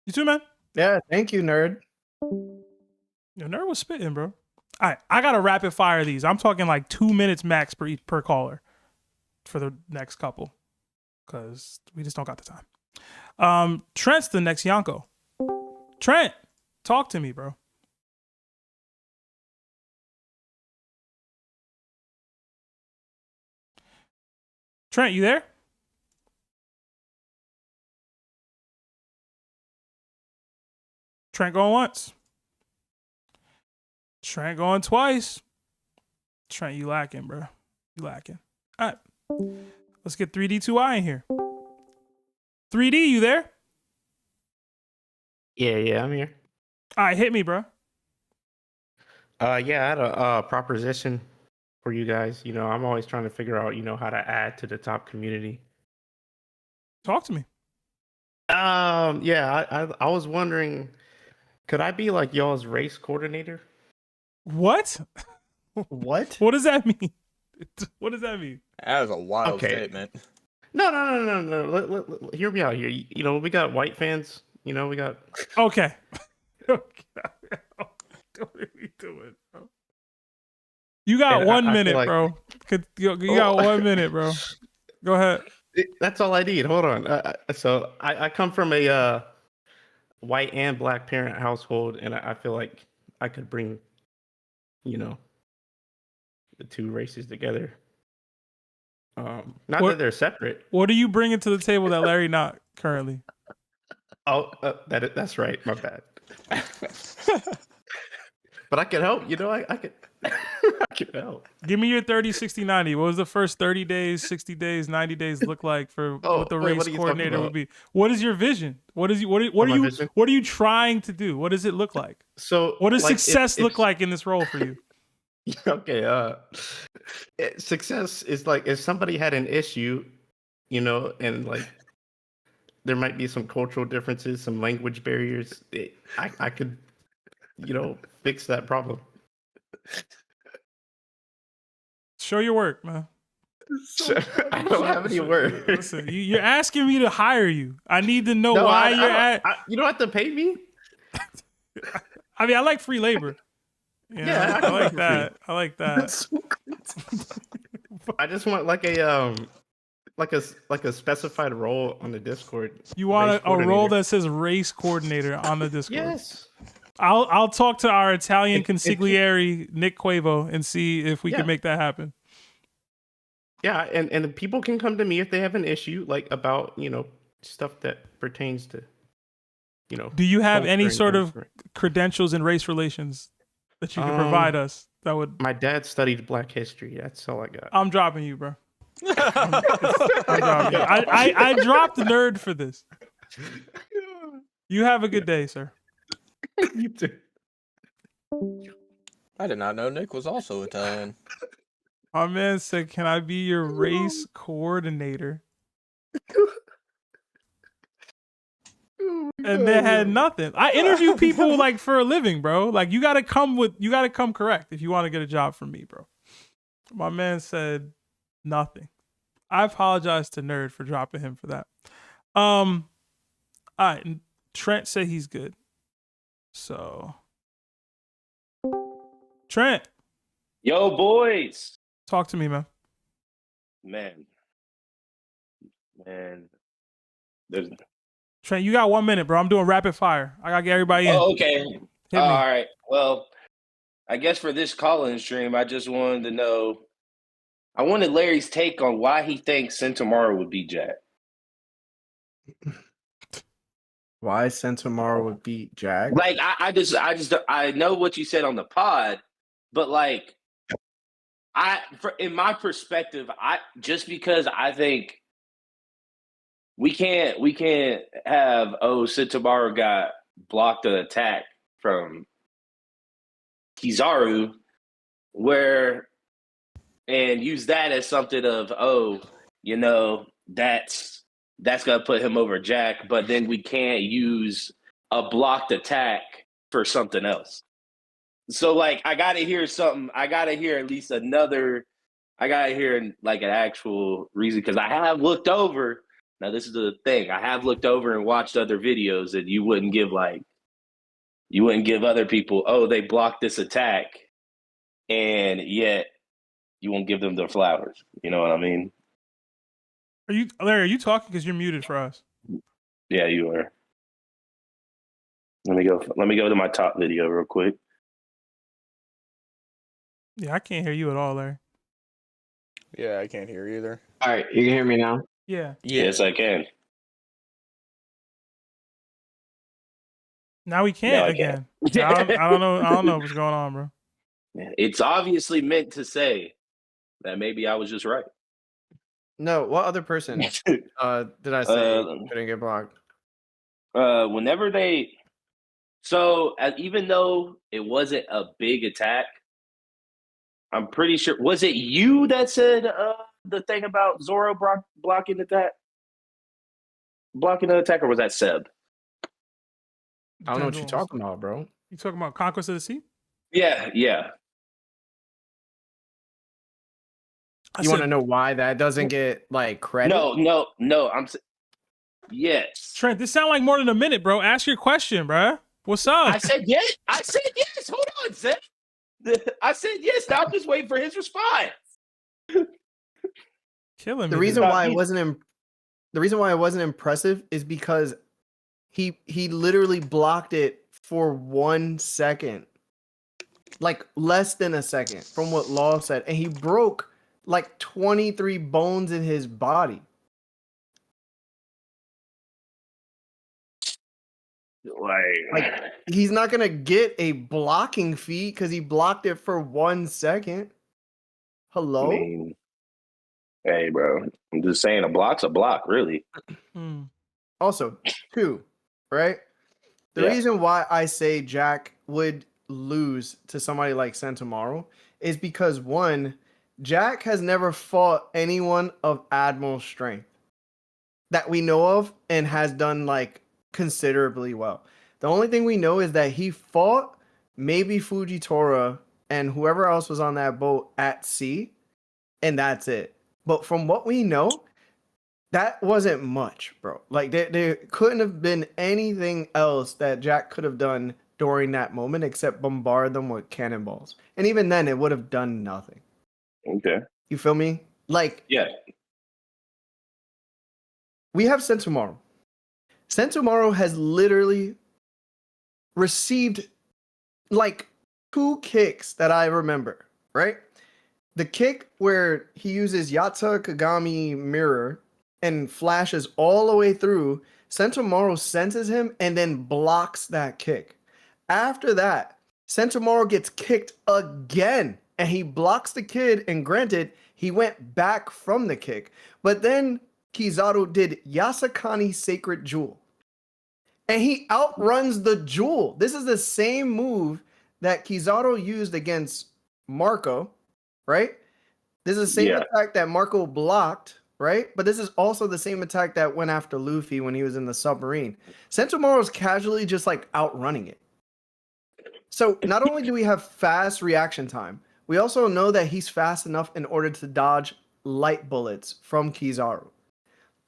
[SPEAKER 2] You too, man.
[SPEAKER 4] Yeah, thank you, nerd.
[SPEAKER 2] Yo, nerd was spitting, bro. All right, I gotta rapid fire these. I'm talking like 2 minutes max per caller for the next couple, because we just don't got the time. Trent's the next Yonko. Trent, talk to me, bro. Trent, you there? Trent going once. Trent going twice. Trent, you lacking, bro. You lacking. All right. Let's get 3D2I in here. 3D, you there?
[SPEAKER 13] Yeah, I'm here.
[SPEAKER 2] All right, hit me, bro.
[SPEAKER 13] Yeah, I had a proposition for you guys. You know, I'm always trying to figure out, how to add to the top community.
[SPEAKER 2] Talk to me.
[SPEAKER 13] Yeah, I was wondering, could I be like y'all's race coordinator?
[SPEAKER 2] What?
[SPEAKER 4] What?
[SPEAKER 2] What does that mean? What does that mean?
[SPEAKER 1] That was a wild statement.
[SPEAKER 13] No. Hear me out here. You know, we got white fans. You know, we got.
[SPEAKER 2] Okay. What are we doing, bro? You got 1 minute, like... bro. You got 1 minute, bro. Go ahead.
[SPEAKER 13] That's all I need. Hold on. So I come from a white and black parent household, and I feel like I could bring, the two races together. Not that they're separate.
[SPEAKER 2] What are you bringing to the table that Larry not currently?
[SPEAKER 13] Oh, that's right. My bad. But I can help. I can. I can help.
[SPEAKER 2] Give me your 30, 60, 90. What was the first 30 days, 60 days, 90 days look like for what the race coordinator would be? What is your vision? What are you trying to do? What does it look like?
[SPEAKER 13] So
[SPEAKER 2] what does success look like in this role for you?
[SPEAKER 13] Okay. Success is like if somebody had an issue, and like there might be some cultural differences, some language barriers. I could, fix that problem.
[SPEAKER 2] Show your work, man.
[SPEAKER 13] I don't have any words.
[SPEAKER 2] Listen, you're asking me to hire you. I need to know
[SPEAKER 13] No,
[SPEAKER 2] why you're at.
[SPEAKER 13] You don't have to pay me.
[SPEAKER 2] I mean, I like free labor.
[SPEAKER 13] Yeah,
[SPEAKER 2] I like that. I like that.
[SPEAKER 13] I just want like a specified role on the Discord.
[SPEAKER 2] You want a role that says race coordinator on the Discord?
[SPEAKER 13] Yes.
[SPEAKER 2] I'll talk to our Italian consigliere Nick Quavo and see if we can make that happen.
[SPEAKER 13] Yeah, and people can come to me if they have an issue, like about stuff that pertains to
[SPEAKER 2] Do you have
[SPEAKER 13] culture
[SPEAKER 2] any
[SPEAKER 13] and
[SPEAKER 2] sort of
[SPEAKER 13] everything.
[SPEAKER 2] credentials in race relations that you can provide us? That would.
[SPEAKER 13] My dad studied Black history. That's all I got.
[SPEAKER 2] I'm dropping you, bro. I dropped the nerd for this. You have a good day, sir.
[SPEAKER 13] You too.
[SPEAKER 1] I did not know Nick was also Italian.
[SPEAKER 2] My man said, "Can I be your race coordinator?" And they had nothing. I interview people like for a living, bro. Like you gotta come correct if you want to get a job from me, bro. My man said nothing. I apologize to Nerd for dropping him for that. All right. Trent said he's good. So Trent.
[SPEAKER 14] Yo, boys.
[SPEAKER 2] Talk to me, man.
[SPEAKER 14] Man. There's
[SPEAKER 2] Trent, you got 1 minute, bro. I'm doing rapid fire. I gotta get everybody in.
[SPEAKER 14] Oh, okay.
[SPEAKER 2] Hit me.
[SPEAKER 14] All right. Well, I guess for this call-in stream, I just wanted to know. I wanted Larry's take on why he thinks Sentomaru would beat Jack.
[SPEAKER 4] Why Sentomaru would beat Jack?
[SPEAKER 14] Like, I know what you said on the pod, but like, in my perspective, just because I think we can't have Sentomaru got blocked an attack from Kizaru and use that as something of that's gonna put him over Jack, but then we can't use a blocked attack for something else. So like I gotta hear at least another. I gotta hear like an actual reason because I have looked over. Now this is the thing. I have looked over and watched other videos that you wouldn't give other people, they blocked this attack, and yet you won't give them their flowers. You know what I mean?
[SPEAKER 2] Larry, are you talking because you're muted for us?
[SPEAKER 14] Yeah, you are. Let me go to my top video real quick.
[SPEAKER 2] Yeah, I can't hear you at all, Larry.
[SPEAKER 1] Yeah, I can't hear either.
[SPEAKER 6] All right, you can hear me now?
[SPEAKER 2] Yeah.
[SPEAKER 14] Yes, I can.
[SPEAKER 2] Now we can't again. I don't know what's going on, bro.
[SPEAKER 14] It's obviously meant to say that maybe I was just right.
[SPEAKER 4] No, what other person did I say couldn't get blocked?
[SPEAKER 14] Whenever even though it wasn't a big attack, I'm pretty sure, was it you that said the thing about Zoro blocking the attack, or was that Seb?
[SPEAKER 4] I don't know what you're talking about, bro.
[SPEAKER 2] You talking about Conquest of the Sea?
[SPEAKER 14] Yeah.
[SPEAKER 4] You want to know why that doesn't get like credit?
[SPEAKER 14] No. Yes.
[SPEAKER 2] Trent, this sound like more than a minute, bro. Ask your question, bro. What's up?
[SPEAKER 14] I said yes. Hold on, Seb. I said yes. Now I'm just waiting for his response.
[SPEAKER 2] Killing me.
[SPEAKER 4] The reason why it wasn't impressive is because he literally blocked it for 1 second, like less than a second, from what Law said, and he broke like 23 bones in his body. Like he's not gonna get a blocking fee because he blocked it for 1 second. Hello?
[SPEAKER 14] I mean, hey, bro. I'm just saying a block's a block, really.
[SPEAKER 4] Also, 2, right? The reason why I say Jack would lose to somebody like Sentomaru is because 1, Jack has never fought anyone of Admiral strength that we know of and has done like considerably well. The only thing we know is that he fought maybe Fujitora and whoever else was on that boat at sea, and that's it. But from what we know, that wasn't much, bro. Like there couldn't have been anything else that Jack could have done during that moment except bombard them with cannonballs. And even then, it would have done nothing.
[SPEAKER 14] Okay.
[SPEAKER 4] You feel me? Like,
[SPEAKER 14] yeah.
[SPEAKER 4] We have Sentomaru. Sentomaru has literally received like 2 kicks that I remember, right? The kick where he uses Yata Kagami Mirror and flashes all the way through, Sentomaru senses him and then blocks that kick. After that, Sentomaru gets kicked again and he blocks the kid, and granted, he went back from the kick. But then Kizaru did Yasakani Sacred Jewel. And he outruns the jewel. This is the same move that Kizaru used against Marco, right? This is the same attack that Marco blocked, right? But this is also the same attack that went after Luffy when he was in the submarine. Sentomaru's casually just like outrunning it. So not only do we have fast reaction time, we also know that he's fast enough in order to dodge light bullets from Kizaru.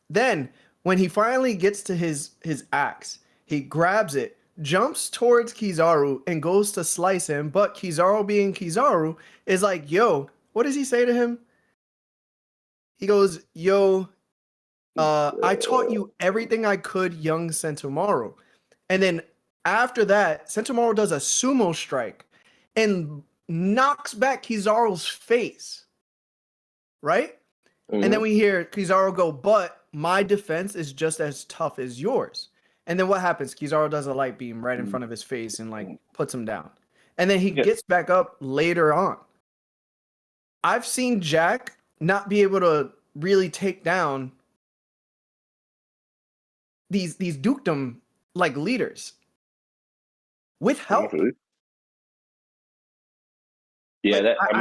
[SPEAKER 4] Then, when he finally gets to his axe, he grabs it, jumps towards Kizaru, and goes to slice him. But Kizaru, being Kizaru, is like, yo, what does he say to him? He goes, yo, I taught you everything I could, young Sentomaru. And then after that, Sentomaru does a sumo strike and knocks back Kizaru's face, right? Mm-hmm. And then we hear Kizaru go, but my defense is just as tough as yours. And then what happens? Kizaru does a light beam right in front of his face and like puts him down. And then he gets back up later on. I've seen Jack not be able to really take down these dukedom like leaders with help.
[SPEAKER 14] Yeah,
[SPEAKER 4] like, I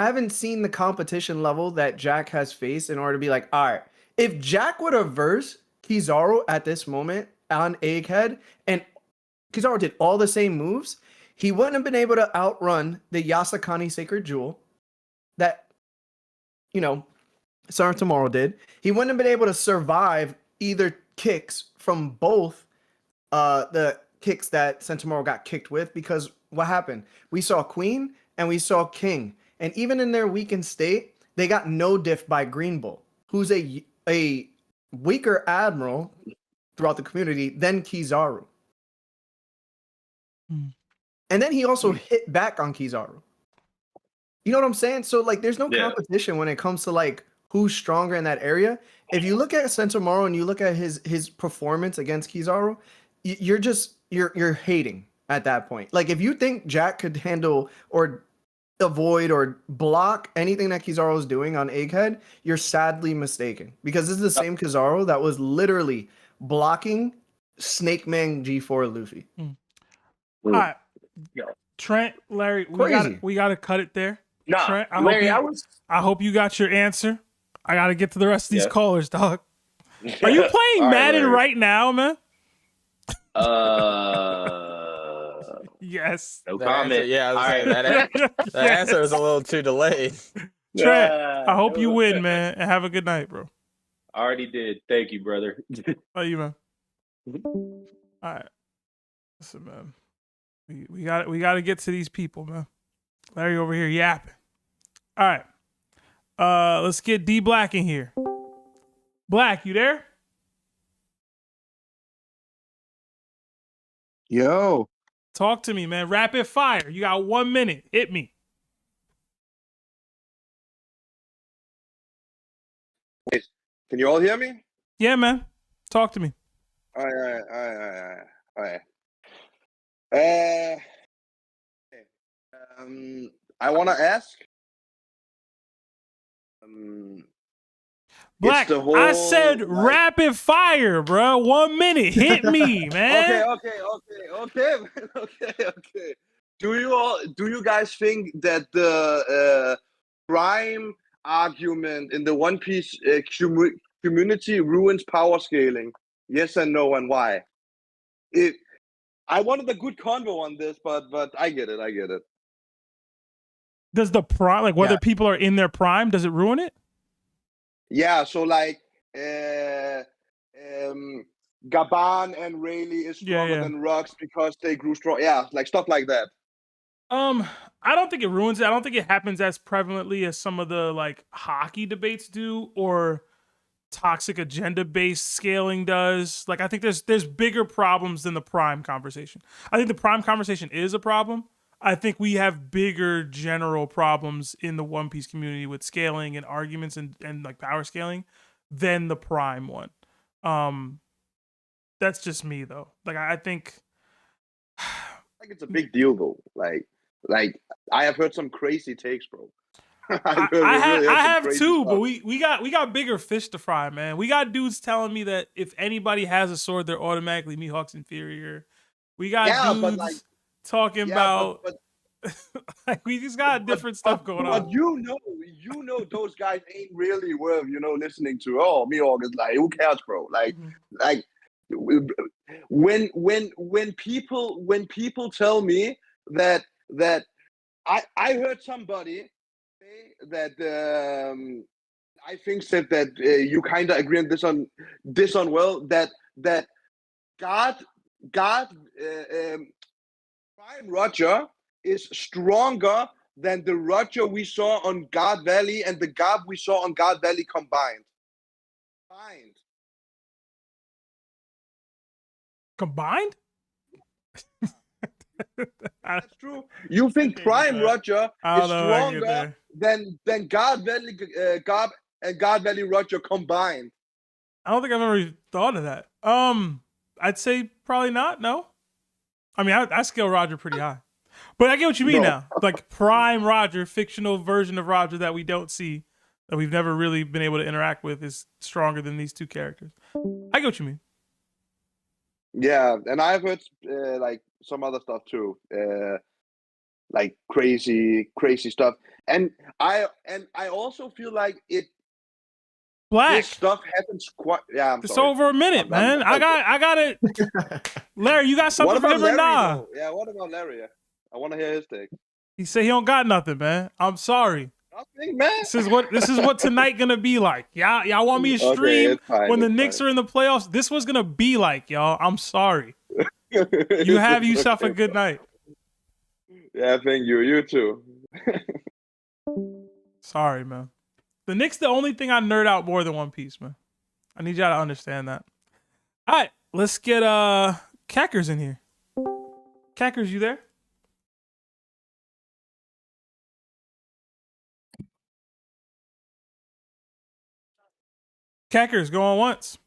[SPEAKER 4] haven't seen the competition level that Jack has faced in order to be like, all right, if Jack would have versed Kizaru at this moment on Egghead and Kizaru did all the same moves, he wouldn't have been able to outrun the Yasakani Sacred Jewel that, you know, Sentomaru did. He wouldn't have been able to survive either kicks from both the kicks that Sentomaru got kicked with, because what happened? We saw Queen and we saw King, and even in their weakened state, they got no diff by Green Bull, who's a weaker admiral throughout the community than Kizaru. And then he also hit back on Kizaru. You know what I'm saying? So like there's no competition when it comes to like who's stronger in that area. If you look at Sentomaru and you look at his performance against Kizaru, you're hating at that point. Like if you think Jack could handle or avoid or block anything that Kizaru is doing on Egghead, you're sadly mistaken, because this is the same Kizaru that was literally blocking Snake Man G4 Luffy.
[SPEAKER 2] All right, Trent, Larry, we gotta cut it there.
[SPEAKER 14] Nah,
[SPEAKER 2] Trent,
[SPEAKER 14] Larry,
[SPEAKER 2] I hope you got your answer. I gotta get to the rest of these callers, dog. Are you playing Madden right now, man? Yes.
[SPEAKER 14] No comment.
[SPEAKER 1] Yeah, that answer is a little too delayed.
[SPEAKER 2] Trent, I hope you win, man, and have a good night, bro.
[SPEAKER 14] I already did. Thank you, brother.
[SPEAKER 2] Oh, you, man. All right. Listen, man. We got to get to these people, man. Larry over here yapping. All right. Let's get D Black in here. Black, you there?
[SPEAKER 15] Yo.
[SPEAKER 2] Talk to me, man. Rapid fire. You got 1 minute. Hit me.
[SPEAKER 15] Wait, can you all hear me?
[SPEAKER 2] Yeah, man. Talk to me.
[SPEAKER 15] All right. I want to ask.
[SPEAKER 2] Black, I said rapid fire, bro. 1 minute. Hit me, man.
[SPEAKER 15] Okay. Do you guys think that the crime argument in the One Piece community ruins power scaling? Yes and no, and why? I wanted a good convo on this, but I get it.
[SPEAKER 2] Does the prime, like whether people are in their prime, does it ruin it?
[SPEAKER 15] Yeah, so like Gaban and Rayleigh is
[SPEAKER 2] Yeah,
[SPEAKER 15] stronger
[SPEAKER 2] yeah.
[SPEAKER 15] than Rux because they grew strong. Yeah, like stuff like that.
[SPEAKER 2] I don't think it ruins it. I don't think it happens as prevalently as some of the like hockey debates do or toxic agenda based scaling does. Like I think there's bigger problems than the prime conversation. I think the prime conversation is a problem. I think we have bigger general problems in the One Piece community with scaling and arguments and like power scaling than the prime one. That's just me though. Like I think
[SPEAKER 15] Like it's a big deal though. Like I have heard some crazy takes, bro.
[SPEAKER 2] I have too, but we got bigger fish to fry, man. We got dudes telling me that if anybody has a sword, they're automatically Mihawk's inferior. We got dudes talking about like we just got different stuff going on.
[SPEAKER 15] But you know those guys ain't really worth, listening to. Oh, Mihawk is like, who cares, bro? Like when people tell me that I heard somebody say that I think said that you kind of agree on this on well that God Prime Roger is stronger than the Roger we saw on God Valley and the God we saw on God Valley combined.
[SPEAKER 2] Combined?
[SPEAKER 15] That's true. You think Prime Roger is stronger than God Valley and God Valley Roger combined?
[SPEAKER 2] I don't think I've ever thought of that. I'd say probably not. No, I mean I scale Roger pretty high, but I get what you mean now. Like Prime Roger, fictional version of Roger that we don't see, that we've never really been able to interact with, is stronger than these two characters. I get what you mean.
[SPEAKER 15] Yeah, and I've heard like some other stuff too, like crazy stuff, and I also feel like
[SPEAKER 2] Black.
[SPEAKER 15] This stuff happens quite. Yeah, I'm
[SPEAKER 2] it's
[SPEAKER 15] sorry.
[SPEAKER 2] over a minute, man. I got it. Larry, you got something for him or nah?
[SPEAKER 15] Yeah, what about Larry? I want to hear his take.
[SPEAKER 2] He said he don't got nothing, man. I'm sorry.
[SPEAKER 15] Nothing, man.
[SPEAKER 2] This is what tonight gonna be like. Y'all want me to stream when the Knicks are in the playoffs? This was gonna be like, y'all. I'm sorry. You have yourself a good night.
[SPEAKER 15] Yeah, thank you. You too.
[SPEAKER 2] Sorry, man. The Knicks the only thing I nerd out more than One Piece, man. I need y'all to understand that. All right, let's get Kekkers in here. Kekkers, you there? Kekkers, go on once.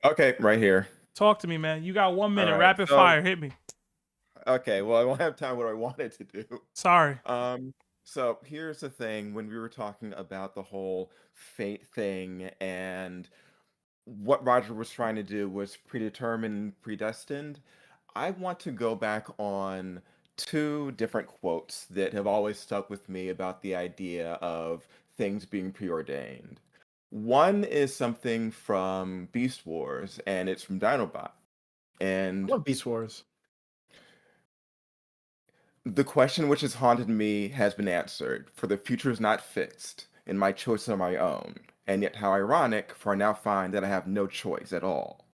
[SPEAKER 16] Okay, right here.
[SPEAKER 2] Talk to me, man. You got 1 minute.
[SPEAKER 16] Right,
[SPEAKER 2] Rapid fire. Hit me.
[SPEAKER 16] Okay, well, I won't have time what I wanted to do.
[SPEAKER 2] Sorry.
[SPEAKER 16] So here's the thing. When we were talking about the whole fate thing and what Roger was trying to do was predetermined, predestined, I want to go back on 2 different quotes that have always stuck with me about the idea of things being preordained. One is something from Beast Wars, and it's from Dinobot. And
[SPEAKER 4] I love Beast Wars.
[SPEAKER 16] The question which has haunted me has been answered, for the future is not fixed, and my choices are my own. And yet how ironic, for I now find that I have no choice at all.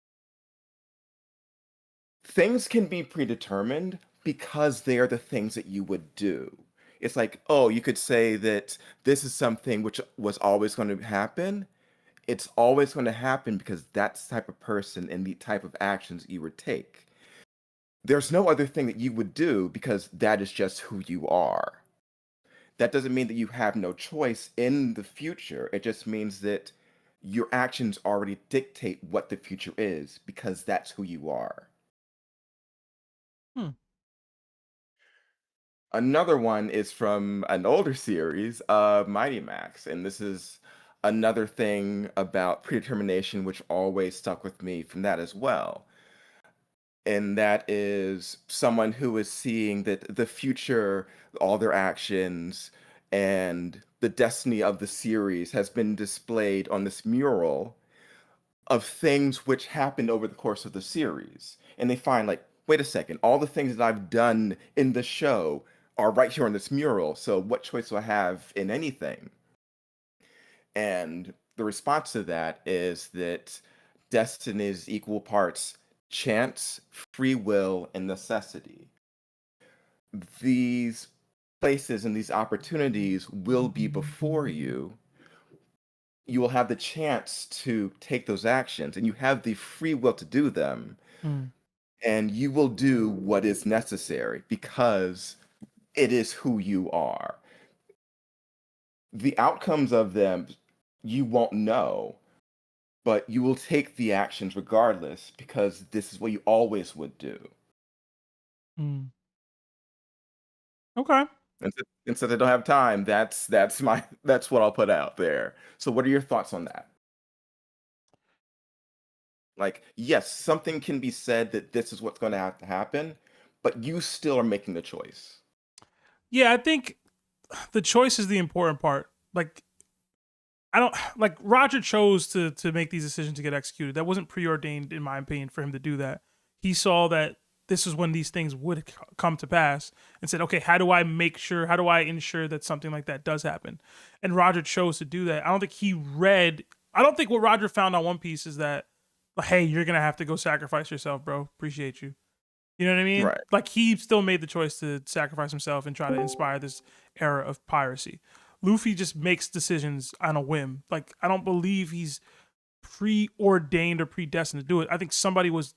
[SPEAKER 16] Things can be predetermined because they are the things that you would do. It's like, oh, you could say that this is something which was always going to happen. It's always going to happen because that's the type of person and the type of actions you would take. There's no other thing that you would do because that is just who you are. That doesn't mean that you have no choice in the future. It just means that your actions already dictate what the future is because that's who you are. Another one is from an older series of Mighty Max, and this is another thing about predetermination which always stuck with me from that as well. And that is someone who is seeing that the future, all their actions, and the destiny of the series has been displayed on this mural of things which happened over the course of the series. And they find like, wait a second, all the things that I've done in the show are right here on this mural. So what choice do I have in anything? And the response to that is that destiny is equal parts chance, free will, and necessity. These places and these opportunities will be before you. You will have the chance to take those actions, and you have the free will to do them. And you will do what is necessary because it is who you are. The outcomes of them you won't know, but you will take the actions regardless because this is what you always would do.
[SPEAKER 2] Okay.
[SPEAKER 16] And so they don't have time. That's what I'll put out there. So what are your thoughts on that? Like, yes, something can be said that this is what's going to have to happen, but you still are making the choice.
[SPEAKER 2] Yeah, I think the choice is the important part. Like, I don't like Roger chose to make these decisions to get executed. That wasn't preordained, in my opinion, for him to do that. He saw that this is when these things would come to pass and said, okay, how do I ensure that something like that does happen? And Roger chose to do that. I don't think what Roger found on One Piece is that, hey, you're going to have to go sacrifice yourself, bro. Appreciate you. You know what I mean?
[SPEAKER 16] Right.
[SPEAKER 2] Like, he still made the choice to sacrifice himself and try to inspire this era of piracy. Luffy just makes decisions on a whim. Like, I don't believe he's preordained or predestined to do it. I think somebody was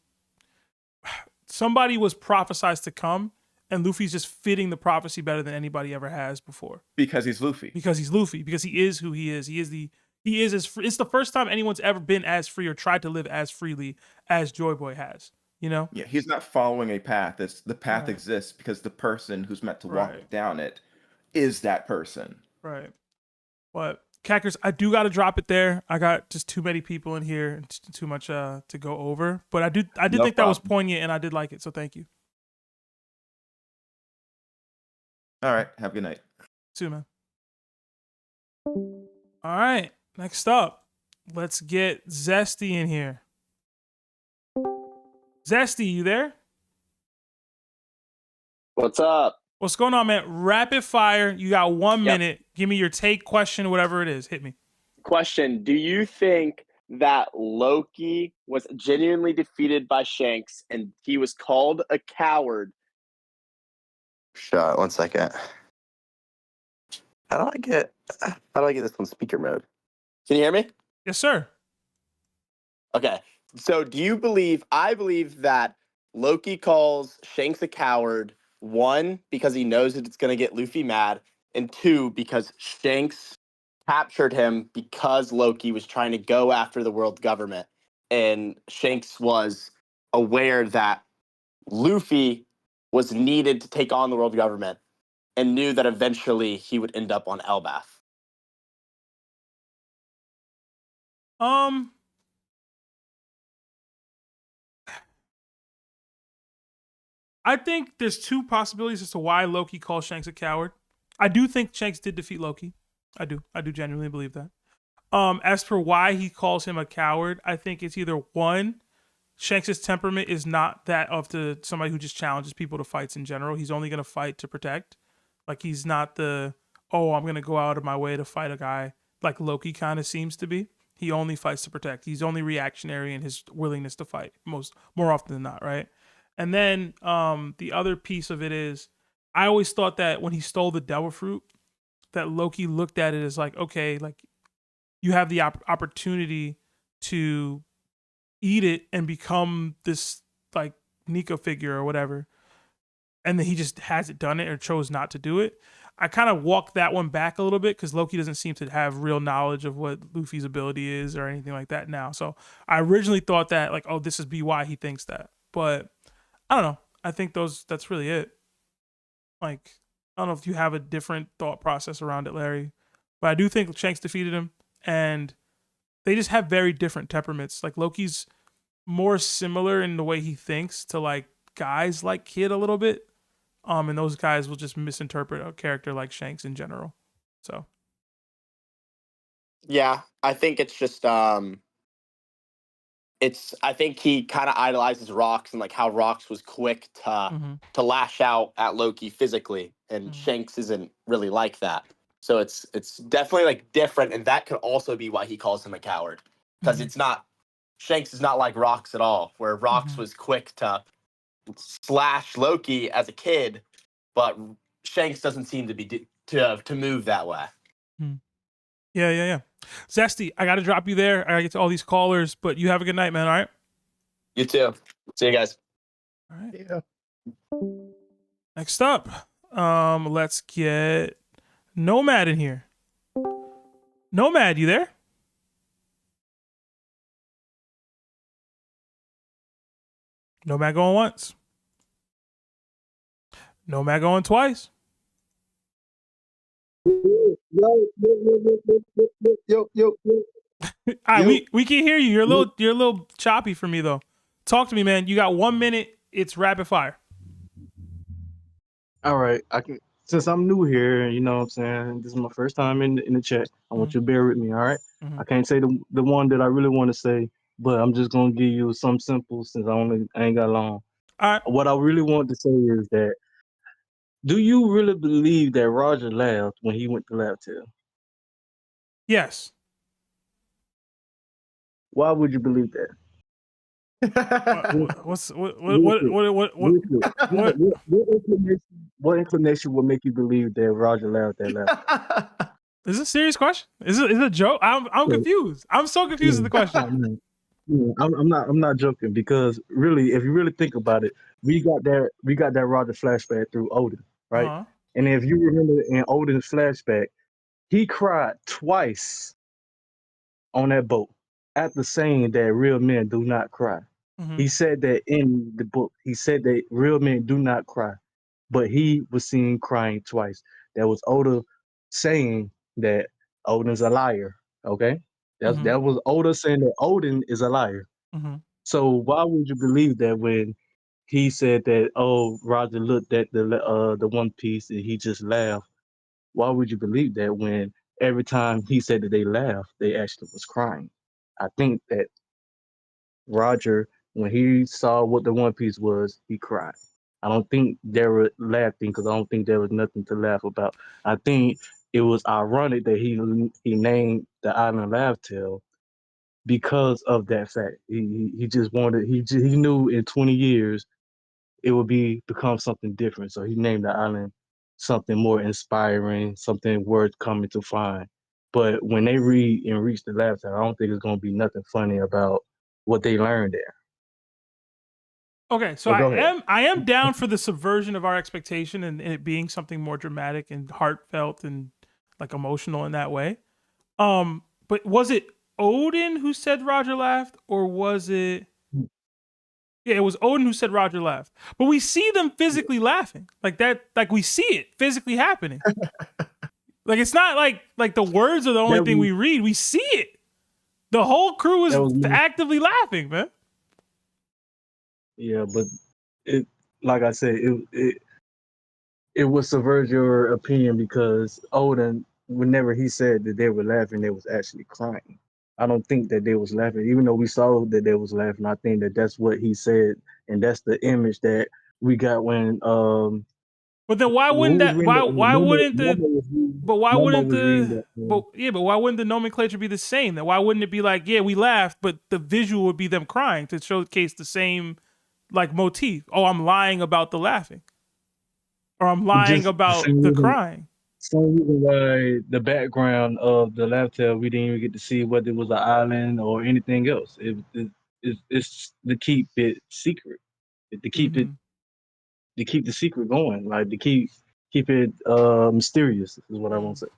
[SPEAKER 2] prophesized to come, and Luffy's just fitting the prophecy better than anybody ever has before.
[SPEAKER 16] Because he's Luffy.
[SPEAKER 2] Because he's Luffy. Because he is who he is. It's the first time anyone's ever been as free or tried to live as freely as Joy Boy has. You know?
[SPEAKER 16] Yeah, he's not following a path. The path exists because the person who's meant to walk down it is that person.
[SPEAKER 2] Right. But Kekkers, I do got to drop it there. I got just too many people in here and too much to go over. But I did think that was poignant, and I did like it. So thank you.
[SPEAKER 16] All right. Have a good night.
[SPEAKER 2] See you, man. All right. Next up, let's get Zesty in here. Zesty, you there?
[SPEAKER 17] What's up?
[SPEAKER 2] What's going on, man? Rapid fire. You got 1 minute. Give me your take, question, whatever it is. Hit me.
[SPEAKER 17] Question. Do you think that Loki was genuinely defeated by Shanks and he was called a coward?
[SPEAKER 18] Shot. 1 second. How do I get this on speaker mode?
[SPEAKER 17] Can you hear me?
[SPEAKER 2] Yes, sir.
[SPEAKER 17] Okay. So I believe that Loki calls Shanks a coward, 1, because he knows that it's going to get Luffy mad, and 2, because Shanks captured him because Loki was trying to go after the world government. And Shanks was aware that Luffy was needed to take on the world government and knew that eventually he would end up on Elbaf.
[SPEAKER 2] I think there's 2 possibilities as to why Loki calls Shanks a coward. I do think Shanks did defeat Loki. I do genuinely believe that. As for why he calls him a coward, I think it's either 1, Shanks' temperament is not that of somebody who just challenges people to fights in general. He's only going to fight to protect. Like, he's not I'm going to go out of my way to fight a guy like Loki kind of seems to be. He only fights to protect. He's only reactionary in his willingness to fight more often than not, right? And then the other piece of it is, I always thought that when he stole the devil fruit, that Loki looked at it as like, okay, like, you have the opportunity to eat it and become this like Nico figure or whatever. And then he just hasn't done it or chose not to do it. I kind of walked that one back a little bit because Loki doesn't seem to have real knowledge of what Luffy's ability is or anything like that now. So I originally thought that like, oh, this is why he thinks that. But I don't know. I think that's really it. Like, I don't know if you have a different thought process around it, Larry. But I do think Shanks defeated him, and they just have very different temperaments. Like, Loki's more similar in the way he thinks to like guys like Kid a little bit. And those guys will just misinterpret a character like Shanks in general. So
[SPEAKER 17] yeah, I think it's just I think he kind of idolizes Rox and like how Rox was quick to lash out at Loki physically, and Shanks isn't really like that. So it's definitely like different, and that could also be why he calls him a coward. Because it's not Shanks is not like Rox at all, where Rox was quick to slash Loki as a kid, but Shanks doesn't seem to be to move that way.
[SPEAKER 2] Yeah. Zesty, I got to drop you there. I got to get to all these callers, but you have a good night, man. All right.
[SPEAKER 17] You too. See you guys.
[SPEAKER 2] All right.
[SPEAKER 4] Yeah.
[SPEAKER 2] Next up, let's get Nomad in here. Nomad, you there? Nomad going once. Nomad going twice.
[SPEAKER 19] Yo.
[SPEAKER 2] All right, we can hear you. You're a little choppy for me though. Talk to me, man. You got 1 minute. It's rapid fire.
[SPEAKER 19] All right, since I'm new here, you know what I'm saying, this is my first time in the chat. I want you to bear with me, all right? I can't say the one that I really want to say, but I'm just gonna give you some simple since I ain't got long.
[SPEAKER 2] All right.
[SPEAKER 19] What I really want to say is that, do you really believe that Roger laughed when he went to Laptail?
[SPEAKER 2] Yes.
[SPEAKER 19] Why would you believe that? What inclination would make you believe that Roger laughed that laugh?
[SPEAKER 2] Is this a serious question? Is it a joke? I'm confused. I'm so confused with the question.
[SPEAKER 19] I'm not joking, because really, if you really think about it, we got that Roger flashback through Odin, right?
[SPEAKER 2] Uh-huh.
[SPEAKER 19] And if you remember in Odin's flashback, he cried twice on that boat after saying that real men do not cry. He said that in the book. He said that real men do not cry, but he was seen crying twice. That was Oda saying that Odin's a liar. Okay, that was Oda saying that Odin is a liar. So why would you believe that when he said that, oh, Roger looked at the One Piece and he just laughed? Why would you believe that when every time he said that they laughed, they actually was crying? I think that Roger, when he saw what the One Piece was, he cried. I don't think they were laughing, because I don't think there was nothing to laugh about. I think it was ironic that he named the island Laugh-Tale because of that fact. He just wanted, he knew in 20 years it would become something different. So he named the island something more inspiring, something worth coming to find. But when they read and reach the Laugh-Tale, I don't think it's going to be nothing funny about what they learned there.
[SPEAKER 2] Okay, so
[SPEAKER 19] Go ahead.
[SPEAKER 2] I am down for the subversion of our expectation and it being something more dramatic and heartfelt and like emotional in that way. But was it Odin who said Roger laughed, or was it? Yeah, it was Odin who said Roger laughed. But we see them physically laughing like that. Like we see it physically happening. Like it's not like the words are the only thing we read. We see it. The whole crew is actively laughing, man.
[SPEAKER 19] Yeah, but it, like I said, it would subvert your opinion, because Odin, whenever he said that they were laughing, they was actually crying. I don't think that they was laughing, even though we saw that they was laughing. I think that that's what he said, and that's the image that we got when.
[SPEAKER 2] But then why wouldn't that? Why wouldn't the? But why wouldn't the? But why wouldn't the nomenclature be the same? Then why wouldn't it be like, yeah, we laughed, but the visual would be them crying to showcase the same like motif? Oh, I'm lying about the laughing, or I'm lying about the crying.
[SPEAKER 19] Same reason why the background of the Laugh-Tale, we didn't even get to see whether it was an island or anything else. It's to keep it secret, to keep it, to keep the secret going, like to keep it mysterious is what I want to say.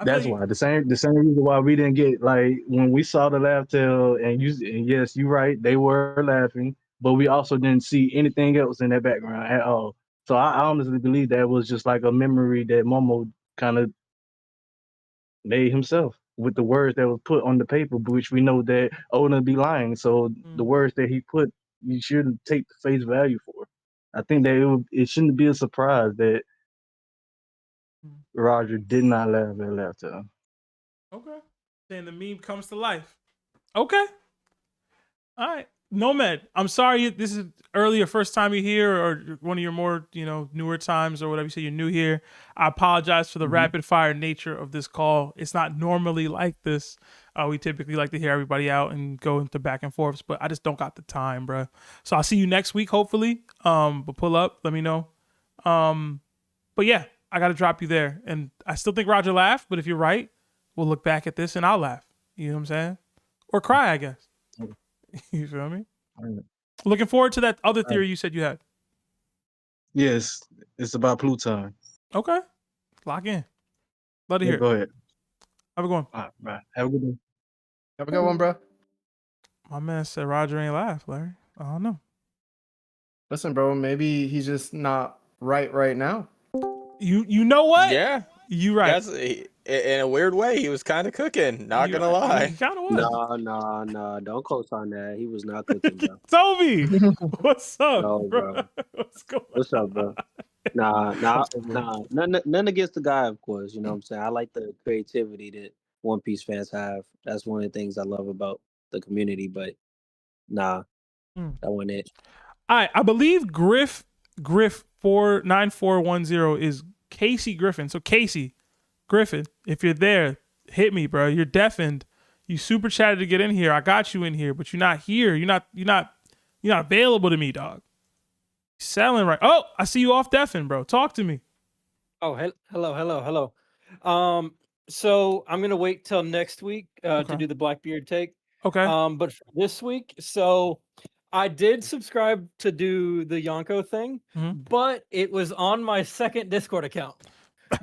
[SPEAKER 19] That's why the same reason why we didn't get, like, when we saw the Laugh-Tale, and yes, you're right, they were laughing, but we also didn't see anything else in that background at all. So I honestly believe that was just like a memory that Momo kind of made himself with the words that was put on the paper, which we know that Oda be lying. So the words that he put, you shouldn't take the face value for. I think that it shouldn't be a surprise that Roger did not laugh at Laugh-Tale.
[SPEAKER 2] Okay. Then the meme comes to life. Okay. All right. Nomad, I'm sorry. This is early, your first time you're here, or one of your more, newer times, or whatever you say. You're new here. I apologize for the rapid fire nature of this call. It's not normally like this. We typically like to hear everybody out and go into back and forths, but I just don't got the time, bro. So I'll see you next week, hopefully. But pull up, let me know. But yeah, I got to drop you there, and I still think Roger laughed. But if you're right, we'll look back at this and I'll laugh. You know what I'm saying? Or cry, I guess. You feel me? Looking forward to that other theory you said you had.
[SPEAKER 19] Yes, it's about Pluton.
[SPEAKER 2] Okay. Lock in. Love to
[SPEAKER 19] Yeah,
[SPEAKER 2] hear.
[SPEAKER 19] go ahead.
[SPEAKER 2] Have a good one.
[SPEAKER 19] All right, bye. Have a good one.
[SPEAKER 4] Have a good one, bro.
[SPEAKER 2] My man said Roger ain't laugh, Larry. I don't know.
[SPEAKER 4] Listen, bro, maybe he's just not right now.
[SPEAKER 2] You know what?
[SPEAKER 1] Yeah,
[SPEAKER 2] you right.
[SPEAKER 1] In a weird way, he was kind of cooking. Not gonna lie.
[SPEAKER 2] Kind of was.
[SPEAKER 20] No, don't co-sign that. He was not cooking, bro.
[SPEAKER 2] Toby, what's up,
[SPEAKER 20] No, bro. What's up, bro? Nah. None against the guy, of course. You know what I'm saying? I like the creativity that One Piece fans have. That's one of the things I love about the community. But that wasn't it.
[SPEAKER 2] All right, I believe Griff 9410 is Casey Griffin. So Casey Griffin, if you're there, hit me, bro. You're deafened. You super chatted to get in here. I got you in here, but you're not here. You're not available to me, dog. Selling right. Oh, I see you off deafen, bro. Talk to me.
[SPEAKER 21] Oh, hello. So I'm gonna wait till next week to do the Blackbeard take.
[SPEAKER 2] Okay.
[SPEAKER 21] But for this week, so I did subscribe to do the Yonko thing, but it was on my second Discord account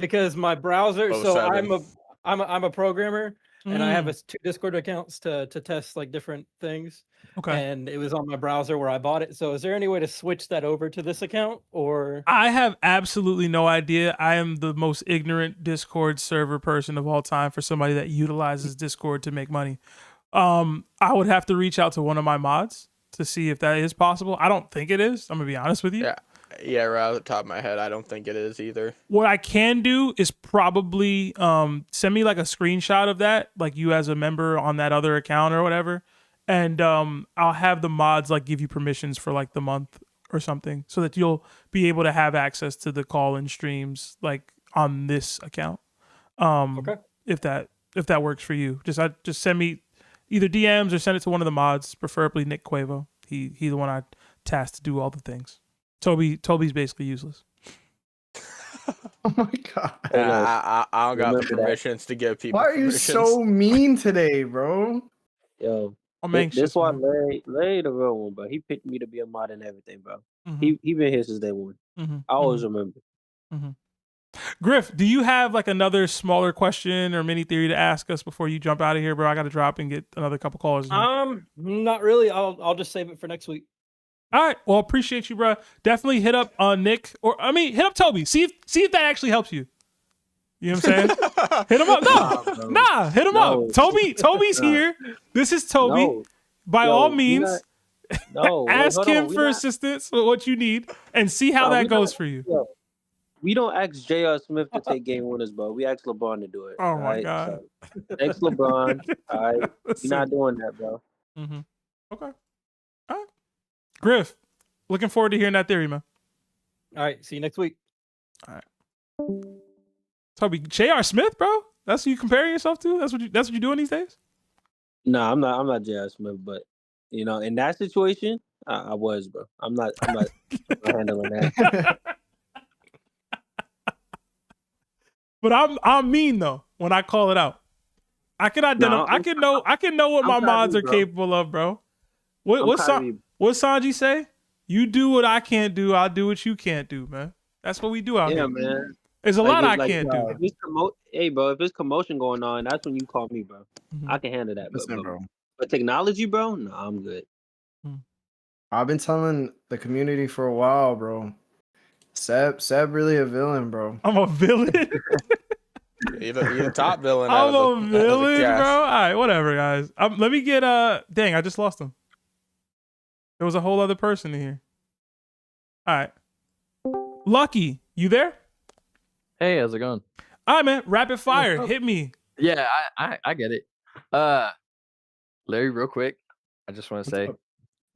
[SPEAKER 21] because my browser. So I'm a programmer. And I have 2 Discord accounts to test like different things.
[SPEAKER 2] Okay.
[SPEAKER 21] And it was on my browser where I bought it. So is there any way to switch that over to this account or?
[SPEAKER 2] I have absolutely no idea. I am the most ignorant Discord server person of all time for somebody that utilizes Discord to make money. I would have to reach out to one of my mods to see if that is possible. I don't think it is. I'm gonna be honest with you.
[SPEAKER 1] Yeah, right off the top of my head, I don't think it is either.
[SPEAKER 2] What I can do is probably send me like a screenshot of that, like you as a member on that other account or whatever, and I'll have the mods like give you permissions for like the month or something, so that you'll be able to have access to the call-in streams like on this account. If that works for you, just send me either DMs or send it to one of the mods, preferably Nick Quavo. He the one I tasked to do all the things. Toby's basically useless.
[SPEAKER 4] Oh my god!
[SPEAKER 1] I don't got the permissions to give people.
[SPEAKER 4] Why are you so mean today, bro?
[SPEAKER 20] Yo,
[SPEAKER 2] I'm anxious.
[SPEAKER 20] This why Larry the real one, bro. He picked me to be a mod and everything, bro. He been here since day one. I always remember.
[SPEAKER 2] Griff, do you have like another smaller question or mini theory to ask us before you jump out of here, bro? I got to drop and get another couple calls.
[SPEAKER 21] Not really. I'll just save it for next week.
[SPEAKER 2] All right. Well, appreciate you, bro. Definitely hit up Nick hit up Toby. See if that actually helps you. You know what I'm saying? Hit him up. Hit him up. Toby's here. This is Toby. By all means, ask him for assistance with what you need and see how that goes for you.
[SPEAKER 20] We don't ask J.R. Smith to take game winners, bro. We ask LeBron to do it.
[SPEAKER 2] Oh my god.
[SPEAKER 20] So, thanks, LeBron. All right. We're not doing that, bro.
[SPEAKER 2] Okay. All right. Griff, looking forward to hearing that theory, man.
[SPEAKER 21] All right. See you next week.
[SPEAKER 2] All right. Toby, J.R. Smith, bro? That's who you comparing yourself to? That's what you're doing these days?
[SPEAKER 20] No, I'm not J.R. Smith, but in that situation, I was, bro. I'm not handling that.
[SPEAKER 2] But I'm mean though when I call it out. I can identify. I can know what my mods are capable of, bro. What Sanji say? You do what I can't do. I'll do what you can't do, man. That's what we do out here.
[SPEAKER 20] Yeah, man.
[SPEAKER 2] There's a lot I can't do.
[SPEAKER 20] Hey, bro, if there's commotion going on, that's when you call me, bro. I can handle that, bro. But technology, bro, no, I'm good.
[SPEAKER 4] I've been telling the community for a while, bro. Seb really a villain, bro.
[SPEAKER 2] I'm a villain.
[SPEAKER 1] You're a top villain.
[SPEAKER 2] I'm a villain, bro. All right, whatever, guys. Let me get dang, I just lost him. There was a whole other person in here. All right, Lucky, you there?
[SPEAKER 22] Hey, how's it going?
[SPEAKER 2] All right, man. Rapid fire, hit me.
[SPEAKER 22] Yeah, I get it. Larry, real quick, I just want to say,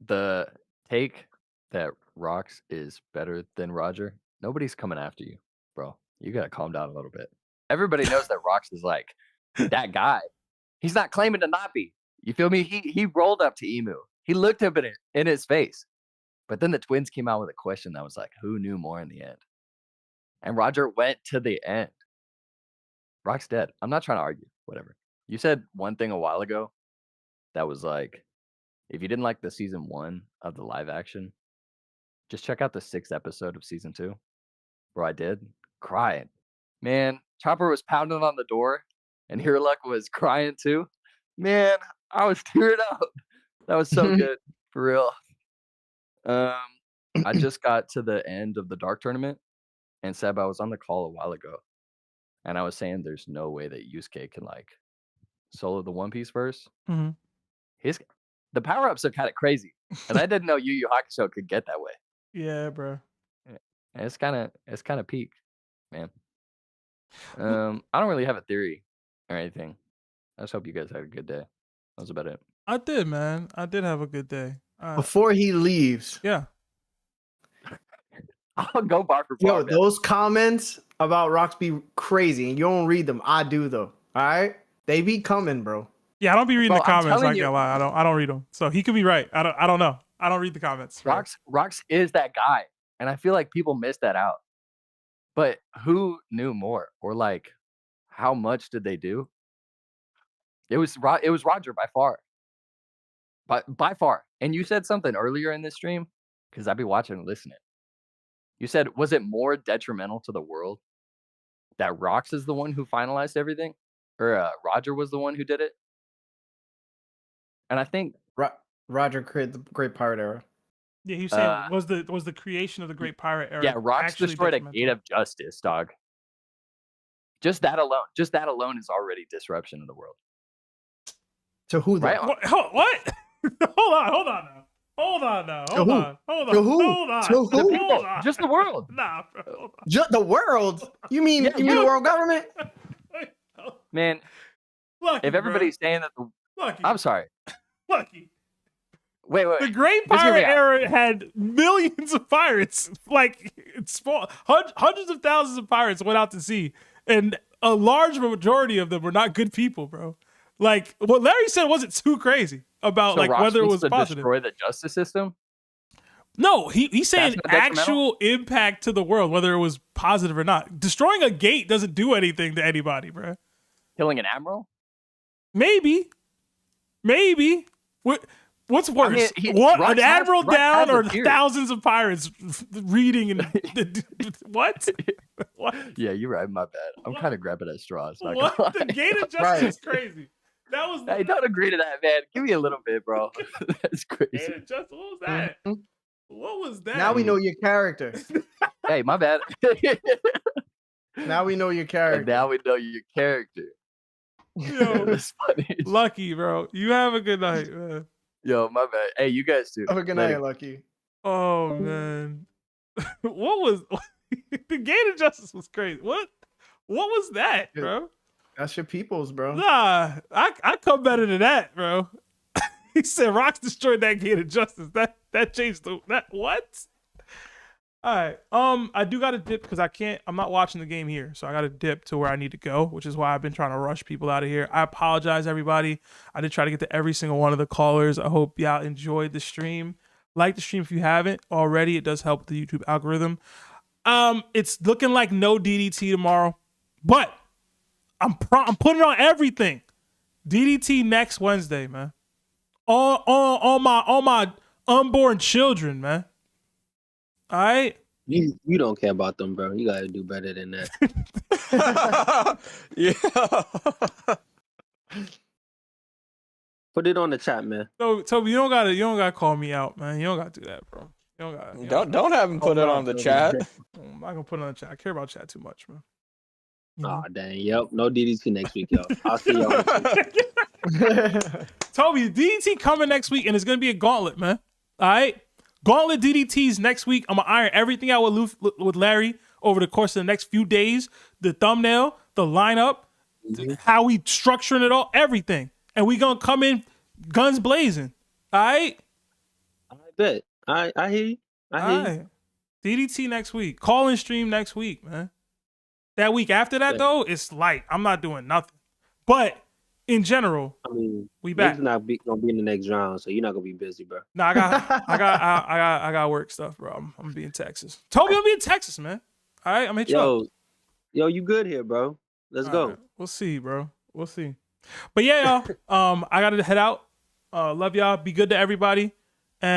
[SPEAKER 22] the take that Rox is better than Roger, nobody's coming after you, bro. You gotta calm down a little bit. Everybody knows that Rox is like that guy. He's not claiming to not be. You feel me? He rolled up to Imu. He looked him in his face. But then the twins came out with a question that was like, who knew more in the end? And Roger went to the end. Rock's dead. I'm not trying to argue. Whatever. You said one thing a while ago that was like, if you didn't like the season 1 of the live action, just check out the 6th episode of season 2, where I did crying. Man, Chopper was pounding on the door, and Hirluck was crying too. Man, I was tearing up. That was so good, for real. I just got to the end of the Dark Tournament, and Seb, I was on the call a while ago, and I was saying there's no way that Yusuke can like solo the One Piece verse.
[SPEAKER 2] Mhm.
[SPEAKER 22] The power ups are kind of crazy, and I didn't know Yu Yu Hakusho could get that way.
[SPEAKER 2] Yeah, bro.
[SPEAKER 22] And it's kind of peak, man. I don't really have a theory or anything. I just hope you guys had a good day. That was about it.
[SPEAKER 2] I did, man. I did have a good day.
[SPEAKER 4] Before he leaves,
[SPEAKER 2] Yeah.
[SPEAKER 22] I'll go bar for
[SPEAKER 4] yo,
[SPEAKER 22] bar. man.
[SPEAKER 4] those comments about Rox be crazy, and you don't read them. I do though. All right, they be coming, bro.
[SPEAKER 2] Yeah, I don't be reading the
[SPEAKER 22] Bro, I'm
[SPEAKER 2] comments.
[SPEAKER 22] telling
[SPEAKER 2] Not gonna lie. I don't read them. So he could be right. I don't know. I don't read the comments. bro.
[SPEAKER 22] Rox is that guy, and I feel like people miss that out. But who knew more, or like, how much did they do? It was Roger by far, by far. And you said something earlier in this stream, because I'd be watching and listening. You said, was it more detrimental to the world that Rox is the one who finalized everything, or Roger was the one who did it? And I think
[SPEAKER 4] Roger created the Great Pirate Era.
[SPEAKER 2] Yeah, he was saying was the creation of the Great Pirate Era.
[SPEAKER 22] yeah, Rox
[SPEAKER 2] actually
[SPEAKER 22] destroyed a
[SPEAKER 2] detrimental?
[SPEAKER 22] gate of justice, dog. Just that alone is already disruption in the world.
[SPEAKER 4] To who? Though?
[SPEAKER 22] Right?
[SPEAKER 2] What? Hold on now. Hold on now.
[SPEAKER 4] To
[SPEAKER 2] Hold
[SPEAKER 4] who?
[SPEAKER 2] on. Hold on.
[SPEAKER 4] To who?
[SPEAKER 2] Hold on.
[SPEAKER 4] To who?
[SPEAKER 2] Hold on.
[SPEAKER 22] Just the world.
[SPEAKER 2] Nah, bro. Hold on.
[SPEAKER 4] Just the world? You mean
[SPEAKER 22] Yeah,
[SPEAKER 4] you mean the world government?
[SPEAKER 22] Man,
[SPEAKER 2] Lucky,
[SPEAKER 22] if everybody's saying that
[SPEAKER 2] Lucky.
[SPEAKER 22] I'm sorry.
[SPEAKER 2] Lucky.
[SPEAKER 22] Wait.
[SPEAKER 2] The Great
[SPEAKER 22] Let's hear me
[SPEAKER 2] Pirate
[SPEAKER 22] out.
[SPEAKER 2] Era had millions of pirates. Like it's small, hundreds of thousands of pirates went out to sea, and a large majority of them were not good people, bro. Like what Larry said wasn't too crazy about
[SPEAKER 22] So
[SPEAKER 2] like
[SPEAKER 22] Rox
[SPEAKER 2] whether it
[SPEAKER 22] wants
[SPEAKER 2] was
[SPEAKER 22] to
[SPEAKER 2] positive.
[SPEAKER 22] destroy the justice system?
[SPEAKER 2] No, he's saying
[SPEAKER 22] That's not detrimental?
[SPEAKER 2] actual impact to the world, whether it was positive or not. Destroying a gate doesn't do anything to anybody, bro.
[SPEAKER 22] Killing an admiral?
[SPEAKER 2] Maybe. What's worse?
[SPEAKER 22] mean,
[SPEAKER 2] An admiral
[SPEAKER 22] Rox
[SPEAKER 2] down
[SPEAKER 22] has a
[SPEAKER 2] or
[SPEAKER 22] theory.
[SPEAKER 2] thousands of pirates reading and what? What?
[SPEAKER 22] Yeah, you're right. My bad. I'm kind of grabbing at straws. Not
[SPEAKER 2] What?
[SPEAKER 22] gonna
[SPEAKER 2] The
[SPEAKER 22] lie.
[SPEAKER 2] gate of justice is crazy. That was
[SPEAKER 22] Hey, don't agree to that, man. Give me a little bit, bro. That's crazy.
[SPEAKER 2] gate of justice. What was that? What was that?
[SPEAKER 4] Now we know your character.
[SPEAKER 22] Hey, my bad.
[SPEAKER 4] Now we know your
[SPEAKER 22] And
[SPEAKER 4] character.
[SPEAKER 22] now we know your character.
[SPEAKER 2] Yo,
[SPEAKER 22] That's funny.
[SPEAKER 2] Lucky, bro. You have a good night, man.
[SPEAKER 22] Yo, my bad. Hey, you guys too.
[SPEAKER 4] Have a good
[SPEAKER 22] Later.
[SPEAKER 4] night, Lucky.
[SPEAKER 2] Oh man, what was the gate of justice? Was crazy. What was that, bro?
[SPEAKER 4] That's your peoples, bro.
[SPEAKER 2] Nah, I come better than that, bro. He said Rox destroyed that gate of justice. That changed that what? All right. I do got to dip because I'm not watching the game here, so I got to dip to where I need to go, which is why I've been trying to rush people out of here. I apologize, everybody. I did try to get to every single one of the callers. I hope y'all enjoyed the stream. Like the stream if you haven't already. It does help the YouTube algorithm. It's looking like no DDT tomorrow, but I'm putting on everything. DDT next Wednesday, man. On my unborn children, man. All right.
[SPEAKER 20] You don't care about them, bro. You gotta do better than that.
[SPEAKER 1] Yeah.
[SPEAKER 20] Put it on the chat, man.
[SPEAKER 2] So Toby, you don't gotta call me out, man. You don't gotta do that, bro. You don't gotta.
[SPEAKER 1] Don't have him put it on the chat.
[SPEAKER 2] I'm not gonna put it on the chat. I care about chat too much, man.
[SPEAKER 20] Aw, dang. Yep. No DDT next week, yo. I'll see y'all next week.
[SPEAKER 2] Toby, DDT coming next week, and it's gonna be a gauntlet, man. All right, gauntlet DDTs next week. I'm gonna iron everything out with Larry over the course of the next few days. The thumbnail, the lineup, how we structuring it all, everything, and we gonna come in guns blazing. All right.
[SPEAKER 20] bet. I hear you. I hear you.
[SPEAKER 2] Alright. DDT next week. Call and stream next week, man. That week after that, though, it's light. I'm not doing nothing. But in general,
[SPEAKER 20] I mean,
[SPEAKER 2] we back.
[SPEAKER 20] Niggas not gonna be in the next round, so you're not gonna be busy, bro.
[SPEAKER 2] No, I got work stuff, bro. I'm gonna be in Texas. Told me I'm be in Texas, man. All right, I'm hit you up.
[SPEAKER 20] Yo, you good here, bro? Let's go.
[SPEAKER 2] Right. We'll see, bro. We'll see. But yeah, y'all. I gotta head out. Love y'all. Be good to everybody.